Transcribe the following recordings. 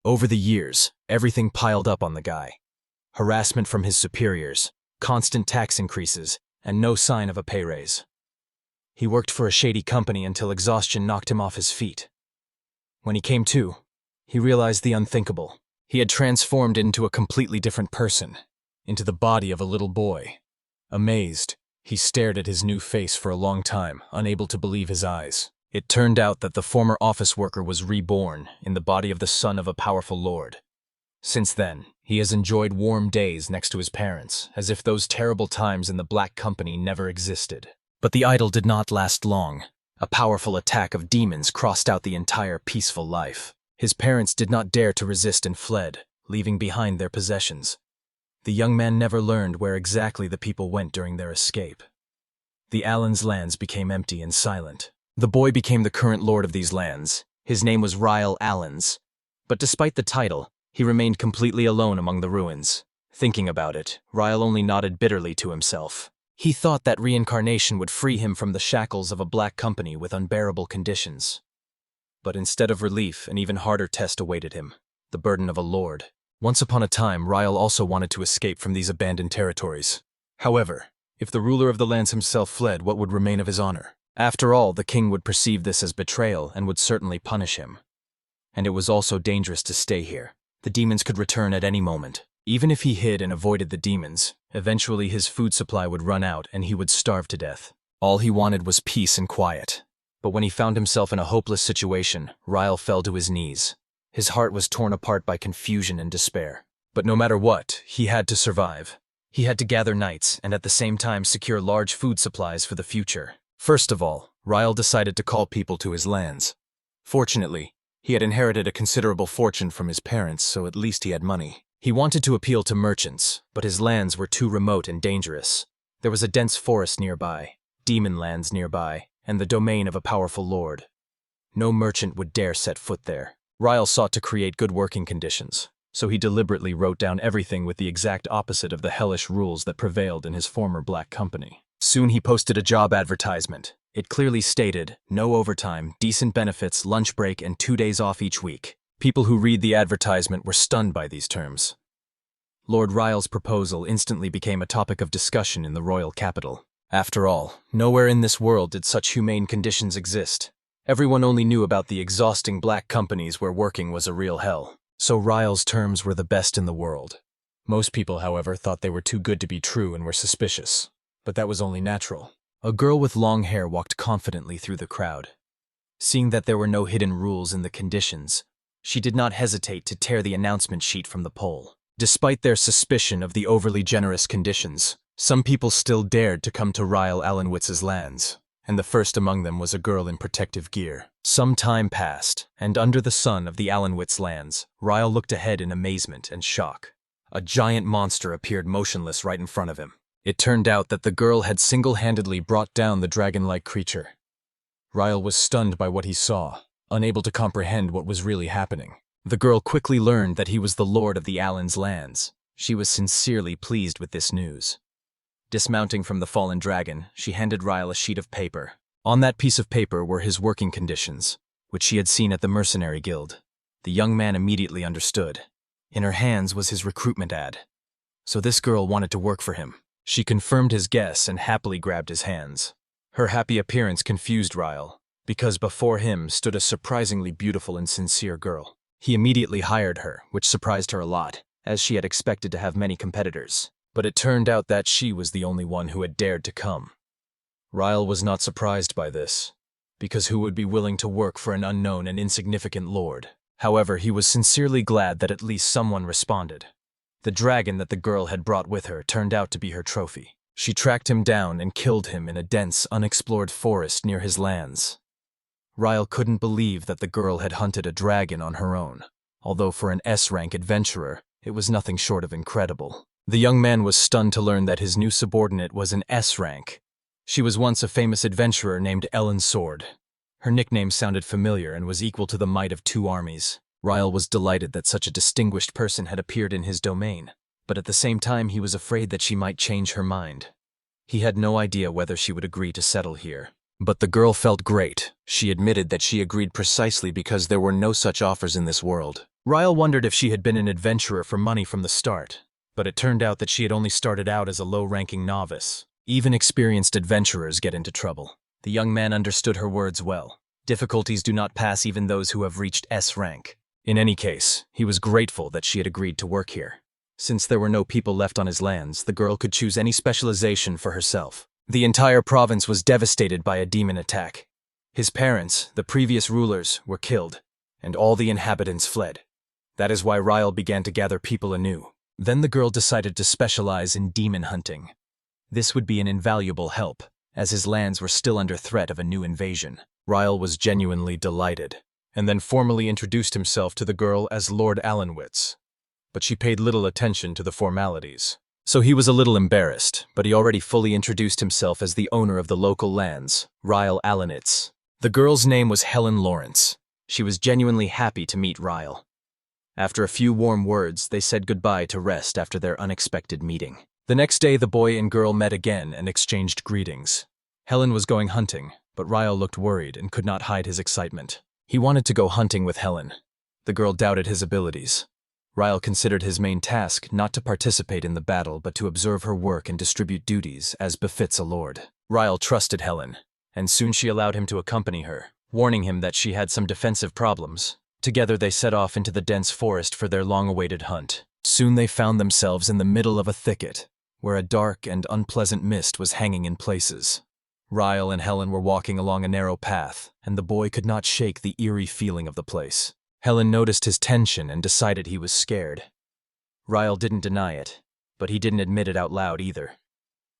Over the years, everything piled up on the guy. Harassment from his superiors, constant tax increases, and no sign of a pay raise. He worked for a shady company until exhaustion knocked him off his feet. When he came to, he realized the unthinkable. He had transformed into a completely different person, into the body of a little boy. Amazed, he stared at his new face for a long time, unable to believe his eyes. It turned out that the former office worker was reborn in the body of the son of a powerful lord. Since then, he has enjoyed warm days next to his parents, as if those terrible times in the Black Company never existed. But the idyll did not last long. A powerful attack of demons crossed out the entire peaceful life. His parents did not dare to resist and fled, leaving behind their possessions. The young man never learned where exactly the people went during their escape. The Allen's lands became empty and silent. The boy became the current lord of these lands. His name was Ryle Allens. But despite the title, he remained completely alone among the ruins. Thinking about it, Ryle only nodded bitterly to himself. He thought that reincarnation would free him from the shackles of a Black Company with unbearable conditions. But instead of relief, an even harder test awaited him, the burden of a lord. Once upon a time, Ryle also wanted to escape from these abandoned territories. However, if the ruler of the lands himself fled, what would remain of his honor? After all, the king would perceive this as betrayal and would certainly punish him. And it was also dangerous to stay here. The demons could return at any moment. Even if he hid and avoided the demons, eventually his food supply would run out and he would starve to death. All he wanted was peace and quiet. But when he found himself in a hopeless situation, Ryle fell to his knees. His heart was torn apart by confusion and despair. But no matter what, he had to survive. He had to gather knights and at the same time secure large food supplies for the future. First of all, Ryle decided to call people to his lands. Fortunately, he had inherited a considerable fortune from his parents, so at least he had money. He wanted to appeal to merchants, but his lands were too remote and dangerous. There was a dense forest nearby, demon lands nearby, and the domain of a powerful lord. No merchant would dare set foot there. Ryle sought to create good working conditions, so he deliberately wrote down everything with the exact opposite of the hellish rules that prevailed in his former Black Company. Soon he posted a job advertisement. It clearly stated, no overtime, decent benefits, lunch break, and 2 days off each week. People who read the advertisement were stunned by these terms. Lord Ryle's proposal instantly became a topic of discussion in the royal capital. After all, nowhere in this world did such humane conditions exist. Everyone only knew about the exhausting Black companies where working was a real hell. So Ryle's terms were the best in the world. Most people, however, thought they were too good to be true and were suspicious. But that was only natural. A girl with long hair walked confidently through the crowd. Seeing that there were no hidden rules in the conditions, she did not hesitate to tear the announcement sheet from the pole. Despite their suspicion of the overly generous conditions, some people still dared to come to Ryle Allenwitz's lands, and the first among them was a girl in protective gear. Some time passed, and under the sun of the Allenwitz lands, Ryle looked ahead in amazement and shock. A giant monster appeared motionless right in front of him. It turned out that the girl had single-handedly brought down the dragon-like creature. Ryle was stunned by what he saw, unable to comprehend what was really happening. The girl quickly learned that he was the lord of the Allen's lands. She was sincerely pleased with this news. Dismounting from the fallen dragon, she handed Ryle a sheet of paper. On that piece of paper were his working conditions, which she had seen at the mercenary guild. The young man immediately understood. In her hands was his recruitment ad. So this girl wanted to work for him. She confirmed his guess and happily grabbed his hands. Her happy appearance confused Ryle, because before him stood a surprisingly beautiful and sincere girl. He immediately hired her, which surprised her a lot, as she had expected to have many competitors. But it turned out that she was the only one who had dared to come. Ryle was not surprised by this, because who would be willing to work for an unknown and insignificant lord? However, he was sincerely glad that at least someone responded. The dragon that the girl had brought with her turned out to be her trophy. She tracked him down and killed him in a dense, unexplored forest near his lands. Ryle couldn't believe that the girl had hunted a dragon on her own, although for an S-rank adventurer, it was nothing short of incredible. The young man was stunned to learn that his new subordinate was an S-rank. She was once a famous adventurer named Ellen Sword. Her nickname sounded familiar and was equal to the might of 2 armies. Ryle was delighted that such a distinguished person had appeared in his domain, but at the same time he was afraid that she might change her mind. He had no idea whether she would agree to settle here. But the girl felt great. She admitted that she agreed precisely because there were no such offers in this world. Ryle wondered if she had been an adventurer for money from the start, but it turned out that she had only started out as a low-ranking novice. Even experienced adventurers get into trouble. The young man understood her words well. Difficulties do not pass even those who have reached S rank. In any case, he was grateful that she had agreed to work here. Since there were no people left on his lands, the girl could choose any specialization for herself. The entire province was devastated by a demon attack. His parents, the previous rulers, were killed, and all the inhabitants fled. That is why Ryle began to gather people anew. Then the girl decided to specialize in demon hunting. This would be an invaluable help, as his lands were still under threat of a new invasion. Ryle was genuinely delighted, and then formally introduced himself to the girl as Lord Alanwitz. But she paid little attention to the formalities. So he was a little embarrassed, but he already fully introduced himself as the owner of the local lands, Ryle Alanitz. The girl's name was Helen Lawrence. She was genuinely happy to meet Ryle. After a few warm words, they said goodbye to rest after their unexpected meeting. The next day, the boy and girl met again and exchanged greetings. Helen was going hunting, but Ryle looked worried and could not hide his excitement. He wanted to go hunting with Helen. The girl doubted his abilities. Ryle considered his main task not to participate in the battle but to observe her work and distribute duties as befits a lord. Ryle trusted Helen, and soon she allowed him to accompany her, warning him that she had some defensive problems. Together they set off into the dense forest for their long-awaited hunt. Soon they found themselves in the middle of a thicket, where a dark and unpleasant mist was hanging in places. Ryle and Helen were walking along a narrow path, and the boy could not shake the eerie feeling of the place. Helen noticed his tension and decided he was scared. Ryle didn't deny it, but he didn't admit it out loud either.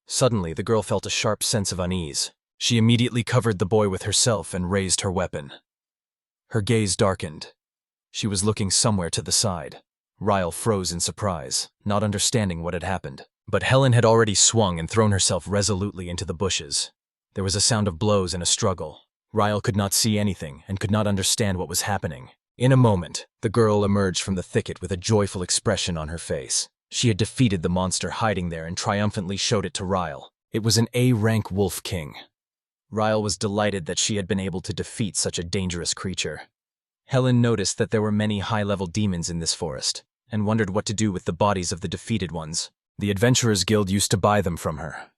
Suddenly, the girl felt a sharp sense of unease. She immediately covered the boy with herself and raised her weapon. Her gaze darkened. She was looking somewhere to the side. Ryle froze in surprise, not understanding what had happened. But Helen had already swung and thrown herself resolutely into the bushes. There was a sound of blows and a struggle. Ryle could not see anything and could not understand what was happening. In a moment, the girl emerged from the thicket with a joyful expression on her face. She had defeated the monster hiding there and triumphantly showed it to Ryle. It was an A-rank wolf king. Ryle was delighted that she had been able to defeat such a dangerous creature. Helen noticed that there were many high-level demons in this forest, and wondered what to do with the bodies of the defeated ones. The Adventurers Guild used to buy them from her.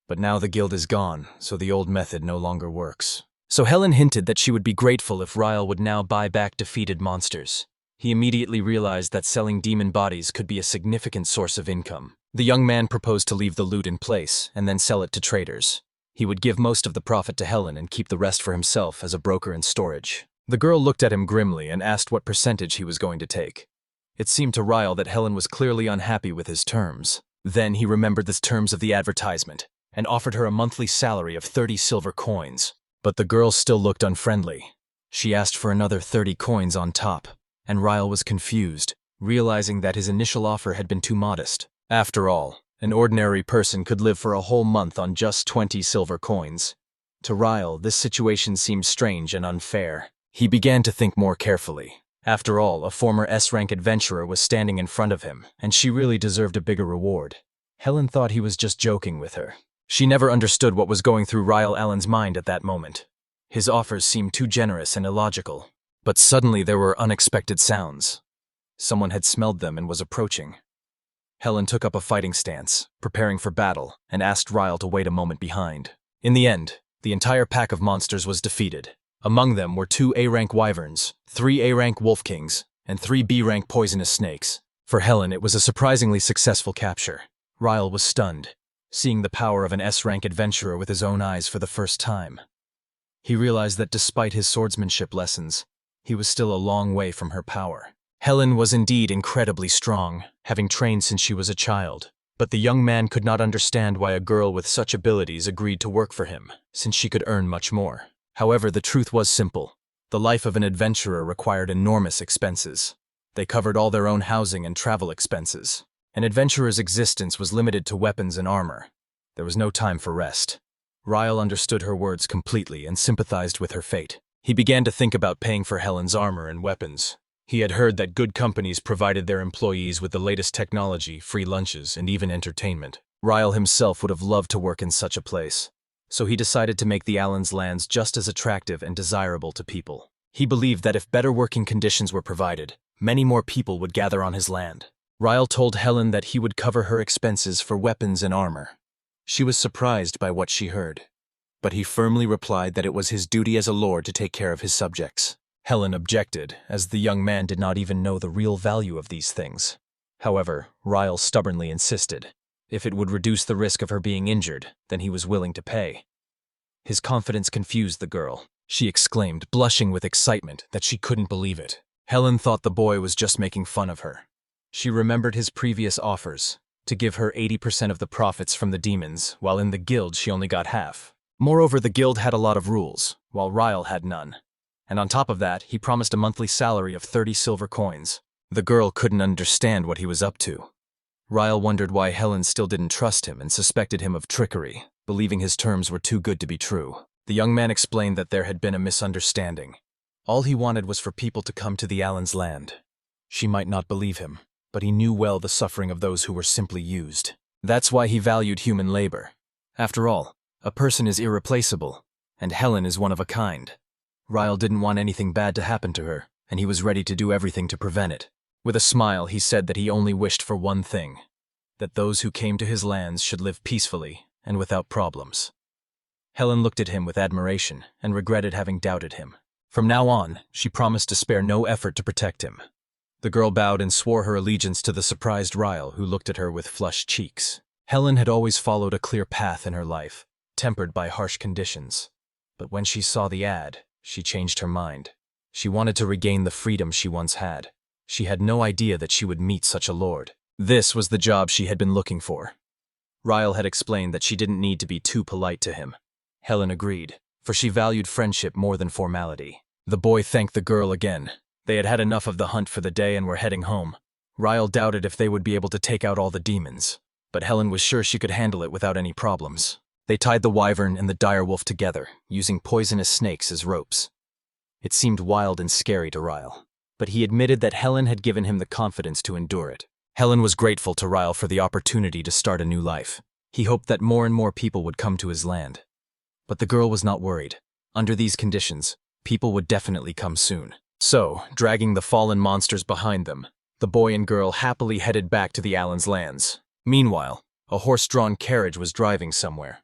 But now the guild is gone, so the old method no longer works. So Helen hinted that she would be grateful if Ryle would now buy back defeated monsters. He immediately realized that selling demon bodies could be a significant source of income. The young man proposed to leave the loot in place and then sell it to traders. He would give most of the profit to Helen and keep the rest for himself as a broker in storage. The girl looked at him grimly and asked what percentage he was going to take. It seemed to Ryle that Helen was clearly unhappy with his terms. Then he remembered the terms of the advertisement and offered her a monthly salary of 30 silver coins. But the girl still looked unfriendly. She asked for another 30 coins on top, and Ryle was confused, realizing that his initial offer had been too modest. After all, an ordinary person could live for a whole month on just 20 silver coins. To Ryle, this situation seemed strange and unfair. He began to think more carefully. After all, a former S-rank adventurer was standing in front of him, and she really deserved a bigger reward. Helen thought he was just joking with her. She never understood what was going through Ryle Allen's mind at that moment. His offers seemed too generous and illogical. But suddenly there were unexpected sounds. Someone had smelled them and was approaching. Helen took up a fighting stance, preparing for battle, and asked Ryle to wait a moment behind. In the end, the entire pack of monsters was defeated. Among them were 2 A-rank wyverns, 3 A-rank wolf kings, and 3 B-rank poisonous snakes. For Helen, it was a surprisingly successful capture. Ryle was stunned, seeing the power of an S-rank adventurer with his own eyes for the first time. He realized that despite his swordsmanship lessons, he was still a long way from her power. Helen was indeed incredibly strong, having trained since she was a child. But the young man could not understand why a girl with such abilities agreed to work for him, since she could earn much more. However, the truth was simple. The life of an adventurer required enormous expenses. They covered all their own housing and travel expenses. An adventurer's existence was limited to weapons and armor. There was no time for rest. Ryle understood her words completely and sympathized with her fate. He began to think about paying for Helen's armor and weapons. He had heard that good companies provided their employees with the latest technology, free lunches, and even entertainment. Ryle himself would have loved to work in such a place. so he decided to make the Allen's lands just as attractive and desirable to people. He believed that if better working conditions were provided, many more people would gather on his land. Ryle told Helen that he would cover her expenses for weapons and armor. She was surprised by what she heard, but he firmly replied that it was his duty as a lord to take care of his subjects. Helen objected, as the young man did not even know the real value of these things. However, Ryle stubbornly insisted. If it would reduce the risk of her being injured, then he was willing to pay. His confidence confused the girl. She exclaimed, blushing with excitement, that she couldn't believe it. Helen thought the boy was just making fun of her. She remembered his previous offers, to give her 80% of the profits from the demons, while in the guild she only got half. Moreover, the guild had a lot of rules, while Ryle had none. And on top of that, he promised a monthly salary of 30 silver coins. The girl couldn't understand what he was up to. Ryle wondered why Helen still didn't trust him and suspected him of trickery, believing his terms were too good to be true. The young man explained that there had been a misunderstanding. All he wanted was for people to come to the Allen's land. She might not believe him, but he knew well the suffering of those who were simply used. That's why he valued human labor. After all, a person is irreplaceable, and Helen is one of a kind. Ryle didn't want anything bad to happen to her, and he was ready to do everything to prevent it. With a smile, he said that he only wished for one thing, that those who came to his lands should live peacefully and without problems. Helen looked at him with admiration and regretted having doubted him. From now on, she promised to spare no effort to protect him. The girl bowed and swore her allegiance to the surprised Ryle, who looked at her with flushed cheeks. Helen had always followed a clear path in her life, tempered by harsh conditions. But when she saw the ad, she changed her mind. She wanted to regain the freedom she once had. She had no idea that she would meet such a lord. This was the job she had been looking for. Ryle had explained that she didn't need to be too polite to him. Helen agreed, for she valued friendship more than formality. The boy thanked the girl again. They had had enough of the hunt for the day and were heading home. Ryle doubted if they would be able to take out all the demons, but Helen was sure she could handle it without any problems. They tied the wyvern and the direwolf together, using poisonous snakes as ropes. It seemed wild and scary to Ryle, but he admitted that Helen had given him the confidence to endure it. Helen was grateful to Ryle for the opportunity to start a new life. He hoped that more and more people would come to his land. But the girl was not worried. Under these conditions, people would definitely come soon. So, dragging the fallen monsters behind them, the boy and girl happily headed back to the Allen's lands. Meanwhile, a horse-drawn carriage was driving somewhere.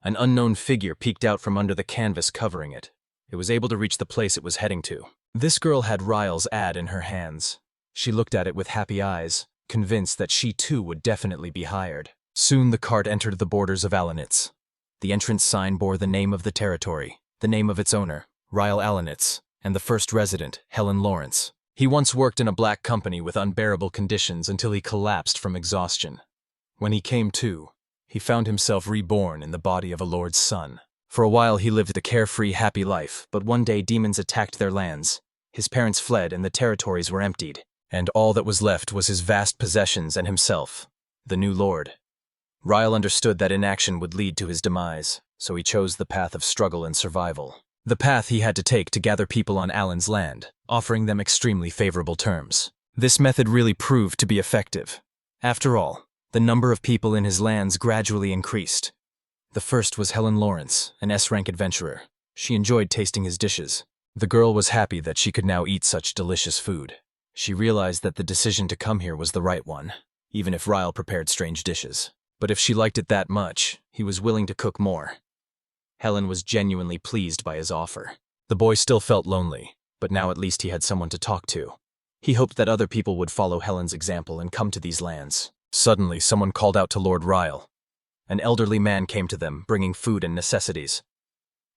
An unknown figure peeked out from under the canvas covering it. It was able to reach the place it was heading to. This girl had Ryle's ad in her hands. She looked at it with happy eyes, convinced that she too would definitely be hired. Soon the cart entered the borders of Allenitz. The entrance sign bore the name of the territory, the name of its owner, Ryle Allenitz, and the first resident, Helen Lawrence. He once worked in a black company with unbearable conditions until he collapsed from exhaustion. When he came to, he found himself reborn in the body of a lord's son. For a while he lived a carefree, happy life, but one day demons attacked their lands. His parents fled and the territories were emptied, and all that was left was his vast possessions and himself, the new lord. Ryle understood that inaction would lead to his demise, so he chose the path of struggle and survival. The path he had to take to gather people on Allen's land, offering them extremely favorable terms. This method really proved to be effective. After all, the number of people in his lands gradually increased. The first was Helen Lawrence, an S-rank adventurer. She enjoyed tasting his dishes. The girl was happy that she could now eat such delicious food. She realized that the decision to come here was the right one, even if Ryle prepared strange dishes. But if she liked it that much, he was willing to cook more. Helen was genuinely pleased by his offer. The boy still felt lonely, but now at least he had someone to talk to. He hoped that other people would follow Helen's example and come to these lands. Suddenly, someone called out to Lord Ryle. An elderly man came to them, bringing food and necessities.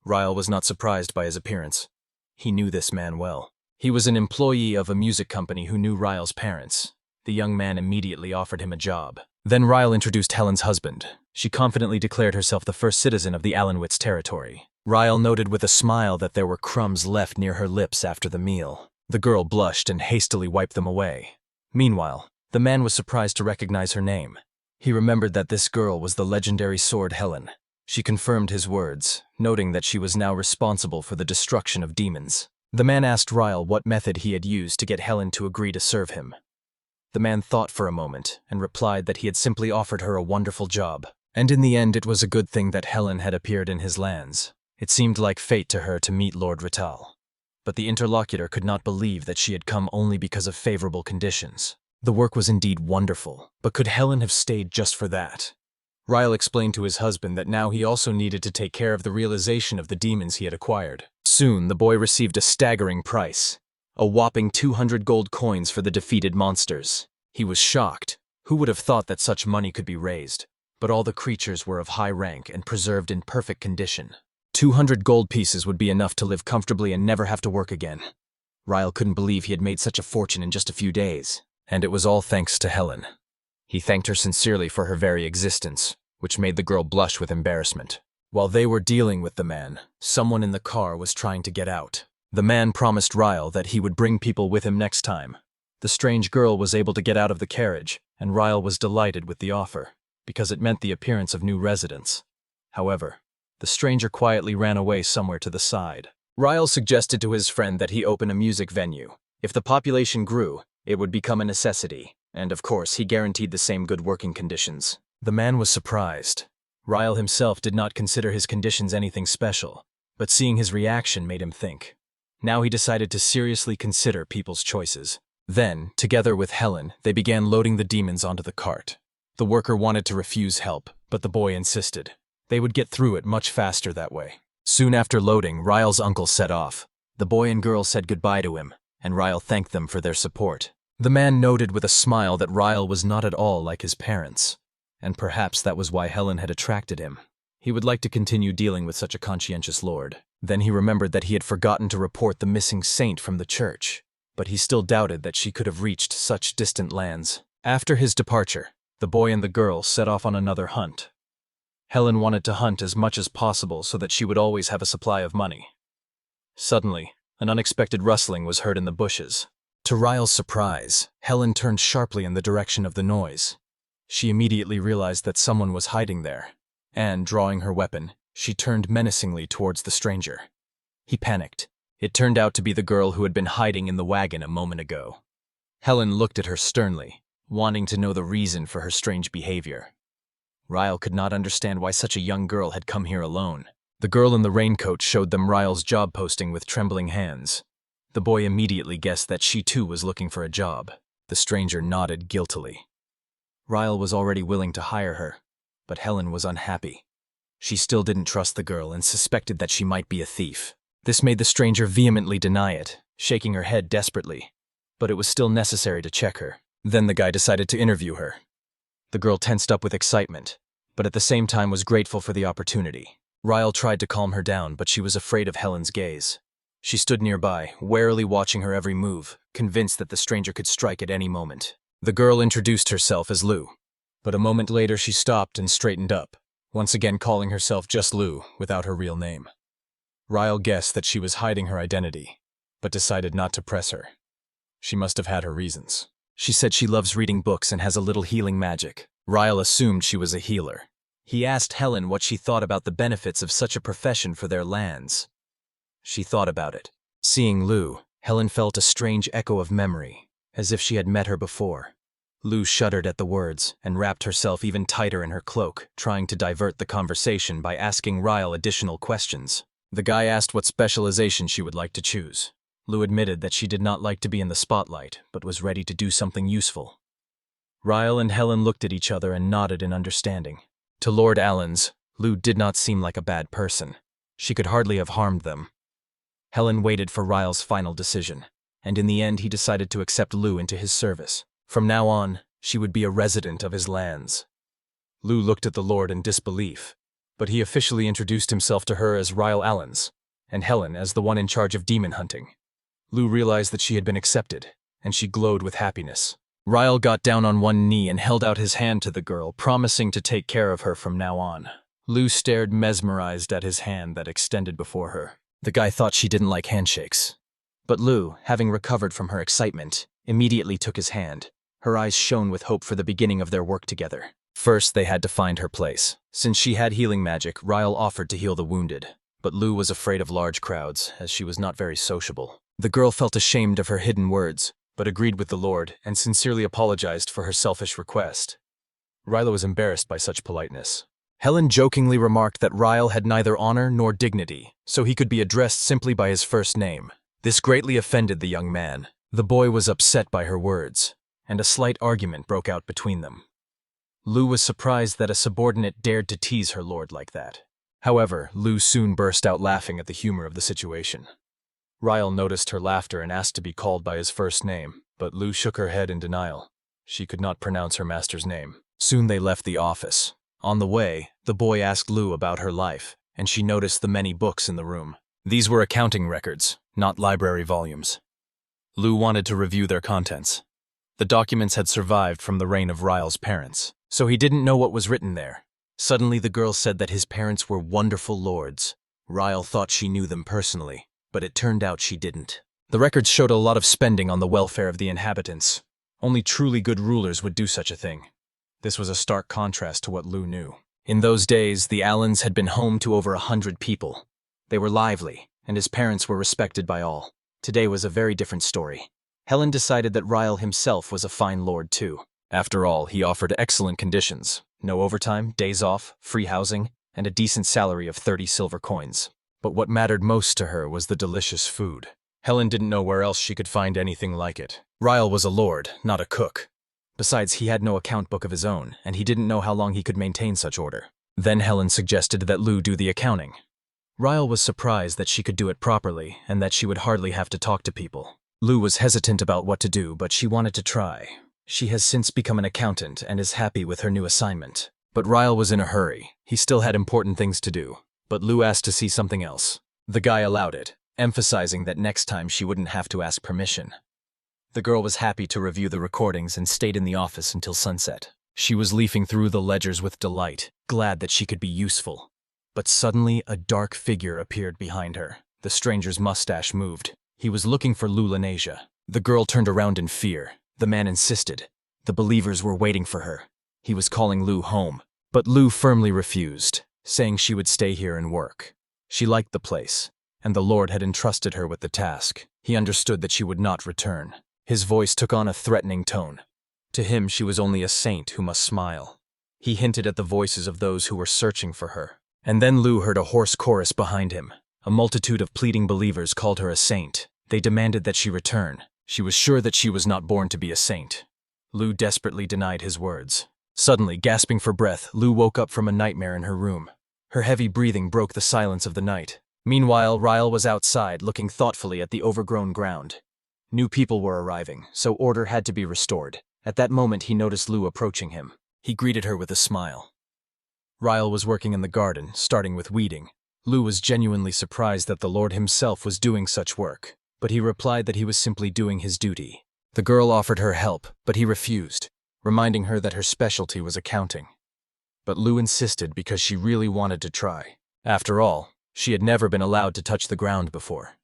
Ryle was not surprised by his appearance. He knew this man well. He was an employee of a music company who knew Ryle's parents. The young man immediately offered him a job. Then Ryle introduced Helen's husband. She confidently declared herself the first citizen of the Allenwitz territory. Ryle noted with a smile that there were crumbs left near her lips after the meal. The girl blushed and hastily wiped them away. Meanwhile, the man was surprised to recognize her name. He remembered that this girl was the legendary sword Helen. She confirmed his words, noting that she was now responsible for the destruction of demons. The man asked Ryle what method he had used to get Helen to agree to serve him. The man thought for a moment and replied that he had simply offered her a wonderful job. And in the end, it was a good thing that Helen had appeared in his lands. It seemed like fate to her to meet Lord Rital. But the interlocutor could not believe that she had come only because of favorable conditions. The work was indeed wonderful, but could Helen have stayed just for that? Ryle explained to his husband that now he also needed to take care of the realization of the demons he had acquired. Soon, the boy received a staggering price, a whopping 200 gold coins for the defeated monsters. He was shocked. Who would have thought that such money could be raised? But all the creatures were of high rank and preserved in perfect condition. 200 gold pieces would be enough to live comfortably and never have to work again. Ryle couldn't believe he had made such a fortune in just a few days, and it was all thanks to Helen. He thanked her sincerely for her very existence, which made the girl blush with embarrassment. While they were dealing with the man, someone in the car was trying to get out. The man promised Ryle that he would bring people with him next time. The strange girl was able to get out of the carriage, and Ryle was delighted with the offer, because it meant the appearance of new residents. However, the stranger quietly ran away somewhere to the side. Ryle suggested to his friend that he open a music venue. If the population grew, it would become a necessity, and of course he guaranteed the same good working conditions. The man was surprised. Ryle himself did not consider his conditions anything special, but seeing his reaction made him think. Now he decided to seriously consider people's choices. Then, together with Helen, they began loading the demons onto the cart. The worker wanted to refuse help, but the boy insisted. They would get through it much faster that way. Soon after loading, Ryle's uncle set off. The boy and girl said goodbye to him, and Ryle thanked them for their support. The man noted with a smile that Ryle was not at all like his parents, and perhaps that was why Helen had attracted him. He would like to continue dealing with such a conscientious lord. Then he remembered that he had forgotten to report the missing saint from the church, but he still doubted that she could have reached such distant lands. After his departure, the boy and the girl set off on another hunt. Helen wanted to hunt as much as possible so that she would always have a supply of money. Suddenly, an unexpected rustling was heard in the bushes. To Ryle's surprise, Helen turned sharply in the direction of the noise. She immediately realized that someone was hiding there, and, drawing her weapon, she turned menacingly towards the stranger. He panicked. It turned out to be the girl who had been hiding in the wagon a moment ago. Helen looked at her sternly, wanting to know the reason for her strange behavior. Ryle could not understand why such a young girl had come here alone. The girl in the raincoat showed them Ryle's job posting with trembling hands. The boy immediately guessed that she too was looking for a job. The stranger nodded guiltily. Ryle was already willing to hire her, but Helen was unhappy. She still didn't trust the girl and suspected that she might be a thief. This made the stranger vehemently deny it, shaking her head desperately. But it was still necessary to check her. Then the guy decided to interview her. The girl tensed up with excitement, but at the same time was grateful for the opportunity. Ryle tried to calm her down, but she was afraid of Helen's gaze. She stood nearby, warily watching her every move, convinced that the stranger could strike at any moment. The girl introduced herself as Lou, but a moment later she stopped and straightened up, once again calling herself just Lou, without her real name. Ryle guessed that she was hiding her identity, but decided not to press her. She must have had her reasons. She said she loves reading books and has a little healing magic. Ryle assumed she was a healer. He asked Helen what she thought about the benefits of such a profession for their lands. She thought about it. Seeing Lou, Helen felt a strange echo of memory, as if she had met her before. Lou shuddered at the words and wrapped herself even tighter in her cloak, trying to divert the conversation by asking Ryle additional questions. The guy asked what specialization she would like to choose. Lou admitted that she did not like to be in the spotlight, but was ready to do something useful. Ryle and Helen looked at each other and nodded in understanding. To Lord Allen's, Lou did not seem like a bad person. She could hardly have harmed them. Helen waited for Ryle's final decision, and in the end he decided to accept Lou into his service. From now on, she would be a resident of his lands. Lou looked at the Lord in disbelief, but he officially introduced himself to her as Ryle Allens, and Helen as the one in charge of demon hunting. Lou realized that she had been accepted, and she glowed with happiness. Ryle got down on one knee and held out his hand to the girl, promising to take care of her from now on. Lou stared mesmerized at his hand that extended before her. The guy thought she didn't like handshakes. But Lou, having recovered from her excitement, immediately took his hand. Her eyes shone with hope for the beginning of their work together. First, they had to find her place. Since she had healing magic, Ryle offered to heal the wounded. But Lou was afraid of large crowds, as she was not very sociable. The girl felt ashamed of her hidden words, but agreed with the Lord and sincerely apologized for her selfish request. Ryle was embarrassed by such politeness. Helen jokingly remarked that Ryle had neither honor nor dignity, so he could be addressed simply by his first name. This greatly offended the young man. The boy was upset by her words, and a slight argument broke out between them. Lu was surprised that a subordinate dared to tease her lord like that. However, Lu soon burst out laughing at the humor of the situation. Ryle noticed her laughter and asked to be called by his first name, but Lu shook her head in denial. She could not pronounce her master's name. Soon they left the office. On the way, the boy asked Lu about her life, and she noticed the many books in the room. These were accounting records, not library volumes. Lu wanted to review their contents. The documents had survived from the reign of Ryle's parents, so he didn't know what was written there. Suddenly the girl said that his parents were wonderful lords. Ryle thought she knew them personally, but it turned out she didn't. The records showed a lot of spending on the welfare of the inhabitants. Only truly good rulers would do such a thing. This was a stark contrast to what Lu knew. In those days, the Allens had been home to over 100 people. They were lively, and his parents were respected by all. Today was a very different story. Helen decided that Ryle himself was a fine lord too. After all, he offered excellent conditions. No overtime, days off, free housing, and a decent salary of 30 silver coins. But what mattered most to her was the delicious food. Helen didn't know where else she could find anything like it. Ryle was a lord, not a cook. Besides, he had no account book of his own, and he didn't know how long he could maintain such order. Then Helen suggested that Lu do the accounting. Ryle was surprised that she could do it properly, and that she would hardly have to talk to people. Lu was hesitant about what to do, but she wanted to try. She has since become an accountant and is happy with her new assignment. But Ryle was in a hurry. He still had important things to do. But Lu asked to see something else. The guy allowed it, emphasizing that next time she wouldn't have to ask permission. The girl was happy to review the recordings and stayed in the office until sunset. She was leafing through the ledgers with delight, glad that she could be useful. But suddenly a dark figure appeared behind her. The stranger's mustache moved. He was looking for Lulanasia. The girl turned around in fear. The man insisted. The believers were waiting for her. He was calling Lu home. But Lu firmly refused, saying she would stay here and work. She liked the place, and the Lord had entrusted her with the task. He understood that she would not return. His voice took on a threatening tone. To him, she was only a saint who must smile. He hinted at the voices of those who were searching for her. And then Lu heard a hoarse chorus behind him. A multitude of pleading believers called her a saint. They demanded that she return. She was sure that she was not born to be a saint. Lu desperately denied his words. Suddenly, gasping for breath, Lu woke up from a nightmare in her room. Her heavy breathing broke the silence of the night. Meanwhile, Ryle was outside, looking thoughtfully at the overgrown ground. New people were arriving, so order had to be restored. At that moment, he noticed Lu approaching him. He greeted her with a smile. Ryle was working in the garden, starting with weeding. Lu was genuinely surprised that the Lord himself was doing such work, but he replied that he was simply doing his duty. The girl offered her help, but he refused, reminding her that her specialty was accounting. But Lu insisted because she really wanted to try. After all, she had never been allowed to touch the ground before.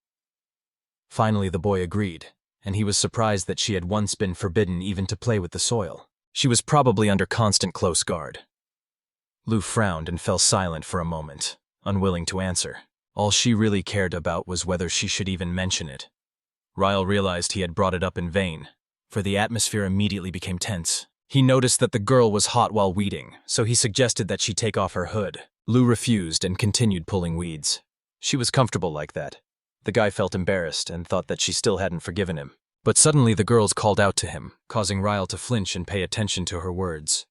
Finally, the boy agreed, and he was surprised that she had once been forbidden even to play with the soil. She was probably under constant close guard. Lu frowned and fell silent for a moment, unwilling to answer. All she really cared about was whether she should even mention it. Ryle realized he had brought it up in vain, for the atmosphere immediately became tense. He noticed that the girl was hot while weeding, so he suggested that she take off her hood. Lu refused and continued pulling weeds. She was comfortable like that. The guy felt embarrassed and thought that she still hadn't forgiven him. But suddenly the girls called out to him, causing Ryle to flinch and pay attention to her words.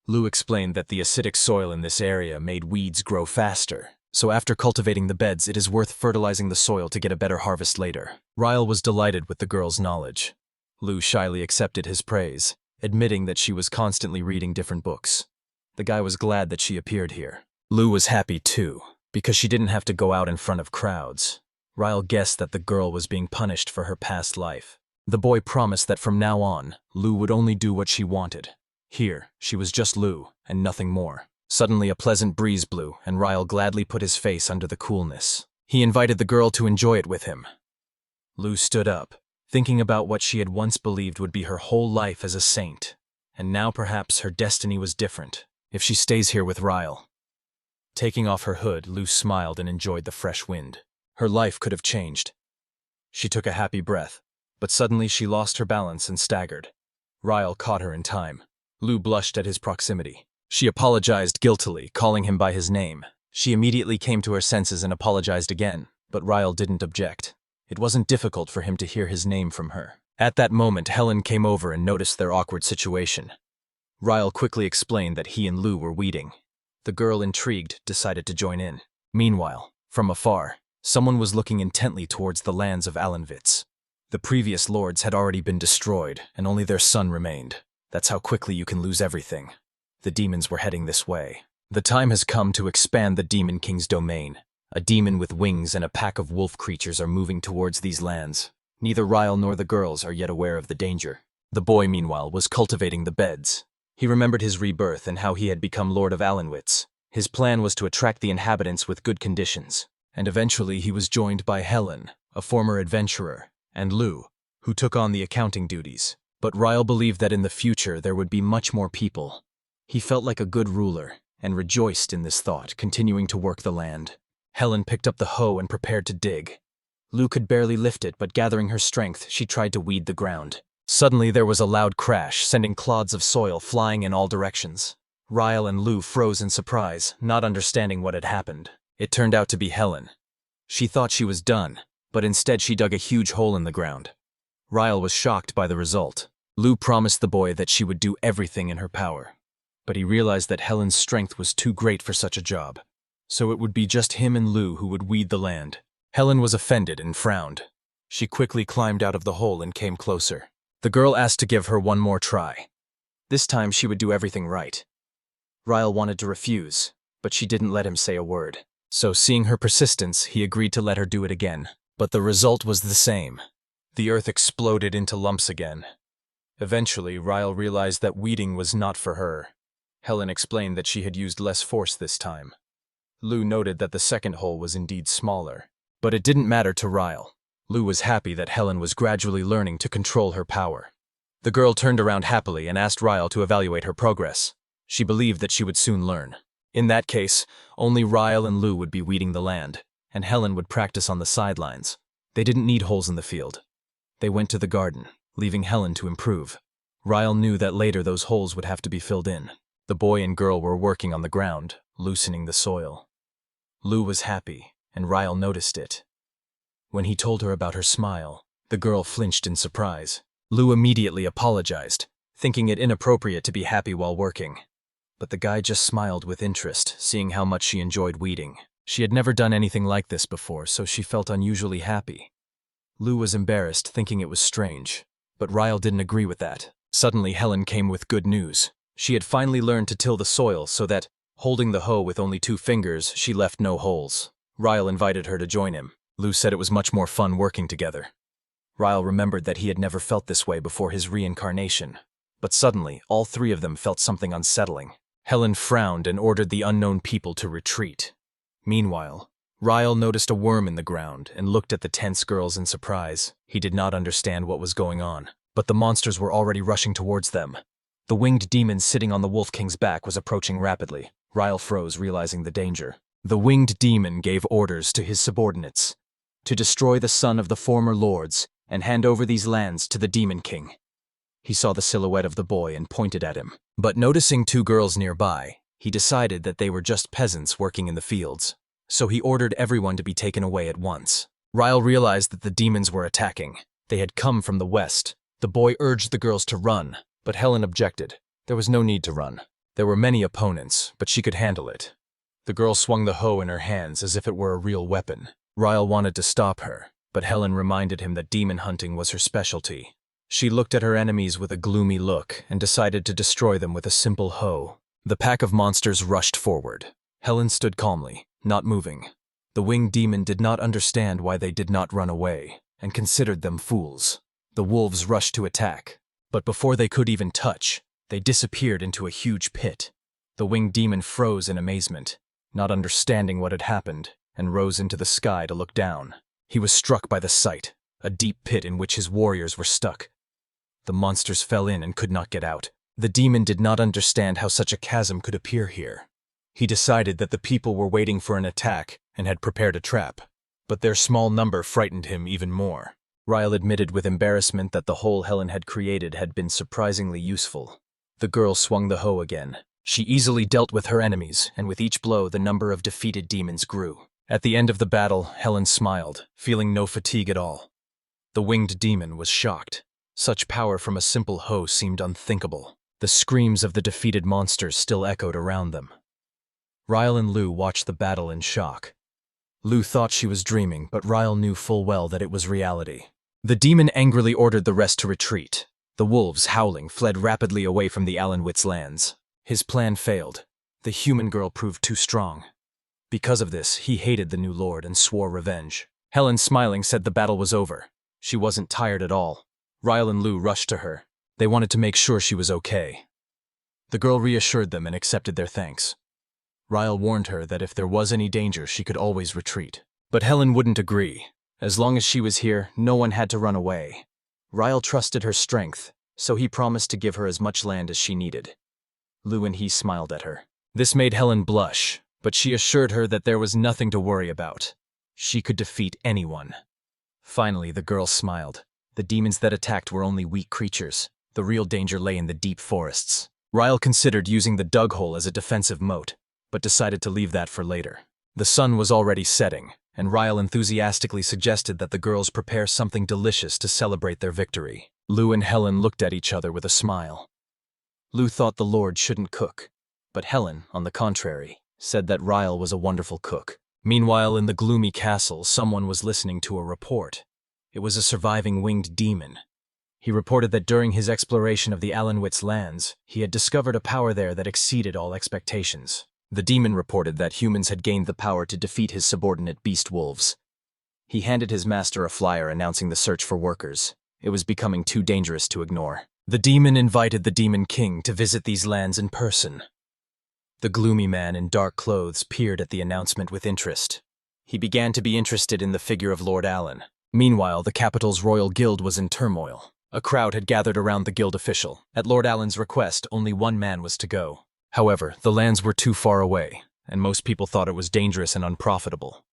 Lu explained that the acidic soil in this area made weeds grow faster, so after cultivating the beds it is worth fertilizing the soil to get a better harvest later. Ryle was delighted with the girl's knowledge. Lu shyly accepted his praise, admitting that she was constantly reading different books. The guy was glad that she appeared here. Lu was happy too, because she didn't have to go out in front of crowds. Ryle guessed that the girl was being punished for her past life. The boy promised that from now on, Lu would only do what she wanted. Here, she was just Lu, and nothing more. Suddenly a pleasant breeze blew, and Ryle gladly put his face under the coolness. He invited the girl to enjoy it with him. Lu stood up, thinking about what she had once believed would be her whole life as a saint, and now perhaps her destiny was different, if she stays here with Ryle. Taking off her hood, Lu smiled and enjoyed the fresh wind. Her life could have changed. She took a happy breath, but suddenly she lost her balance and staggered. Ryle caught her in time. Lu blushed at his proximity. She apologized guiltily, calling him by his name. She immediately came to her senses and apologized again, but Ryle didn't object. It wasn't difficult for him to hear his name from her. At that moment, Helen came over and noticed their awkward situation. Ryle quickly explained that he and Lou were weeding. The girl, intrigued, decided to join in. Meanwhile, from afar, someone was looking intently towards the lands of Alanvitz. The previous lords had already been destroyed, and only their son remained. That's how quickly you can lose everything. The demons were heading this way. The time has come to expand the Demon King's domain. A demon with wings and a pack of wolf creatures are moving towards these lands. Neither Ryle nor the girls are yet aware of the danger. The boy, meanwhile, was cultivating the beds. He remembered his rebirth and how he had become Lord of Alanwitz. His plan was to attract the inhabitants with good conditions, and eventually he was joined by Helen, a former adventurer, and Lou, who took on the accounting duties. But Ryle believed that in the future there would be much more people. He felt like a good ruler, and rejoiced in this thought, continuing to work the land. Helen picked up the hoe and prepared to dig. Lou could barely lift it, but gathering her strength, she tried to weed the ground. Suddenly there was a loud crash, sending clods of soil flying in all directions. Ryle and Lou froze in surprise, not understanding what had happened. It turned out to be Helen. She thought she was done, but instead she dug a huge hole in the ground. Ryle was shocked by the result. Lou promised the boy that she would do everything in her power. But he realized that Helen's strength was too great for such a job. So it would be just him and Lou who would weed the land. Helen was offended and frowned. She quickly climbed out of the hole and came closer. The girl asked to give her one more try. This time she would do everything right. Ryle wanted to refuse, but she didn't let him say a word. So seeing her persistence, he agreed to let her do it again. But the result was the same. The earth exploded into lumps again. Eventually, Ryle realized that weeding was not for her. Helen explained that she had used less force this time. Lou noted that the second hole was indeed smaller. But it didn't matter to Ryle. Lou was happy that Helen was gradually learning to control her power. The girl turned around happily and asked Ryle to evaluate her progress. She believed that she would soon learn. In that case, only Ryle and Lou would be weeding the land, and Helen would practice on the sidelines. They didn't need holes in the field. They went to the garden, leaving Helen to improve. Ryle knew that later those holes would have to be filled in. The boy and girl were working on the ground, loosening the soil. Lou was happy, and Ryle noticed it. When he told her about her smile, the girl flinched in surprise. Lou immediately apologized, thinking it inappropriate to be happy while working. But the guy just smiled with interest, seeing how much she enjoyed weeding. She had never done anything like this before, so she felt unusually happy. Lou was embarrassed, thinking it was strange. But Ryle didn't agree with that. Suddenly, Helen came with good news. She had finally learned to till the soil so that, holding the hoe with only 2 fingers, she left no holes. Ryle invited her to join him. Lou said it was much more fun working together. Ryle remembered that he had never felt this way before his reincarnation. But suddenly, all 3 of them felt something unsettling. Helen frowned and ordered the unknown people to retreat. Meanwhile, Ryle noticed a worm in the ground and looked at the tense girls in surprise. He did not understand what was going on, but the monsters were already rushing towards them. The winged demon sitting on the Wolf King's back was approaching rapidly. Ryle froze, realizing the danger. The winged demon gave orders to his subordinates to destroy the son of the former lords and hand over these lands to the Demon King. He saw the silhouette of the boy and pointed at him. But noticing 2 girls nearby, he decided that they were just peasants working in the fields. So he ordered everyone to be taken away at once. Ryle realized that the demons were attacking. They had come from the west. The boy urged the girls to run, but Helen objected. There was no need to run. There were many opponents, but she could handle it. The girl swung the hoe in her hands as if it were a real weapon. Ryle wanted to stop her, but Helen reminded him that demon hunting was her specialty. She looked at her enemies with a gloomy look and decided to destroy them with a simple hoe. The pack of monsters rushed forward. Helen stood calmly, not moving. The winged demon did not understand why they did not run away, and considered them fools. The wolves rushed to attack, but before they could even touch, they disappeared into a huge pit. The winged demon froze in amazement, not understanding what had happened, and rose into the sky to look down. He was struck by the sight, a deep pit in which his warriors were stuck. The monsters fell in and could not get out. The demon did not understand how such a chasm could appear here. He decided that the people were waiting for an attack and had prepared a trap, but their small number frightened him even more. Ryle admitted with embarrassment that the hole Helen had created had been surprisingly useful. The girl swung the hoe again. She easily dealt with her enemies, and with each blow the number of defeated demons grew. At the end of the battle, Helen smiled, feeling no fatigue at all. The winged demon was shocked. Such power from a simple hoe seemed unthinkable. The screams of the defeated monsters still echoed around them. Ryle and Lu watched the battle in shock. Lu thought she was dreaming, but Ryle knew full well that it was reality. The demon angrily ordered the rest to retreat. The wolves, howling, fled rapidly away from the Alanwitz lands. His plan failed. The human girl proved too strong. Because of this, he hated the new lord and swore revenge. Helen, smiling, said the battle was over. She wasn't tired at all. Ryle and Lu rushed to her. They wanted to make sure she was okay. The girl reassured them and accepted their thanks. Ryle warned her that if there was any danger, she could always retreat. But Helen wouldn't agree. As long as she was here, no one had to run away. Ryle trusted her strength, so he promised to give her as much land as she needed. Lu and he smiled at her. This made Helen blush, but she assured her that there was nothing to worry about. She could defeat anyone. Finally, the girl smiled. The demons that attacked were only weak creatures. The real danger lay in the deep forests. Ryle considered using the dug hole as a defensive moat, but decided to leave that for later. The sun was already setting, and Ryle enthusiastically suggested that the girls prepare something delicious to celebrate their victory. Lu and Helen looked at each other with a smile. Lu thought the Lord shouldn't cook, but Helen, on the contrary, said that Ryle was a wonderful cook. Meanwhile, in the gloomy castle, someone was listening to a report. It was a surviving winged demon. He reported that during his exploration of the Alanwitz lands, he had discovered a power there that exceeded all expectations. The demon reported that humans had gained the power to defeat his subordinate beast wolves. He handed his master a flyer announcing the search for workers. It was becoming too dangerous to ignore. The demon invited the Demon King to visit these lands in person. The gloomy man in dark clothes peered at the announcement with interest. He began to be interested in the figure of Lord Allen. Meanwhile, the capital's royal guild was in turmoil. A crowd had gathered around the guild official. At Lord Allen's request, only one man was to go. However, the lands were too far away, and most people thought it was dangerous and unprofitable.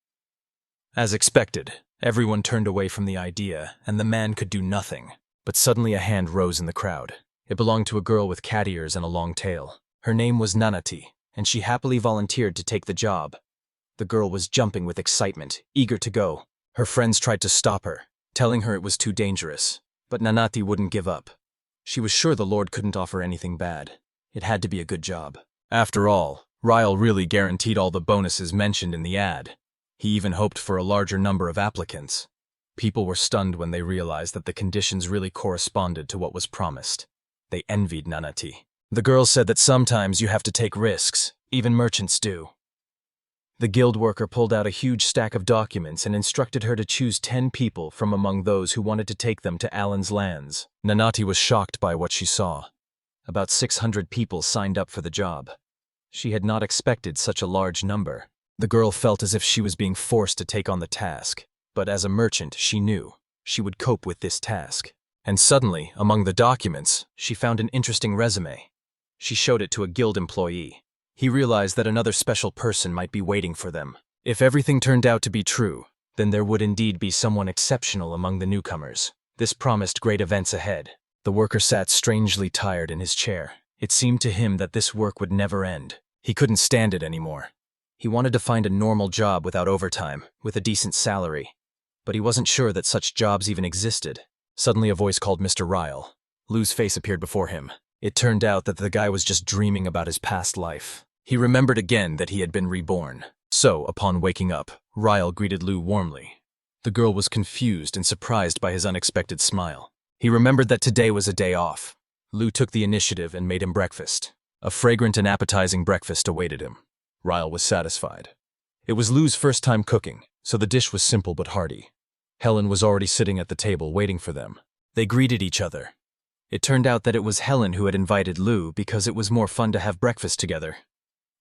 As expected, everyone turned away from the idea, and the man could do nothing. But suddenly a hand rose in the crowd. It belonged to a girl with cat ears and a long tail. Her name was Nanati, and she happily volunteered to take the job. The girl was jumping with excitement, eager to go. Her friends tried to stop her, telling her it was too dangerous. But Nanati wouldn't give up. She was sure the Lord couldn't offer anything bad. It had to be a good job. After all, Ryle really guaranteed all the bonuses mentioned in the ad. He even hoped for a larger number of applicants. People were stunned when they realized that the conditions really corresponded to what was promised. They envied Nanati. The girl said that sometimes you have to take risks. Even merchants do. The guild worker pulled out a huge stack of documents and instructed her to choose 10 people from among those who wanted to take them to Allen's lands. Nanati was shocked by what she saw. About 600 people signed up for the job. She had not expected such a large number. The girl felt as if she was being forced to take on the task. But as a merchant, she knew she would cope with this task. And suddenly, among the documents, she found an interesting resume. She showed it to a guild employee. He realized that another special person might be waiting for them. If everything turned out to be true, then there would indeed be someone exceptional among the newcomers. This promised great events ahead. The worker sat strangely tired in his chair. It seemed to him that this work would never end. He couldn't stand it anymore. He wanted to find a normal job without overtime, with a decent salary. But he wasn't sure that such jobs even existed. Suddenly a voice called Mr. Ryle. Lu's face appeared before him. It turned out that the guy was just dreaming about his past life. He remembered again that he had been reborn. So, upon waking up, Ryle greeted Lu warmly. The girl was confused and surprised by his unexpected smile. He remembered that today was a day off. Lu took the initiative and made him breakfast. A fragrant and appetizing breakfast awaited him. Ryle was satisfied. It was Lu's first time cooking, so the dish was simple but hearty. Helen was already sitting at the table waiting for them. They greeted each other. It turned out that it was Helen who had invited Lu because it was more fun to have breakfast together.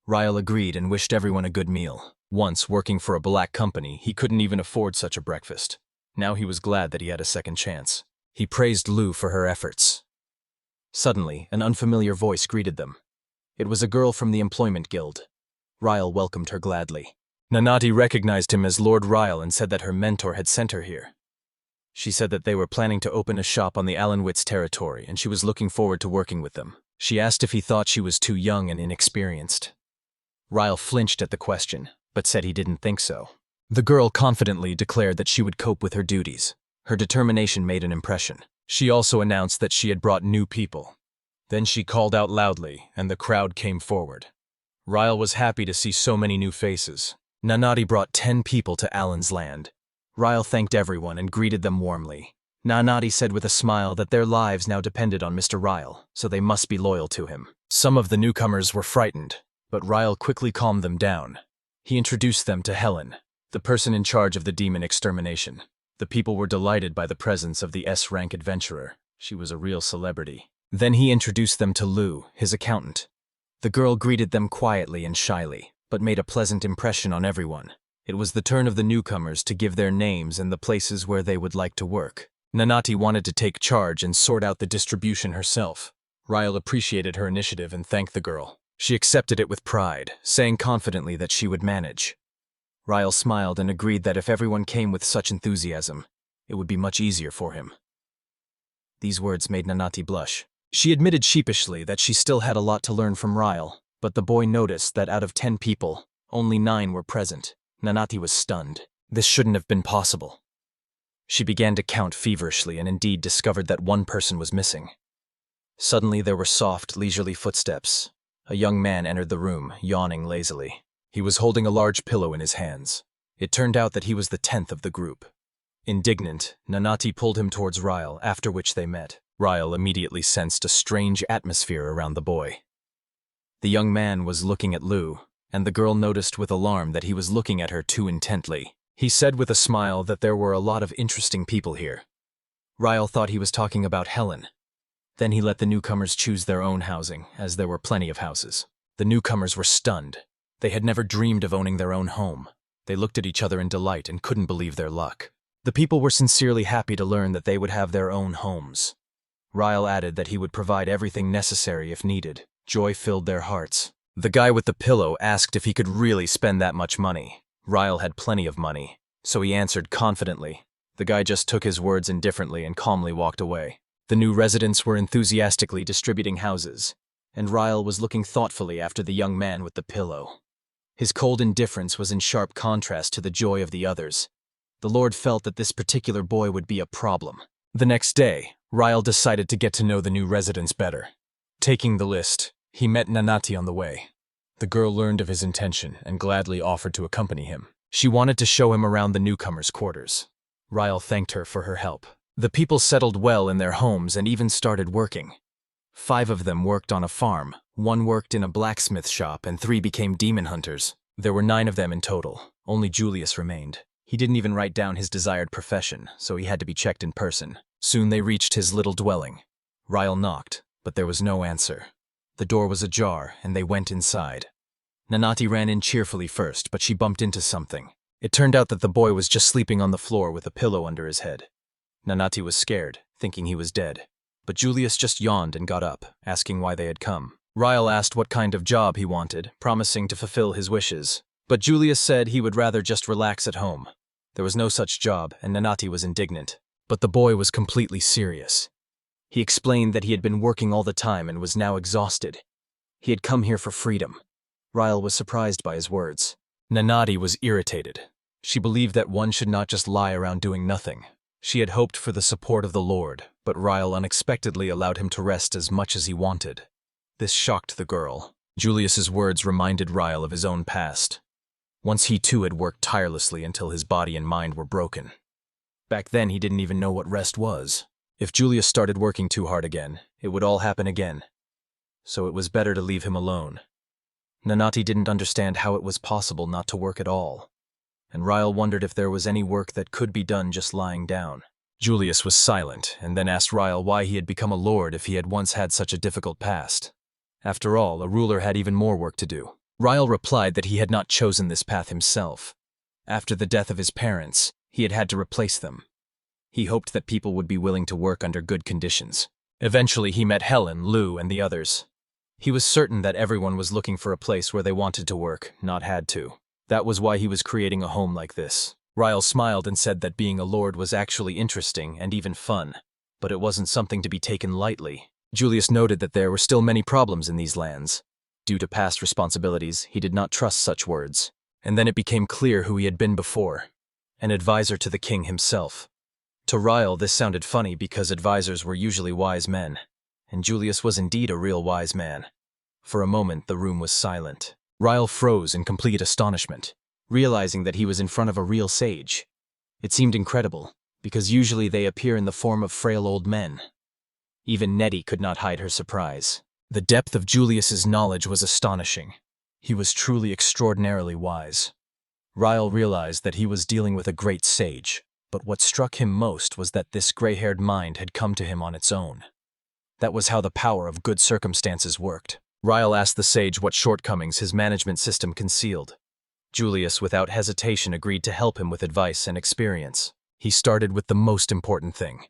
Ryle agreed and wished everyone a good meal. Once, working for a black company, he couldn't even afford such a breakfast. Now he was glad that he had a second chance. He praised Lu for her efforts. Suddenly, an unfamiliar voice greeted them. It was a girl from the employment guild. Ryle welcomed her gladly. Nanati recognized him as Lord Ryle and said that her mentor had sent her here. She said that they were planning to open a shop on the Alanwitz territory and she was looking forward to working with them. She asked if he thought she was too young and inexperienced. Ryle flinched at the question, but said he didn't think so. The girl confidently declared that she would cope with her duties. Her determination made an impression. She also announced that she had brought new people. Then she called out loudly, and the crowd came forward. Ryle was happy to see so many new faces. Nanati brought 10 people to Alan's land. Ryle thanked everyone and greeted them warmly. Nanati said with a smile that their lives now depended on Mr. Ryle, so they must be loyal to him. Some of the newcomers were frightened, but Ryle quickly calmed them down. He introduced them to Helen, the person in charge of the demon extermination. The people were delighted by the presence of the S-rank adventurer. She was a real celebrity. Then he introduced them to Lou, his accountant. The girl greeted them quietly and shyly, but made a pleasant impression on everyone. It was the turn of the newcomers to give their names and the places where they would like to work. Nanati wanted to take charge and sort out the distribution herself. Ryle appreciated her initiative and thanked the girl. She accepted it with pride, saying confidently that she would manage. Ryle smiled and agreed that if everyone came with such enthusiasm, it would be much easier for him. These words made Nanati blush. She admitted sheepishly that she still had a lot to learn from Ryle, but the boy noticed that out of 10 people, only 9 were present. Nanati was stunned. This shouldn't have been possible. She began to count feverishly and indeed discovered that one person was missing. Suddenly there were soft, leisurely footsteps. A young man entered the room, yawning lazily. He was holding a large pillow in his hands. It turned out that he was the 10th of the group. Indignant, Nanati pulled him towards Ryle, after which they met. Ryle immediately sensed a strange atmosphere around the boy. The young man was looking at Lou, and the girl noticed with alarm that he was looking at her too intently. He said with a smile that there were a lot of interesting people here. Ryle thought he was talking about Helen. Then he let the newcomers choose their own housing, as there were plenty of houses. The newcomers were stunned. They had never dreamed of owning their own home. They looked at each other in delight and couldn't believe their luck. The people were sincerely happy to learn that they would have their own homes. Ryle added that he would provide everything necessary if needed. Joy filled their hearts. The guy with the pillow asked if he could really spend that much money. Ryle had plenty of money, so he answered confidently. The guy just took his words indifferently and calmly walked away. The new residents were enthusiastically distributing houses, and Ryle was looking thoughtfully after the young man with the pillow. His cold indifference was in sharp contrast to the joy of the others. The Lord felt that this particular boy would be a problem. The next day, Ryle decided to get to know the new residents better. Taking the list, he met Nanati on the way. The girl learned of his intention and gladly offered to accompany him. She wanted to show him around the newcomers' quarters. Ryle thanked her for her help. The people settled well in their homes and even started working. 5 of them worked on a farm, 1 worked in a blacksmith shop, and 3 became demon hunters. There were 9 of them in total. Only Julius remained. He didn't even write down his desired profession, so he had to be checked in person. Soon they reached his little dwelling. Ryle knocked, but there was no answer. The door was ajar, and they went inside. Nanati ran in cheerfully first, but she bumped into something. It turned out that the boy was just sleeping on the floor with a pillow under his head. Nanati was scared, thinking he was dead. But Julius just yawned and got up, asking why they had come. Ryle asked what kind of job he wanted, promising to fulfill his wishes. But Julius said he would rather just relax at home. There was no such job, and Nanati was indignant. But the boy was completely serious. He explained that he had been working all the time and was now exhausted. He had come here for freedom. Ryle was surprised by his words. Nanati was irritated. She believed that one should not just lie around doing nothing. She had hoped for the support of the Lord, but Ryle unexpectedly allowed him to rest as much as he wanted. This shocked the girl. Julius's words reminded Ryle of his own past. Once he too had worked tirelessly until his body and mind were broken. Back then he didn't even know what rest was. If Julius started working too hard again, it would all happen again. So it was better to leave him alone. Nanati didn't understand how it was possible not to work at all, and Ryle wondered if there was any work that could be done just lying down. Julius was silent, and then asked Ryle why he had become a lord if he had once had such a difficult past. After all, a ruler had even more work to do. Ryle replied that he had not chosen this path himself. After the death of his parents, he had had to replace them. He hoped that people would be willing to work under good conditions. Eventually he met Helen, Lou, and the others. He was certain that everyone was looking for a place where they wanted to work, not had to. That was why he was creating a home like this. Ryle smiled and said that being a lord was actually interesting and even fun, but it wasn't something to be taken lightly. Julius noted that there were still many problems in these lands. Due to past responsibilities, he did not trust such words. And then it became clear who he had been before. An advisor to the king himself. To Ryle, this sounded funny because advisors were usually wise men. And Julius was indeed a real wise man. For a moment, the room was silent. Ryle froze in complete astonishment, realizing that he was in front of a real sage. It seemed incredible, because usually they appear in the form of frail old men. Even Nettie could not hide her surprise. The depth of Julius's knowledge was astonishing. He was truly extraordinarily wise. Ryle realized that he was dealing with a great sage, but what struck him most was that this gray-haired mind had come to him on its own. That was how the power of good circumstances worked. Ryle asked the sage what shortcomings his management system concealed. Julius, without hesitation, agreed to help him with advice and experience. He started with the most important thing,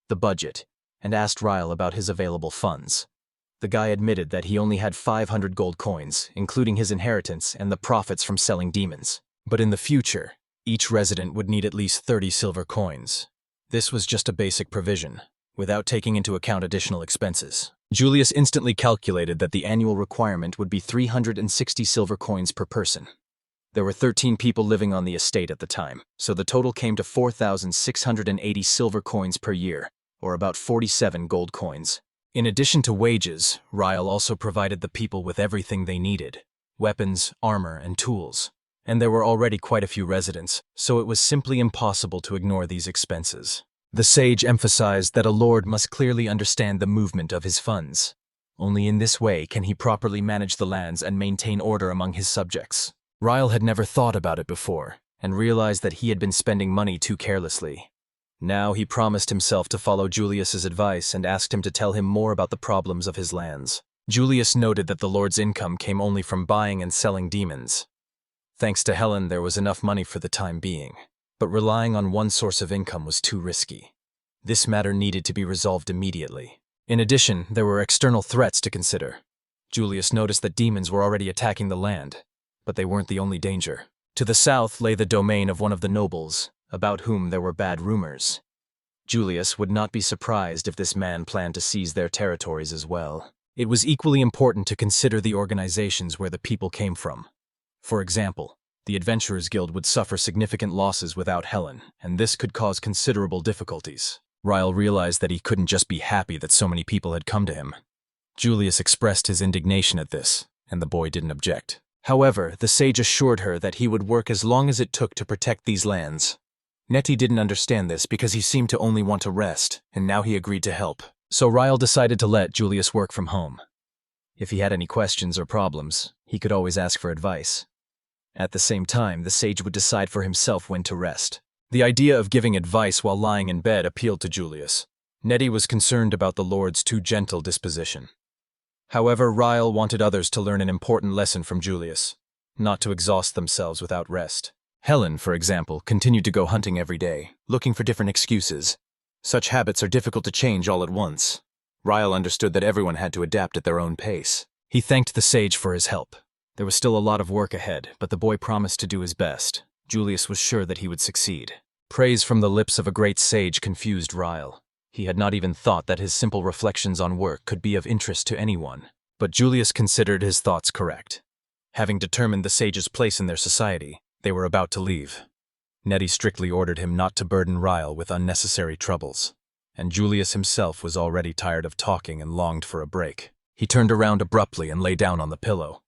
the budget, and asked Ryle about his available funds. The guy admitted that he only had 500 gold coins, including his inheritance and the profits from selling demons. But in the future, each resident would need at least 30 silver coins. This was just a basic provision, without taking into account additional expenses. Julius instantly calculated that the annual requirement would be 360 silver coins per person. There were 13 people living on the estate at the time, so the total came to 4,680 silver coins per year, or about 47 gold coins. In addition to wages, Ryle also provided the people with everything they needed: weapons, armor, and tools. And there were already quite a few residents, so it was simply impossible to ignore these expenses. The sage emphasized that a lord must clearly understand the movement of his funds. Only in this way can he properly manage the lands and maintain order among his subjects. Ryle had never thought about it before, and realized that he had been spending money too carelessly. Now he promised himself to follow Julius's advice and asked him to tell him more about the problems of his lands. Julius noted that the lord's income came only from buying and selling demons. Thanks to Helen, there was enough money for the time being, but relying on one source of income was too risky. This matter needed to be resolved immediately. In addition, there were external threats to consider. Julius noticed that demons were already attacking the land, but they weren't the only danger. To the south lay the domain of one of the nobles, about whom there were bad rumors. Julius would not be surprised if this man planned to seize their territories as well. It was equally important to consider the organizations where the people came from. For example, the Adventurers Guild would suffer significant losses without Helen, and this could cause considerable difficulties. Ryle realized that he couldn't just be happy that so many people had come to him. Julius expressed his indignation at this, and the boy didn't object. However, the sage assured her that he would work as long as it took to protect these lands. Nettie didn't understand this because he seemed to only want to rest, and now he agreed to help. So Ryle decided to let Julius work from home. If he had any questions or problems, he could always ask for advice. At the same time, the sage would decide for himself when to rest. The idea of giving advice while lying in bed appealed to Julius. Nettie was concerned about the lord's too gentle disposition. However, Ryle wanted others to learn an important lesson from Julius, not to exhaust themselves without rest. Helen, for example, continued to go hunting every day, looking for different excuses. Such habits are difficult to change all at once. Ryle understood that everyone had to adapt at their own pace. He thanked the sage for his help. There was still a lot of work ahead, but the boy promised to do his best. Julius was sure that he would succeed. Praise from the lips of a great sage confused Ryle. He had not even thought that his simple reflections on work could be of interest to anyone. But Julius considered his thoughts correct. Having determined the sage's place in their society, they were about to leave. Nettie strictly ordered him not to burden Ryle with unnecessary troubles. And Julius himself was already tired of talking and longed for a break. He turned around abruptly and lay down on the pillow.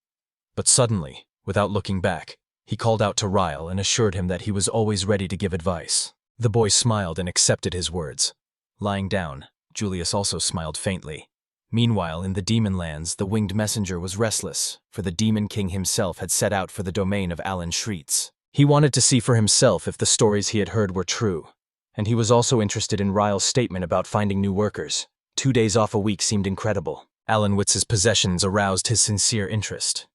But suddenly, without looking back, he called out to Ryle and assured him that he was always ready to give advice. The boy smiled and accepted his words. Lying down, Julius also smiled faintly. Meanwhile, in the demon lands, the winged messenger was restless, for the demon king himself had set out for the domain of Alan Shreets. He wanted to see for himself if the stories he had heard were true, and he was also interested in Ryle's statement about finding new workers. 2 days off a week seemed incredible. Alan Witz's possessions aroused his sincere interest.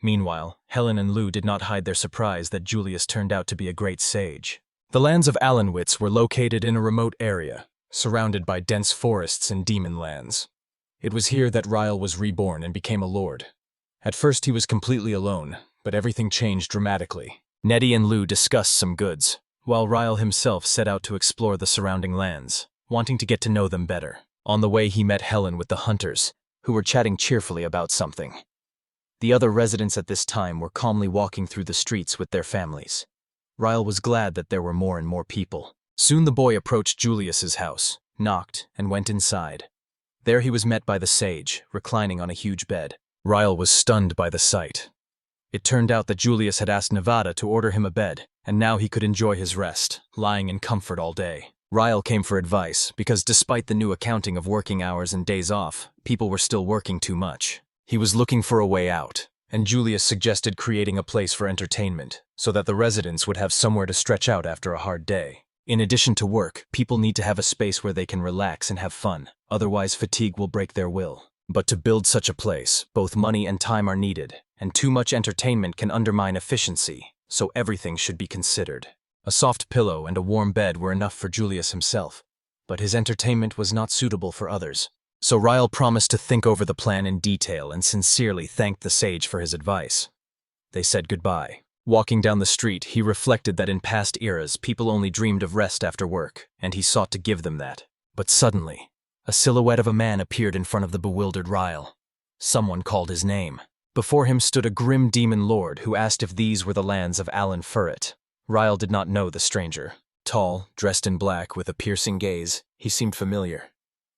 Meanwhile, Helen and Lou did not hide their surprise that Julius turned out to be a great sage. The lands of Alanwitz were located in a remote area, surrounded by dense forests and demon lands. It was here that Ryle was reborn and became a lord. At first he was completely alone, but everything changed dramatically. Nettie and Lou discussed some goods, while Ryle himself set out to explore the surrounding lands, wanting to get to know them better. On the way, he met Helen with the hunters, who were chatting cheerfully about something. The other residents at this time were calmly walking through the streets with their families. Ryle was glad that there were more and more people. Soon the boy approached Julius's house, knocked, and went inside. There he was met by the sage, reclining on a huge bed. Ryle was stunned by the sight. It turned out that Julius had asked Nevada to order him a bed, and now he could enjoy his rest, lying in comfort all day. Ryle came for advice, because despite the new accounting of working hours and days off, people were still working too much. He was looking for a way out, and Julius suggested creating a place for entertainment, so that the residents would have somewhere to stretch out after a hard day. In addition to work, people need to have a space where they can relax and have fun, otherwise fatigue will break their will. But to build such a place, both money and time are needed, and too much entertainment can undermine efficiency, so everything should be considered. A soft pillow and a warm bed were enough for Julius himself, but his entertainment was not suitable for others. So Ryle promised to think over the plan in detail and sincerely thanked the sage for his advice. They said goodbye. Walking down the street, he reflected that in past eras, people only dreamed of rest after work, and he sought to give them that. But suddenly, a silhouette of a man appeared in front of the bewildered Ryle. Someone called his name. Before him stood a grim demon lord who asked if these were the lands of Alan Furret. Ryle did not know the stranger. Tall, dressed in black, with a piercing gaze, he seemed familiar.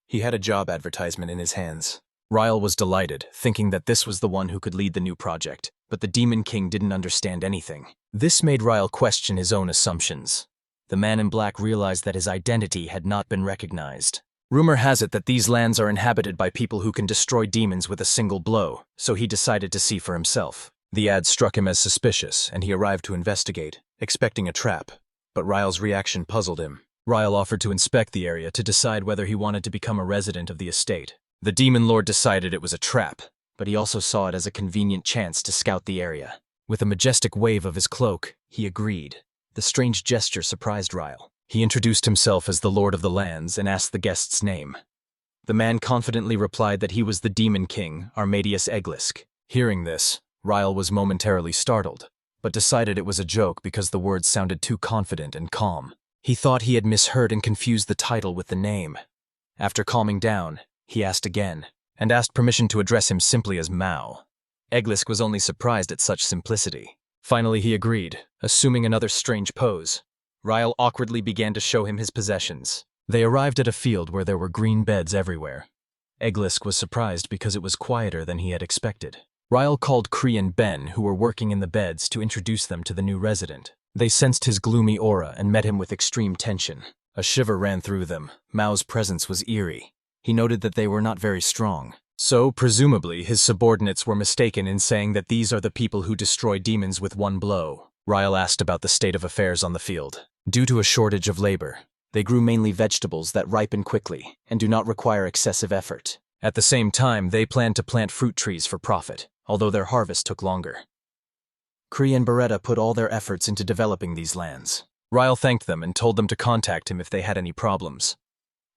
He had a job advertisement in his hands. Ryle was delighted, thinking that this was the one who could lead the new project, but the Demon King didn't understand anything. This made Ryle question his own assumptions. The man in black realized that his identity had not been recognized. Rumor has it that these lands are inhabited by people who can destroy demons with a single blow, so he decided to see for himself. The ad struck him as suspicious, and he arrived to investigate, expecting a trap. But Ryle's reaction puzzled him. Ryle offered to inspect the area to decide whether he wanted to become a resident of the estate. The demon lord decided it was a trap, but he also saw it as a convenient chance to scout the area. With a majestic wave of his cloak, he agreed. The strange gesture surprised Ryle. He introduced himself as the Lord of the Lands and asked the guest's name. The man confidently replied that he was the Demon King, Armadius Eglisk. Hearing this, Ryle was momentarily startled, but decided it was a joke because the words sounded too confident and calm. He thought he had misheard and confused the title with the name. After calming down, he asked again, and asked permission to address him simply as Mao. Eglisk was only surprised at such simplicity. Finally he agreed, assuming another strange pose. Ryle awkwardly began to show him his possessions. They arrived at a field where there were green beds everywhere. Eglisk was surprised because it was quieter than he had expected. Ryle called Cree and Ben, who were working in the beds, to introduce them to the new resident. They sensed his gloomy aura and met him with extreme tension. A shiver ran through them. Mao's presence was eerie. He noted that they were not very strong. So, presumably, his subordinates were mistaken in saying that these are the people who destroy demons with one blow. Ryle asked about the state of affairs on the field. Due to a shortage of labor, they grew mainly vegetables that ripen quickly and do not require excessive effort. At the same time, they planned to plant fruit trees for profit, although their harvest took longer. Cree and Beretta put all their efforts into developing these lands. Ryle thanked them and told them to contact him if they had any problems.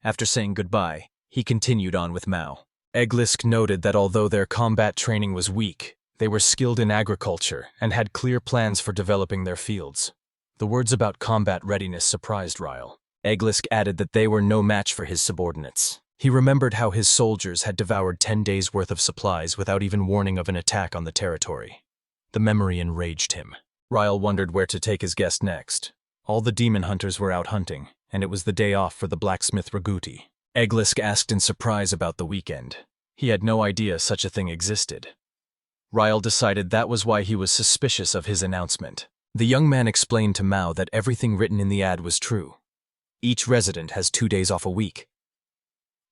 After saying goodbye, he continued on with Mao. Eglisk noted that although their combat training was weak, they were skilled in agriculture and had clear plans for developing their fields. The words about combat readiness surprised Ryle. Eglisk added that they were no match for his subordinates. He remembered how his soldiers had devoured 10 days' worth of supplies without even warning of an attack on the territory. The memory enraged him. Ryle wondered where to take his guest next. All the demon hunters were out hunting, and it was the day off for the blacksmith Raguti. Eglisk asked in surprise about the weekend. He had no idea such a thing existed. Ryle decided that was why he was suspicious of his announcement. The young man explained to Mao that everything written in the ad was true. Each resident has 2 days off a week.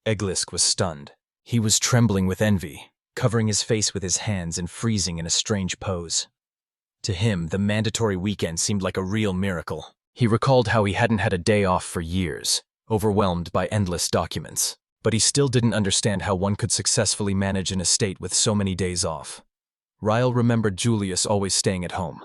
Eglisk was stunned. He was trembling with envy, covering his face with his hands and freezing in a strange pose. To him, the mandatory weekend seemed like a real miracle. He recalled how he hadn't had a day off for years, overwhelmed by endless documents. But he still didn't understand how one could successfully manage an estate with so many days off. Ryle remembered Julius always staying at home.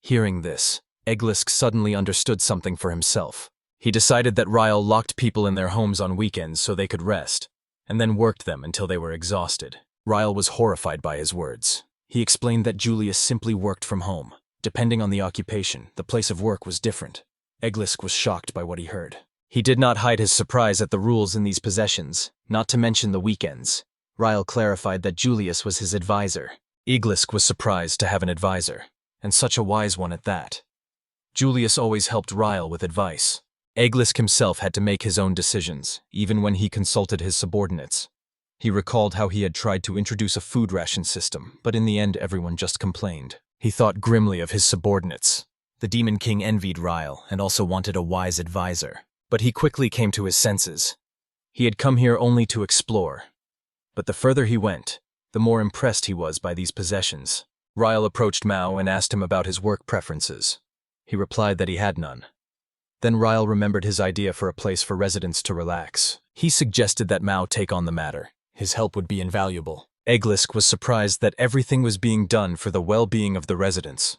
Hearing this, Eglisk suddenly understood something for himself. He decided that Ryle locked people in their homes on weekends so they could rest, and then worked them until they were exhausted. Ryle was horrified by his words. He explained that Julius simply worked from home. Depending on the occupation, the place of work was different. Eglisk was shocked by what he heard. He did not hide his surprise at the rules in these possessions, not to mention the weekends. Ryle clarified that Julius was his advisor. Eglisk was surprised to have an advisor, and such a wise one at that. Julius always helped Ryle with advice. Eglisk himself had to make his own decisions, even when he consulted his subordinates. He recalled how he had tried to introduce a food ration system, but in the end everyone just complained. He thought grimly of his subordinates. The Demon King envied Ryle and also wanted a wise advisor. But he quickly came to his senses. He had come here only to explore. But the further he went, the more impressed he was by these possessions. Ryle approached Mao and asked him about his work preferences. He replied that he had none. Then Ryle remembered his idea for a place for residents to relax. He suggested that Mao take on the matter. His help would be invaluable. Eglisk was surprised that everything was being done for the well-being of the residents.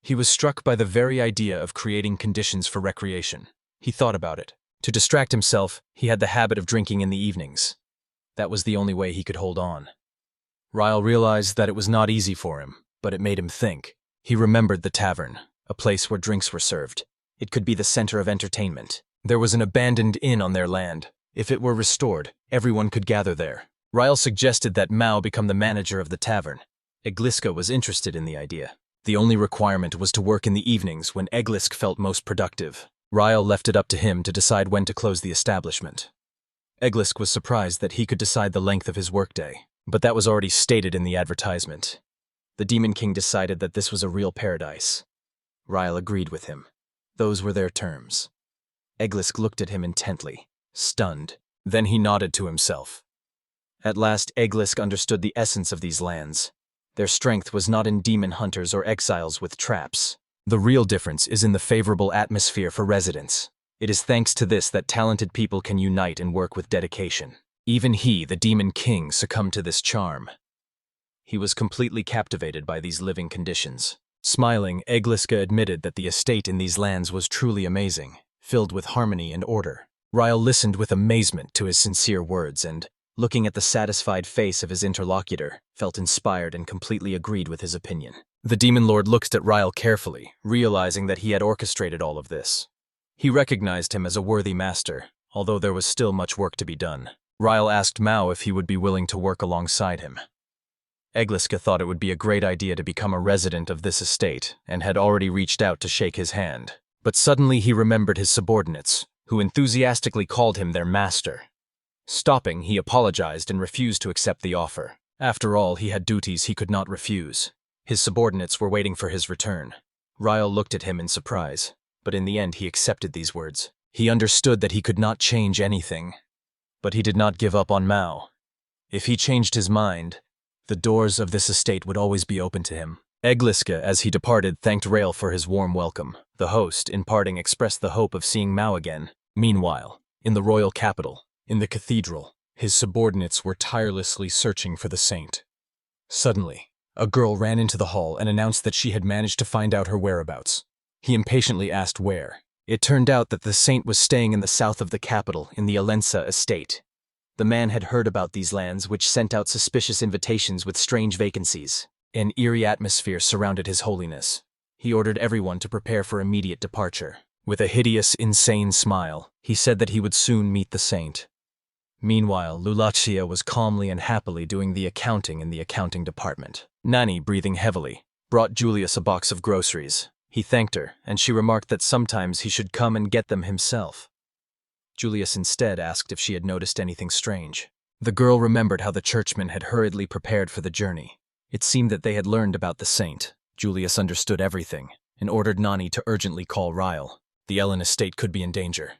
He was struck by the very idea of creating conditions for recreation. He thought about it. To distract himself, he had the habit of drinking in the evenings. That was the only way he could hold on. Ryle realized that it was not easy for him, but it made him think. He remembered the tavern, a place where drinks were served. It could be the center of entertainment. There was an abandoned inn on their land. If it were restored, everyone could gather there. Ryle suggested that Mao become the manager of the tavern. Egliska was interested in the idea. The only requirement was to work in the evenings when Eglisk felt most productive. Ryle left it up to him to decide when to close the establishment. Eglisk was surprised that he could decide the length of his workday, but that was already stated in the advertisement. The Demon King decided that this was a real paradise. Ryle agreed with him. Those were their terms. Eglisk looked at him intently, stunned. Then he nodded to himself. At last Eglisk understood the essence of these lands. Their strength was not in demon hunters or exiles with traps. The real difference is in the favorable atmosphere for residents. It is thanks to this that talented people can unite and work with dedication. Even he, the Demon King, succumbed to this charm. He was completely captivated by these living conditions. Smiling, Egliska admitted that the estate in these lands was truly amazing, filled with harmony and order. Ryle listened with amazement to his sincere words and, looking at the satisfied face of his interlocutor, felt inspired and completely agreed with his opinion. The Demon Lord looked at Ryle carefully, realizing that he had orchestrated all of this. He recognized him as a worthy master, although there was still much work to be done. Ryle asked Mao if he would be willing to work alongside him. Egliska thought it would be a great idea to become a resident of this estate and had already reached out to shake his hand. But suddenly he remembered his subordinates, who enthusiastically called him their master. Stopping, he apologized and refused to accept the offer. After all, he had duties he could not refuse. His subordinates were waiting for his return. Ryle looked at him in surprise, but in the end he accepted these words. He understood that he could not change anything. But he did not give up on Mao. If he changed his mind, the doors of this estate would always be open to him. Egliska, as he departed, thanked Ryle for his warm welcome. The host, in parting, expressed the hope of seeing Mao again. Meanwhile, in the royal capital, in the cathedral, his subordinates were tirelessly searching for the saint. Suddenly, a girl ran into the hall and announced that she had managed to find out her whereabouts. He impatiently asked where. It turned out that the saint was staying in the south of the capital, in the Alensa estate. The man had heard about these lands, which sent out suspicious invitations with strange vacancies. An eerie atmosphere surrounded His Holiness. He ordered everyone to prepare for immediate departure. With a hideous, insane smile, he said that he would soon meet the saint. Meanwhile, Lulachia was calmly and happily doing the accounting in the accounting department. Nani, breathing heavily, brought Julius a box of groceries. He thanked her, and she remarked that sometimes he should come and get them himself. Julius instead asked if she had noticed anything strange. The girl remembered how the churchmen had hurriedly prepared for the journey. It seemed that they had learned about the saint. Julius understood everything, and ordered Nani to urgently call Ryle. The Ellen estate could be in danger.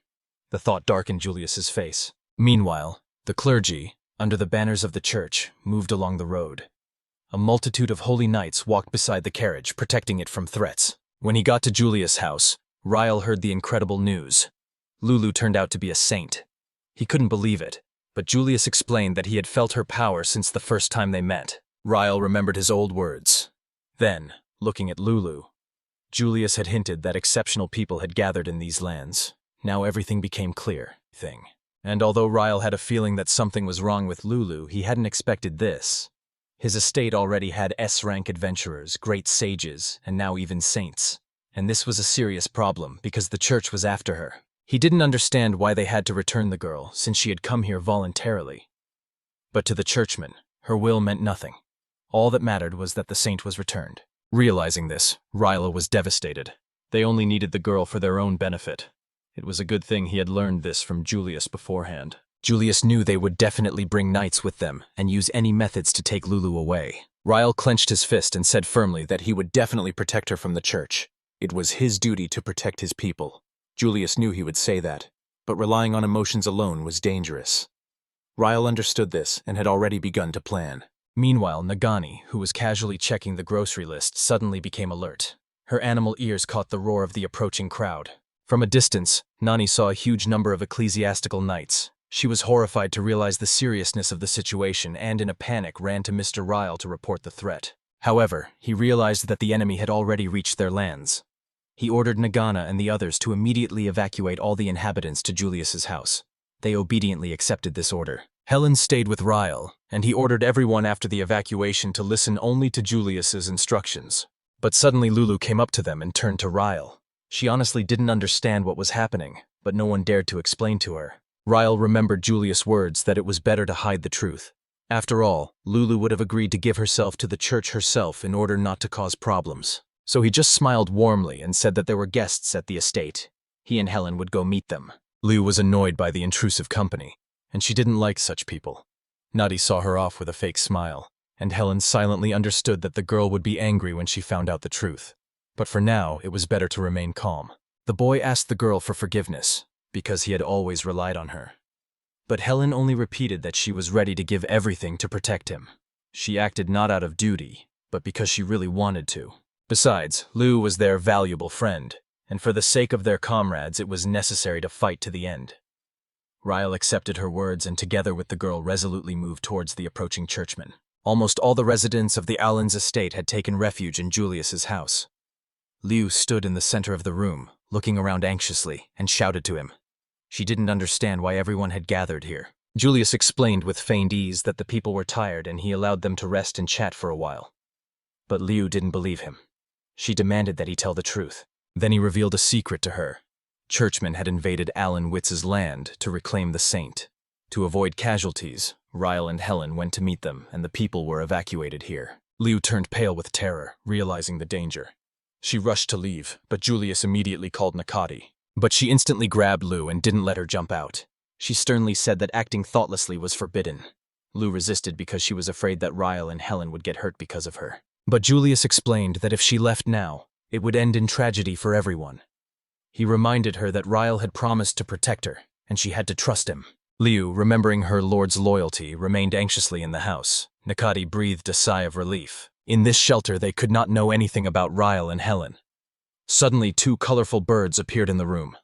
The thought darkened Julius's face. Meanwhile, the clergy, under the banners of the church, moved along the road. A multitude of holy knights walked beside the carriage, protecting it from threats. When he got to Julius' house, Ryle heard the incredible news. Lulu turned out to be a saint. He couldn't believe it, but Julius explained that he had felt her power since the first time they met. Ryle remembered his old words. Then, looking at Lulu, Julius had hinted that exceptional people had gathered in these lands. Now everything became clear. And although Ryle had a feeling that something was wrong with Lulu, he hadn't expected this. His estate already had S-rank adventurers, great sages, and now even saints. And this was a serious problem because the church was after her. He didn't understand why they had to return the girl, since she had come here voluntarily. But to the churchman, her will meant nothing. All that mattered was that the saint was returned. Realizing this, Rilo was devastated. They only needed the girl for their own benefit. It was a good thing he had learned this from Julius beforehand. Julius knew they would definitely bring knights with them and use any methods to take Lulu away. Ryle clenched his fist and said firmly that he would definitely protect her from the church. It was his duty to protect his people. Julius knew he would say that, but relying on emotions alone was dangerous. Ryle understood this and had already begun to plan. Meanwhile, Nagani, who was casually checking the grocery list, suddenly became alert. Her animal ears caught the roar of the approaching crowd. From a distance, Nani saw a huge number of ecclesiastical knights. She was horrified to realize the seriousness of the situation and, in a panic, ran to Mr. Ryle to report the threat. However, he realized that the enemy had already reached their lands. He ordered Nagana and the others to immediately evacuate all the inhabitants to Julius's house. They obediently accepted this order. Helen stayed with Ryle, and he ordered everyone after the evacuation to listen only to Julius's instructions. But suddenly Lulu came up to them and turned to Ryle. She honestly didn't understand what was happening, but no one dared to explain to her. Ryle remembered Julius' words that it was better to hide the truth. After all, Lulu would have agreed to give herself to the church herself in order not to cause problems. So he just smiled warmly and said that there were guests at the estate. He and Helen would go meet them. Liu was annoyed by the intrusive company, and she didn't like such people. Nadi saw her off with a fake smile, and Helen silently understood that the girl would be angry when she found out the truth. But for now, it was better to remain calm. The boy asked the girl for forgiveness, because he had always relied on her. But Helen only repeated that she was ready to give everything to protect him. She acted not out of duty, but because she really wanted to. Besides, Liu was their valuable friend, and for the sake of their comrades it was necessary to fight to the end. Ryle accepted her words and together with the girl resolutely moved towards the approaching churchman. Almost all the residents of the Allen's estate had taken refuge in Julius's house. Liu stood in the center of the room, looking around anxiously, and shouted to him. She didn't understand why everyone had gathered here. Julius explained with feigned ease that the people were tired and he allowed them to rest and chat for a while. But Liu didn't believe him. She demanded that he tell the truth. Then he revealed a secret to her. Churchmen had invaded Alan Witz's land to reclaim the saint. To avoid casualties, Ryle and Helen went to meet them, and the people were evacuated here. Liu turned pale with terror, realizing the danger. She rushed to leave, but Julius immediately called Nakati. But she instantly grabbed Liu and didn't let her jump out. She sternly said that acting thoughtlessly was forbidden. Liu resisted because she was afraid that Ryle and Helen would get hurt because of her. But Julius explained that if she left now, it would end in tragedy for everyone. He reminded her that Ryle had promised to protect her, and she had to trust him. Liu, remembering her lord's loyalty, remained anxiously in the house. Nakati breathed a sigh of relief. In this shelter, they could not know anything about Ryle and Helen. Suddenly, two colorful birds appeared in the room.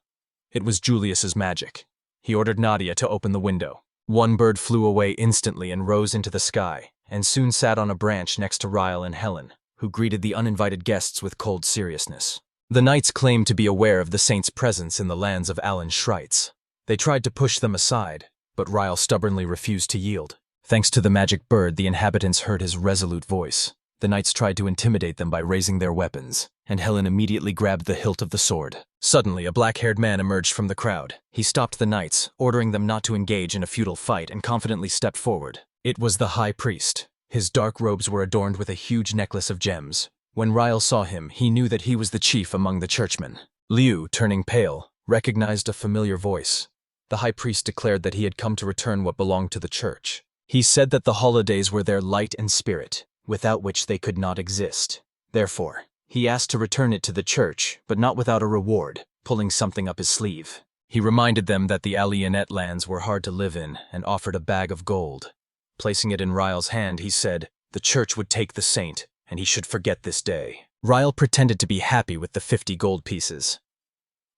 It was Julius's magic. He ordered Nadia to open the window. One bird flew away instantly and rose into the sky, and soon sat on a branch next to Ryle and Helen, who greeted the uninvited guests with cold seriousness. The knights claimed to be aware of the saint's presence in the lands of Alan's Schreitz. They tried to push them aside, but Ryle stubbornly refused to yield. Thanks to the magic bird, the inhabitants heard his resolute voice. The knights tried to intimidate them by raising their weapons, and Helen immediately grabbed the hilt of the sword. Suddenly, a black-haired man emerged from the crowd. He stopped the knights, ordering them not to engage in a futile fight, and confidently stepped forward. It was the high priest. His dark robes were adorned with a huge necklace of gems. When Ryle saw him, he knew that he was the chief among the churchmen. Liu, turning pale, recognized a familiar voice. The high priest declared that he had come to return what belonged to the church. He said that the holidays were their light and spirit, without which they could not exist. Therefore, he asked to return it to the church, but not without a reward, pulling something up his sleeve. He reminded them that the Alienet lands were hard to live in and offered a bag of gold. Placing it in Ryle's hand, he said, the church would take the saint, and he should forget this day. Ryle pretended to be happy with the 50 gold pieces.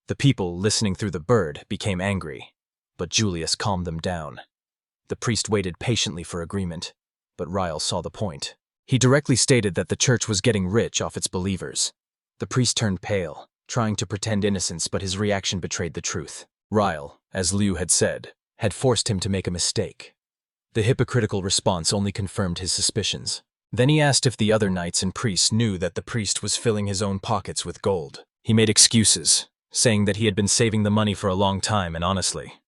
The people, listening through the bird, became angry, but Julius calmed them down. The priest waited patiently for agreement, but Ryle saw the point. He directly stated that the church was getting rich off its believers. The priest turned pale, trying to pretend innocence, but his reaction betrayed the truth. Ryle, as Liu had said, had forced him to make a mistake. The hypocritical response only confirmed his suspicions. Then he asked if the other knights and priests knew that the priest was filling his own pockets with gold. He made excuses, saying that he had been saving the money for a long time and honestly.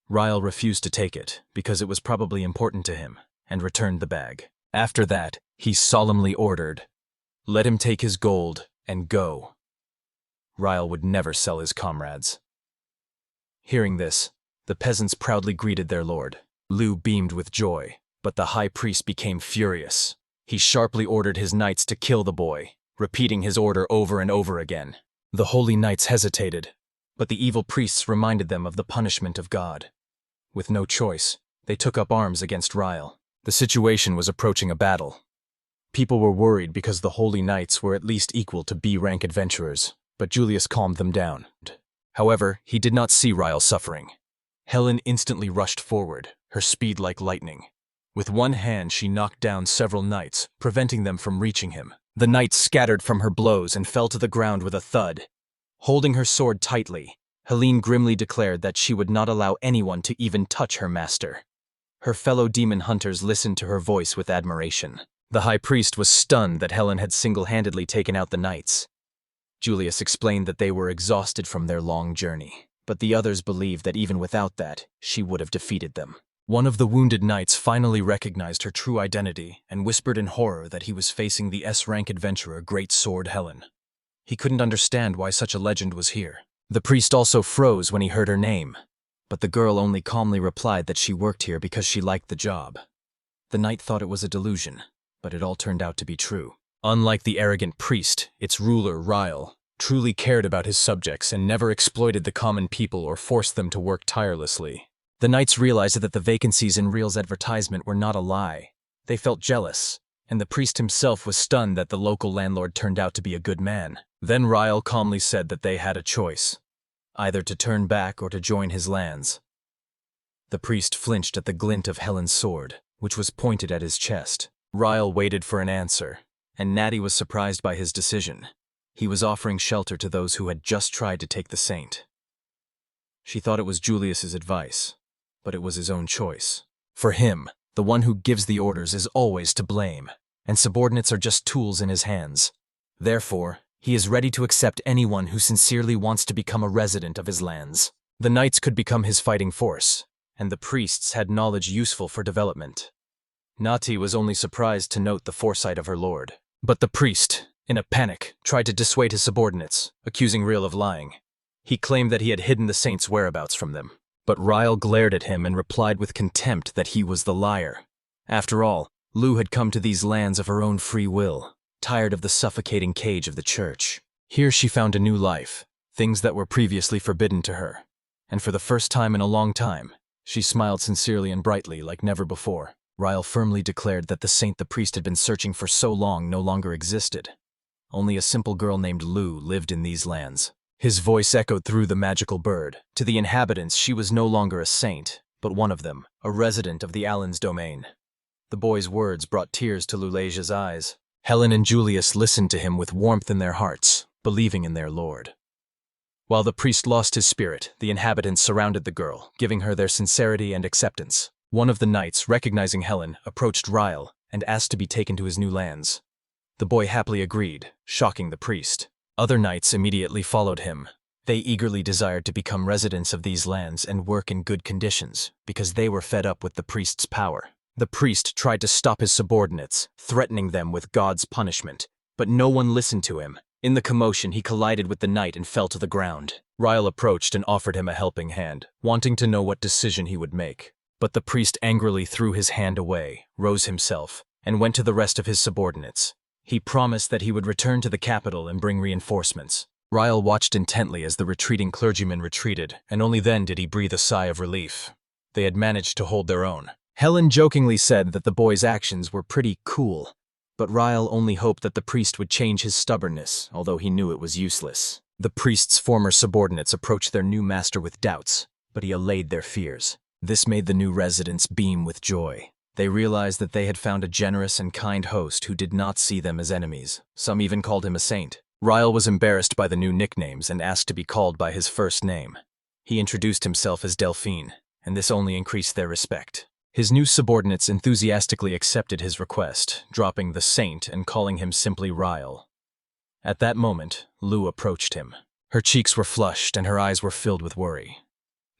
Ryle refused to take it because it was probably important to him and returned the bag. After that, he solemnly ordered, "Let him take his gold and go." Ryle would never sell his comrades. Hearing this, the peasants proudly greeted their lord. Lu beamed with joy, but the high priest became furious. He sharply ordered his knights to kill the boy, repeating his order over and over again. The holy knights hesitated, but the evil priests reminded them of the punishment of God. With no choice, they took up arms against Ryle. The situation was approaching a battle. People were worried because the holy knights were at least equal to B-rank adventurers, but Julius calmed them down. However, he did not see Ryle suffering. Helen instantly rushed forward, her speed like lightning. With one hand she knocked down several knights, preventing them from reaching him. The knights scattered from her blows and fell to the ground with a thud. Holding her sword tightly, Helene grimly declared that she would not allow anyone to even touch her master. Her fellow demon hunters listened to her voice with admiration. The high priest was stunned that Helen had single-handedly taken out the knights. Julius explained that they were exhausted from their long journey, but the others believed that even without that, she would have defeated them. One of the wounded knights finally recognized her true identity and whispered in horror that he was facing the S-rank adventurer Great Sword Helen. He couldn't understand why such a legend was here. The priest also froze when he heard her name, but the girl only calmly replied that she worked here because she liked the job. The knight thought it was a delusion, but it all turned out to be true. Unlike the arrogant priest, its ruler, Ryle, truly cared about his subjects and never exploited the common people or forced them to work tirelessly. The knights realized that the vacancies in Real's advertisement were not a lie. They felt jealous, and the priest himself was stunned that the local landlord turned out to be a good man. Then Ryle calmly said that they had a choice, either to turn back or to join his lands. The priest flinched at the glint of Helen's sword, which was pointed at his chest. Ryle waited for an answer, and Natty was surprised by his decision. He was offering shelter to those who had just tried to take the saint. She thought it was Julius's advice, but it was his own choice. For him, the one who gives the orders is always to blame, and subordinates are just tools in his hands. Therefore, he is ready to accept anyone who sincerely wants to become a resident of his lands. The knights could become his fighting force, and the priests had knowledge useful for development. Nati was only surprised to note the foresight of her lord. But the priest, in a panic, tried to dissuade his subordinates, accusing Ryle of lying. He claimed that he had hidden the saint's whereabouts from them. But Ryle glared at him and replied with contempt that he was the liar. After all, Lu had come to these lands of her own free will, tired of the suffocating cage of the church. Here she found a new life, things that were previously forbidden to her. And for the first time in a long time, she smiled sincerely and brightly like never before. Ryle firmly declared that the saint the priest had been searching for so long no longer existed. Only a simple girl named Lu lived in these lands. His voice echoed through the magical bird. To the inhabitants, she was no longer a saint, but one of them, a resident of the Allen's domain. The boy's words brought tears to Lulasia's eyes. Helen and Julius listened to him with warmth in their hearts, believing in their lord. While the priest lost his spirit, the inhabitants surrounded the girl, giving her their sincerity and acceptance. One of the knights, recognizing Helen, approached Ryle and asked to be taken to his new lands. The boy happily agreed, shocking the priest. Other knights immediately followed him. They eagerly desired to become residents of these lands and work in good conditions, because they were fed up with the priest's power. The priest tried to stop his subordinates, threatening them with God's punishment, but no one listened to him. In the commotion, he collided with the knight and fell to the ground. Ryle approached and offered him a helping hand, wanting to know what decision he would make. But the priest angrily threw his hand away, rose himself, and went to the rest of his subordinates. He promised that he would return to the capital and bring reinforcements. Ryle watched intently as the retreating clergyman retreated, and only then did he breathe a sigh of relief. They had managed to hold their own. Helen jokingly said that the boy's actions were pretty cool, but Ryle only hoped that the priest would change his stubbornness, although he knew it was useless. The priest's former subordinates approached their new master with doubts, but he allayed their fears. This made the new residents beam with joy. They realized that they had found a generous and kind host who did not see them as enemies. Some even called him a saint. Ryle was embarrassed by the new nicknames and asked to be called by his first name. He introduced himself as Delphine, and this only increased their respect. His new subordinates enthusiastically accepted his request, dropping the saint and calling him simply Ryle. At that moment, Lu approached him. Her cheeks were flushed and her eyes were filled with worry.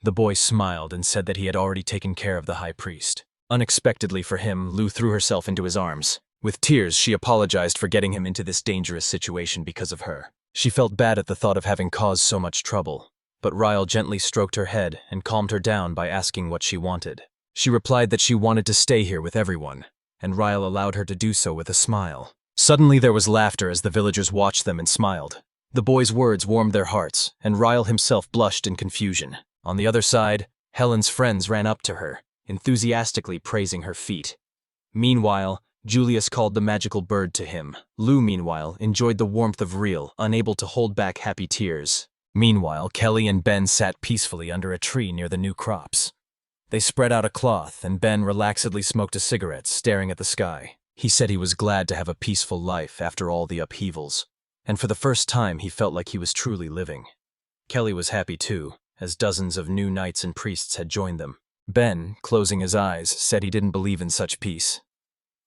The boy smiled and said that he had already taken care of the high priest. Unexpectedly for him, Lu threw herself into his arms. With tears, she apologized for getting him into this dangerous situation because of her. She felt bad at the thought of having caused so much trouble, but Ryle gently stroked her head and calmed her down by asking what she wanted. She replied that she wanted to stay here with everyone, and Ryle allowed her to do so with a smile. Suddenly there was laughter as the villagers watched them and smiled. The boy's words warmed their hearts, and Ryle himself blushed in confusion. On the other side, Helen's friends ran up to her, enthusiastically praising her feat. Meanwhile, Julius called the magical bird to him. Lu, meanwhile, enjoyed the warmth of Real, unable to hold back happy tears. Meanwhile, Kelly and Ben sat peacefully under a tree near the new crops. They spread out a cloth, and Ben relaxedly smoked a cigarette, staring at the sky. He said he was glad to have a peaceful life after all the upheavals, and for the first time he felt like he was truly living. Kelly was happy too, as dozens of new knights and priests had joined them. Ben, closing his eyes, said he didn't believe in such peace.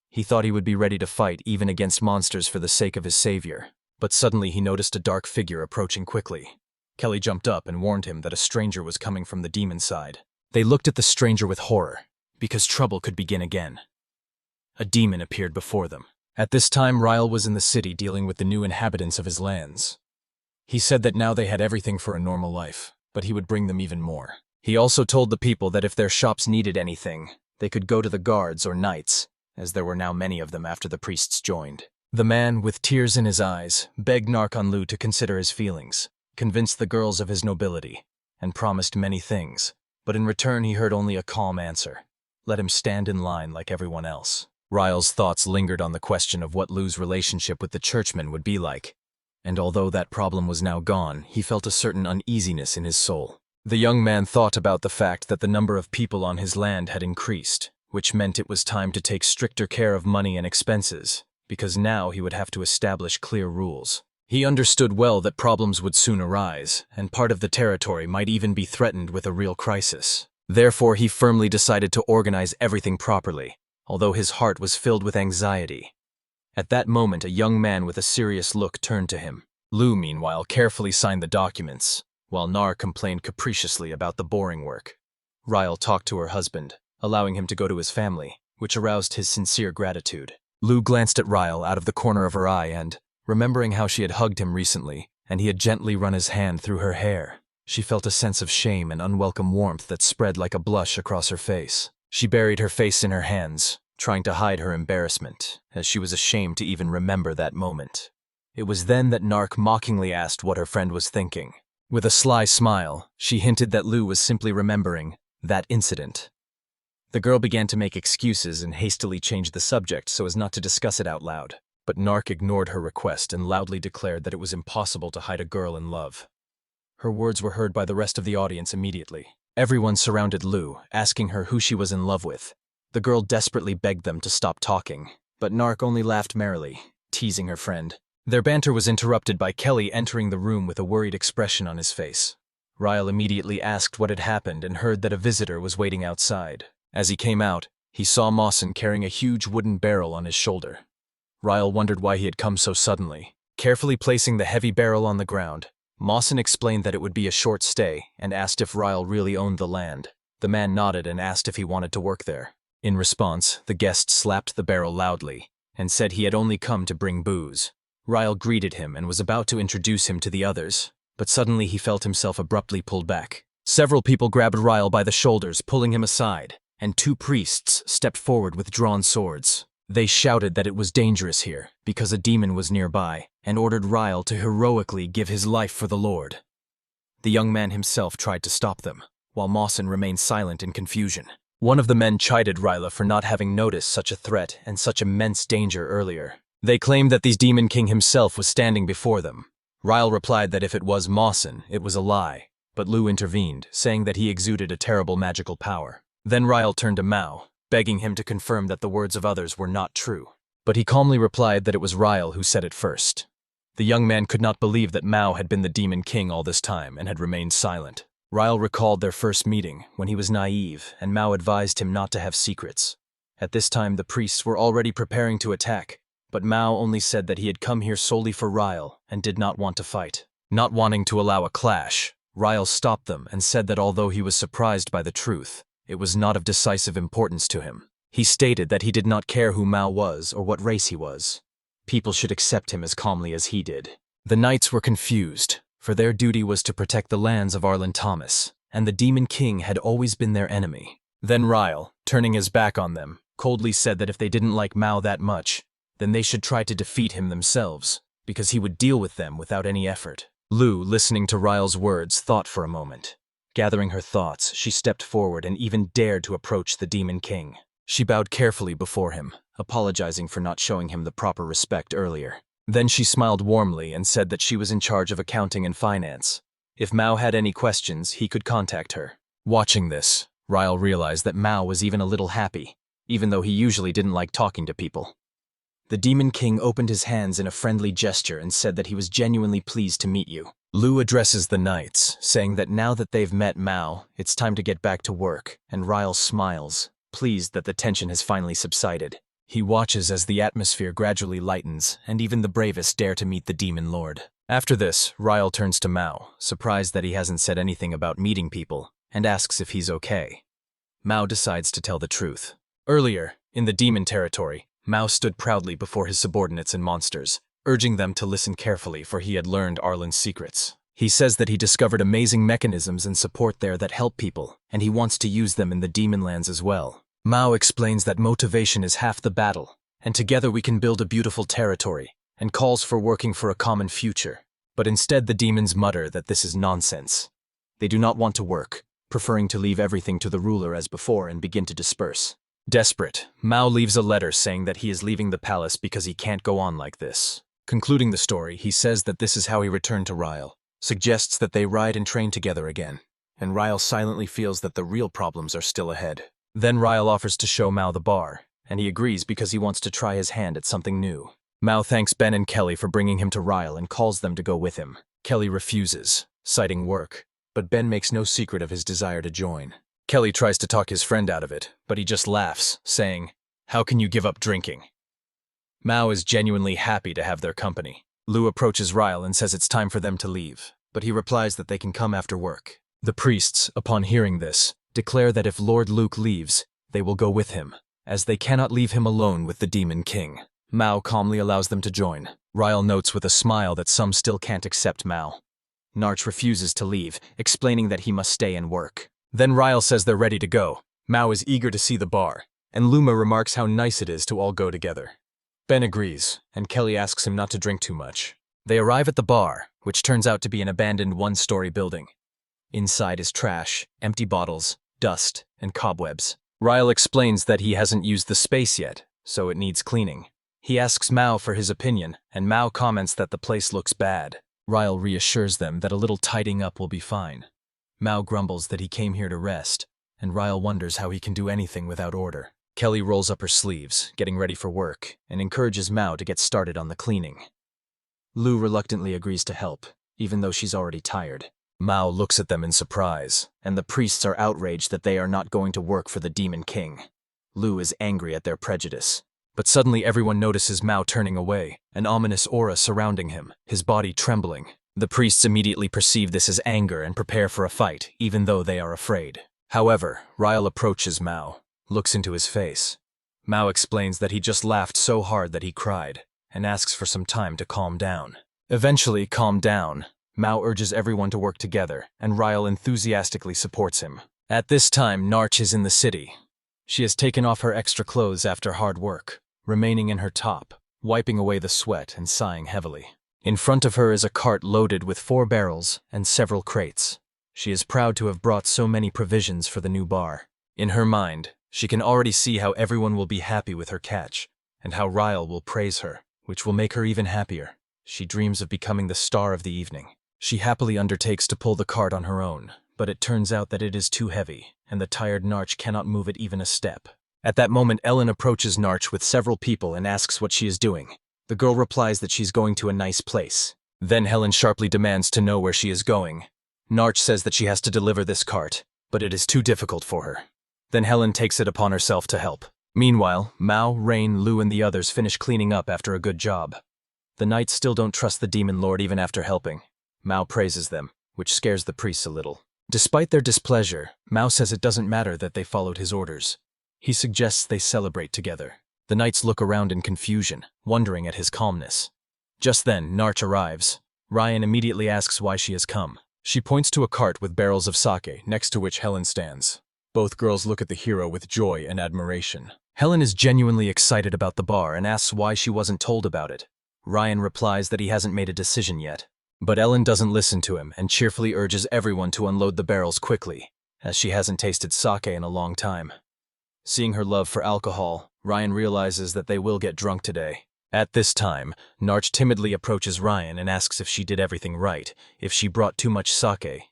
He thought he would be ready to fight even against monsters for the sake of his savior, but suddenly he noticed a dark figure approaching quickly. Kelly jumped up and warned him that a stranger was coming from the demon side. They looked at the stranger with horror, because trouble could begin again. A demon appeared before them. At this time, Ryle was in the city dealing with the new inhabitants of his lands. He said that now they had everything for a normal life, but he would bring them even more. He also told the people that if their shops needed anything, they could go to the guards or knights, as there were now many of them after the priests joined. The man, with tears in his eyes, begged Narkonlu to consider his feelings, convinced the girls of his nobility, and promised many things, but in return he heard only a calm answer. Let him stand in line like everyone else. Ryle's thoughts lingered on the question of what Lu's relationship with the churchmen would be like, and although that problem was now gone, he felt a certain uneasiness in his soul. The young man thought about the fact that the number of people on his land had increased, which meant it was time to take stricter care of money and expenses, because now he would have to establish clear rules. He understood well that problems would soon arise, and part of the territory might even be threatened with a real crisis. Therefore, he firmly decided to organize everything properly, although his heart was filled with anxiety. At that moment, a young man with a serious look turned to him. Lu, meanwhile, carefully signed the documents, while Nar complained capriciously about the boring work. Ryle talked to her husband, allowing him to go to his family, which aroused his sincere gratitude. Lu glanced at Ryle out of the corner of her eye and, remembering how she had hugged him recently, and he had gently run his hand through her hair, she felt a sense of shame and unwelcome warmth that spread like a blush across her face. She buried her face in her hands, trying to hide her embarrassment, as she was ashamed to even remember that moment. It was then that Nark mockingly asked what her friend was thinking. With a sly smile, she hinted that Lu was simply remembering that incident. The girl began to make excuses and hastily changed the subject so as not to discuss it out loud. But Nark ignored her request and loudly declared that it was impossible to hide a girl in love. Her words were heard by the rest of the audience immediately. Everyone surrounded Lu, asking her who she was in love with. The girl desperately begged them to stop talking, but Nark only laughed merrily, teasing her friend. Their banter was interrupted by Kelly entering the room with a worried expression on his face. Ryle immediately asked what had happened and heard that a visitor was waiting outside. As he came out, he saw Mawson carrying a huge wooden barrel on his shoulder. Ryle wondered why he had come so suddenly. Carefully placing the heavy barrel on the ground, Mawson explained that it would be a short stay and asked if Ryle really owned the land. The man nodded and asked if he wanted to work there. In response, the guest slapped the barrel loudly and said he had only come to bring booze. Ryle greeted him and was about to introduce him to the others, but suddenly he felt himself abruptly pulled back. Several people grabbed Ryle by the shoulders, pulling him aside, and 2 priests stepped forward with drawn swords. They shouted that it was dangerous here, because a demon was nearby, and ordered Ryle to heroically give his life for the Lord. The young man himself tried to stop them, while Mawson remained silent in confusion. One of the men chided Ryle for not having noticed such a threat and such immense danger earlier. They claimed that the Demon King himself was standing before them. Ryle replied that if it was Mawson, it was a lie, but Lu intervened, saying that he exuded a terrible magical power. Then Ryle turned to Mao, begging him to confirm that the words of others were not true. But he calmly replied that it was Ryle who said it first. The young man could not believe that Mao had been the Demon King all this time and had remained silent. Ryle recalled their first meeting, when he was naive, and Mao advised him not to have secrets. At this time, the priests were already preparing to attack, but Mao only said that he had come here solely for Ryle and did not want to fight. Not wanting to allow a clash, Ryle stopped them and said that although he was surprised by the truth, it was not of decisive importance to him. He stated that he did not care who Mao was or what race he was. People should accept him as calmly as he did. The knights were confused, for their duty was to protect the lands of Arlen Thomas, and the Demon King had always been their enemy. Then Ryle, turning his back on them, coldly said that if they didn't like Mao that much, then they should try to defeat him themselves, because he would deal with them without any effort. Lu, listening to Ryle's words, thought for a moment. Gathering her thoughts, she stepped forward and even dared to approach the Demon King. She bowed carefully before him, apologizing for not showing him the proper respect earlier. Then she smiled warmly and said that she was in charge of accounting and finance. If Mao had any questions, he could contact her. Watching this, Ryle realized that Mao was even a little happy, even though he usually didn't like talking to people. The Demon King opened his hands in a friendly gesture and said that he was genuinely pleased to meet you. Lu addresses the knights, saying that now that they've met Mao, it's time to get back to work, and Ryle smiles, pleased that the tension has finally subsided. He watches as the atmosphere gradually lightens, and even the bravest dare to meet the Demon Lord. After this, Ryle turns to Mao, surprised that he hasn't said anything about meeting people, and asks if he's okay. Mao decides to tell the truth. Earlier, in the demon territory, Mao stood proudly before his subordinates and monsters, urging them to listen carefully for he had learned Arlen's secrets. He says that he discovered amazing mechanisms and support there that help people, and he wants to use them in the demon lands as well. Mao explains that motivation is half the battle, and together we can build a beautiful territory, and calls for working for a common future. But instead the demons mutter that this is nonsense. They do not want to work, preferring to leave everything to the ruler as before and begin to disperse. Desperate, Mao leaves a letter saying that he is leaving the palace because he can't go on like this. Concluding the story, he says that this is how he returned to Ryle, suggests that they ride and train together again, and Ryle silently feels that the real problems are still ahead. Then Ryle offers to show Mao the bar, and he agrees because he wants to try his hand at something new. Mao thanks Ben and Kelly for bringing him to Ryle and calls them to go with him. Kelly refuses, citing work, but Ben makes no secret of his desire to join. Kelly tries to talk his friend out of it, but he just laughs, saying, "How can you give up drinking?" Mao is genuinely happy to have their company. Lu approaches Ryle and says it's time for them to leave, but he replies that they can come after work. The priests, upon hearing this, declare that if Lord Luke leaves, they will go with him, as they cannot leave him alone with the Demon King. Mao calmly allows them to join. Ryle notes with a smile that some still can't accept Mao. Narch refuses to leave, explaining that he must stay and work. Then Ryle says they're ready to go. Mao is eager to see the bar, and Luma remarks how nice it is to all go together. Ben agrees, and Kelly asks him not to drink too much. They arrive at the bar, which turns out to be an abandoned one-story building. Inside is trash, empty bottles, dust, and cobwebs. Ryle explains that he hasn't used the space yet, so it needs cleaning. He asks Mao for his opinion, and Mao comments that the place looks bad. Ryle reassures them that a little tidying up will be fine. Mao grumbles that he came here to rest, and Ryle wonders how he can do anything without order. Kelly rolls up her sleeves, getting ready for work, and encourages Mao to get started on the cleaning. Lu reluctantly agrees to help, even though she's already tired. Mao looks at them in surprise, and the priests are outraged that they are not going to work for the Demon King. Lu is angry at their prejudice. But suddenly everyone notices Mao turning away, an ominous aura surrounding him, his body trembling. The priests immediately perceive this as anger and prepare for a fight, even though they are afraid. However, Ryle approaches Mao, looks into his face. Mao explains that he just laughed so hard that he cried, and asks for some time to calm down. Eventually, calmed down, Mao urges everyone to work together, and Ryle enthusiastically supports him. At this time, Narch is in the city. She has taken off her extra clothes after hard work, remaining in her top, wiping away the sweat and sighing heavily. In front of her is a cart loaded with 4 barrels and several crates. She is proud to have brought so many provisions for the new bar. In her mind, she can already see how everyone will be happy with her catch, and how Ryle will praise her, which will make her even happier. She dreams of becoming the star of the evening. She happily undertakes to pull the cart on her own, but it turns out that it is too heavy, and the tired Narch cannot move it even a step. At that moment, Ellen approaches Narch with several people and asks what she is doing. The girl replies that she's going to a nice place. Then Helen sharply demands to know where she is going. Narch says that she has to deliver this cart, but it is too difficult for her. Then Helen takes it upon herself to help. Meanwhile, Mao, Rain, Lu, and the others finish cleaning up after a good job. The knights still don't trust the Demon Lord even after helping. Mao praises them, which scares the priests a little. Despite their displeasure, Mao says it doesn't matter that they followed his orders. He suggests they celebrate together. The knights look around in confusion, wondering at his calmness. Just then, Narch arrives. Ryan immediately asks why she has come. She points to a cart with barrels of sake, next to which Helen stands. Both girls look at the hero with joy and admiration. Helen is genuinely excited about the bar and asks why she wasn't told about it. Ryan replies that he hasn't made a decision yet. But Ellen doesn't listen to him and cheerfully urges everyone to unload the barrels quickly, as she hasn't tasted sake in a long time. Seeing her love for alcohol, Ryan realizes that they will get drunk today. At this time, Narch timidly approaches Ryan and asks if she did everything right, if she brought too much sake.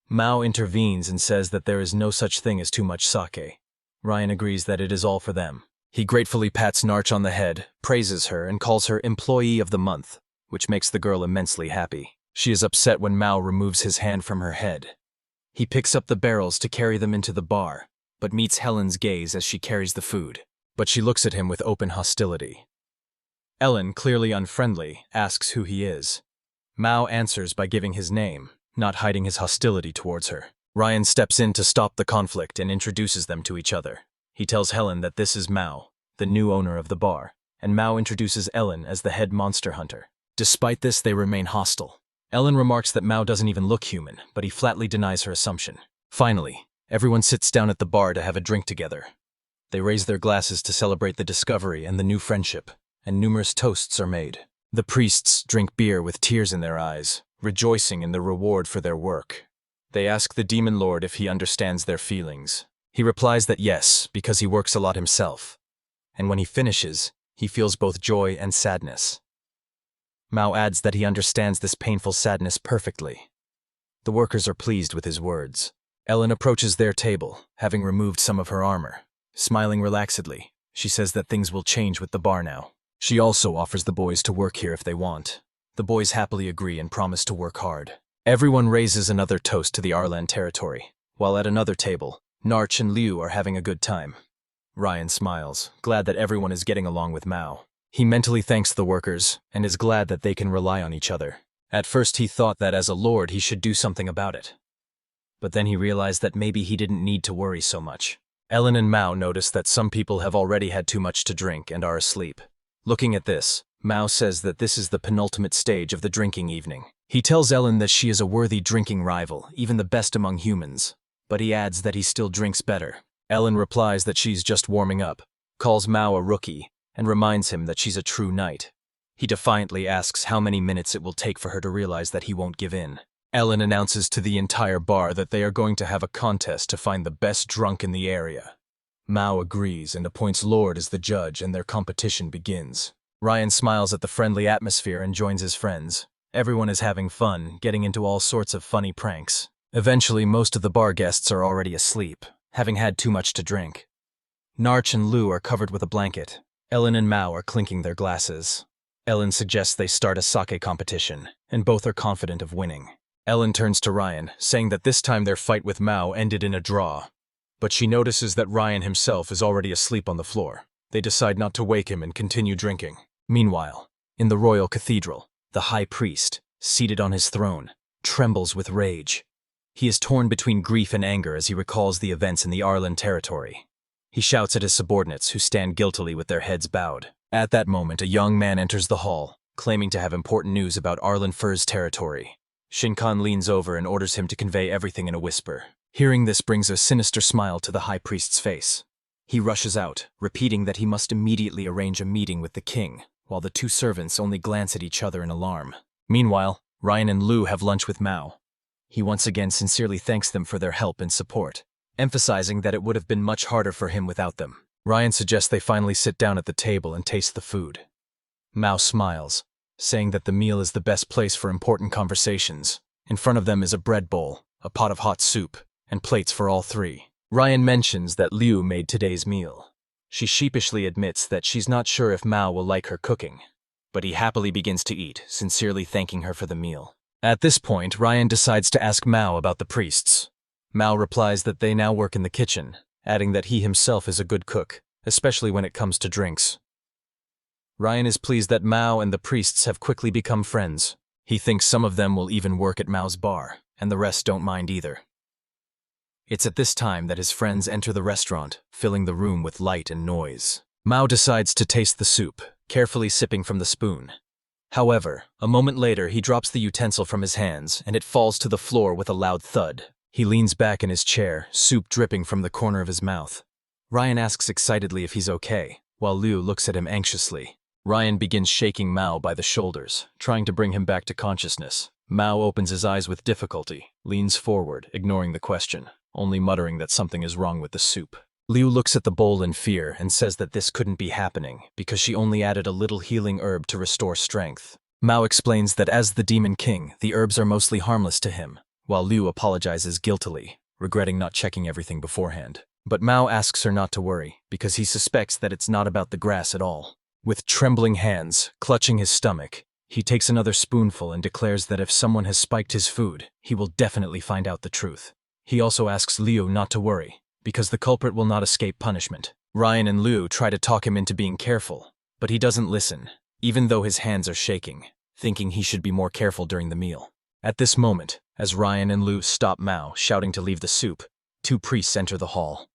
Mao intervenes and says that there is no such thing as too much sake. Ryan agrees that it is all for them. He gratefully pats Narch on the head, praises her, and calls her Employee of the Month, which makes the girl immensely happy. She is upset when Mao removes his hand from her head. He picks up the barrels to carry them into the bar, but meets Helen's gaze as she carries the food. But she looks at him with open hostility. Ellen, clearly unfriendly, asks who he is. Mao answers by giving his name, not hiding his hostility towards her. Ryan steps in to stop the conflict and introduces them to each other. He tells Helen that this is Mao, the new owner of the bar, and Mao introduces Ellen as the head monster hunter. Despite this, they remain hostile. Ellen remarks that Mao doesn't even look human, but he flatly denies her assumption. Finally, everyone sits down at the bar to have a drink together. They raise their glasses to celebrate the discovery and the new friendship, and numerous toasts are made. The priests drink beer with tears in their eyes, rejoicing in the reward for their work. They ask the demon lord if he understands their feelings. He replies that yes, because he works a lot himself. And when he finishes, he feels both joy and sadness. Mao adds that he understands this painful sadness perfectly. The workers are pleased with his words. Ellen approaches their table, having removed some of her armor. Smiling relaxedly, she says that things will change with the bar now. She also offers the boys to work here if they want. The boys happily agree and promise to work hard. Everyone raises another toast to the Arlan territory, while at another table, Narch and Liu are having a good time. Ryan smiles, glad that everyone is getting along with Mao. He mentally thanks the workers, and is glad that they can rely on each other. At first he thought that as a lord he should do something about it. But then he realized that maybe he didn't need to worry so much. Ellen and Mao notice that some people have already had too much to drink and are asleep. Looking at this, Mao says that this is the penultimate stage of the drinking evening. He tells Ellen that she is a worthy drinking rival, even the best among humans. But he adds that he still drinks better. Ellen replies that she's just warming up, calls Mao a rookie, and reminds him that she's a true knight. He defiantly asks how many minutes it will take for her to realize that he won't give in. Ellen announces to the entire bar that they are going to have a contest to find the best drunk in the area. Mao agrees and appoints Lord as the judge, and their competition begins. Ryan smiles at the friendly atmosphere and joins his friends. Everyone is having fun, getting into all sorts of funny pranks. Eventually, most of the bar guests are already asleep, having had too much to drink. Narch and Liu are covered with a blanket. Ellen and Mao are clinking their glasses. Ellen suggests they start a sake competition, and both are confident of winning. Ellen turns to Ryan, saying that this time their fight with Mao ended in a draw. But she notices that Ryan himself is already asleep on the floor. They decide not to wake him and continue drinking. Meanwhile, in the royal cathedral, the high priest, seated on his throne, trembles with rage. He is torn between grief and anger as he recalls the events in the Arlan territory. He shouts at his subordinates, who stand guiltily with their heads bowed. At that moment, a young man enters the hall, claiming to have important news about Arlan Fur's territory. Shinkan leans over and orders him to convey everything in a whisper. Hearing this brings a sinister smile to the high priest's face. He rushes out, repeating that he must immediately arrange a meeting with the king, while the two servants only glance at each other in alarm. Meanwhile, Ryan and Liu have lunch with Mao. He once again sincerely thanks them for their help and support, emphasizing that it would have been much harder for him without them. Ryan suggests they finally sit down at the table and taste the food. Mao smiles, saying that the meal is the best place for important conversations. In front of them is a bread bowl, a pot of hot soup, and plates for all three. Ryan mentions that Liu made today's meal. She sheepishly admits that she's not sure if Mao will like her cooking, but he happily begins to eat, sincerely thanking her for the meal. At this point, Ryan decides to ask Mao about the priests. Mao replies that they now work in the kitchen, adding that he himself is a good cook, especially when it comes to drinks. Ryan is pleased that Mao and the priests have quickly become friends. He thinks some of them will even work at Mao's bar, and the rest don't mind either. It's at this time that his friends enter the restaurant, filling the room with light and noise. Mao decides to taste the soup, carefully sipping from the spoon. However, a moment later he drops the utensil from his hands, and it falls to the floor with a loud thud. He leans back in his chair, soup dripping from the corner of his mouth. Ryan asks excitedly if he's okay, while Liu looks at him anxiously. Ryan begins shaking Mao by the shoulders, trying to bring him back to consciousness. Mao opens his eyes with difficulty, leans forward, ignoring the question, only muttering that something is wrong with the soup. Liu looks at the bowl in fear and says that this couldn't be happening because she only added a little healing herb to restore strength. Mao explains that as the Demon King, the herbs are mostly harmless to him, while Liu apologizes guiltily, regretting not checking everything beforehand. But Mao asks her not to worry, because he suspects that it's not about the grass at all. With trembling hands, clutching his stomach, he takes another spoonful and declares that if someone has spiked his food, he will definitely find out the truth. He also asks Liu not to worry, because the culprit will not escape punishment. Ryan and Liu try to talk him into being careful, but he doesn't listen, even though his hands are shaking, thinking he should be more careful during the meal. At this moment, as Ryan and Liu stop Mao, shouting to leave the soup, two priests enter the hall.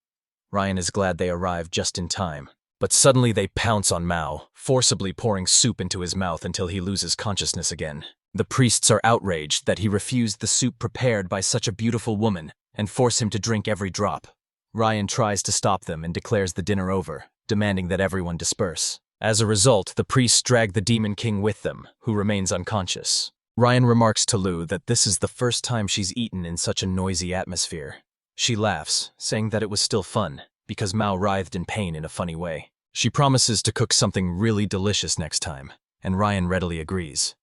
Ryan is glad they arrived just in time, but suddenly they pounce on Mao, forcibly pouring soup into his mouth until he loses consciousness again. The priests are outraged that he refused the soup prepared by such a beautiful woman and force him to drink every drop. Ryan tries to stop them and declares the dinner over, demanding that everyone disperse. As a result, the priests drag the Demon King with them, who remains unconscious. Ryan remarks to Liu that this is the first time she's eaten in such a noisy atmosphere. She laughs, saying that it was still fun, because Mao writhed in pain in a funny way. She promises to cook something really delicious next time, and Ryan readily agrees.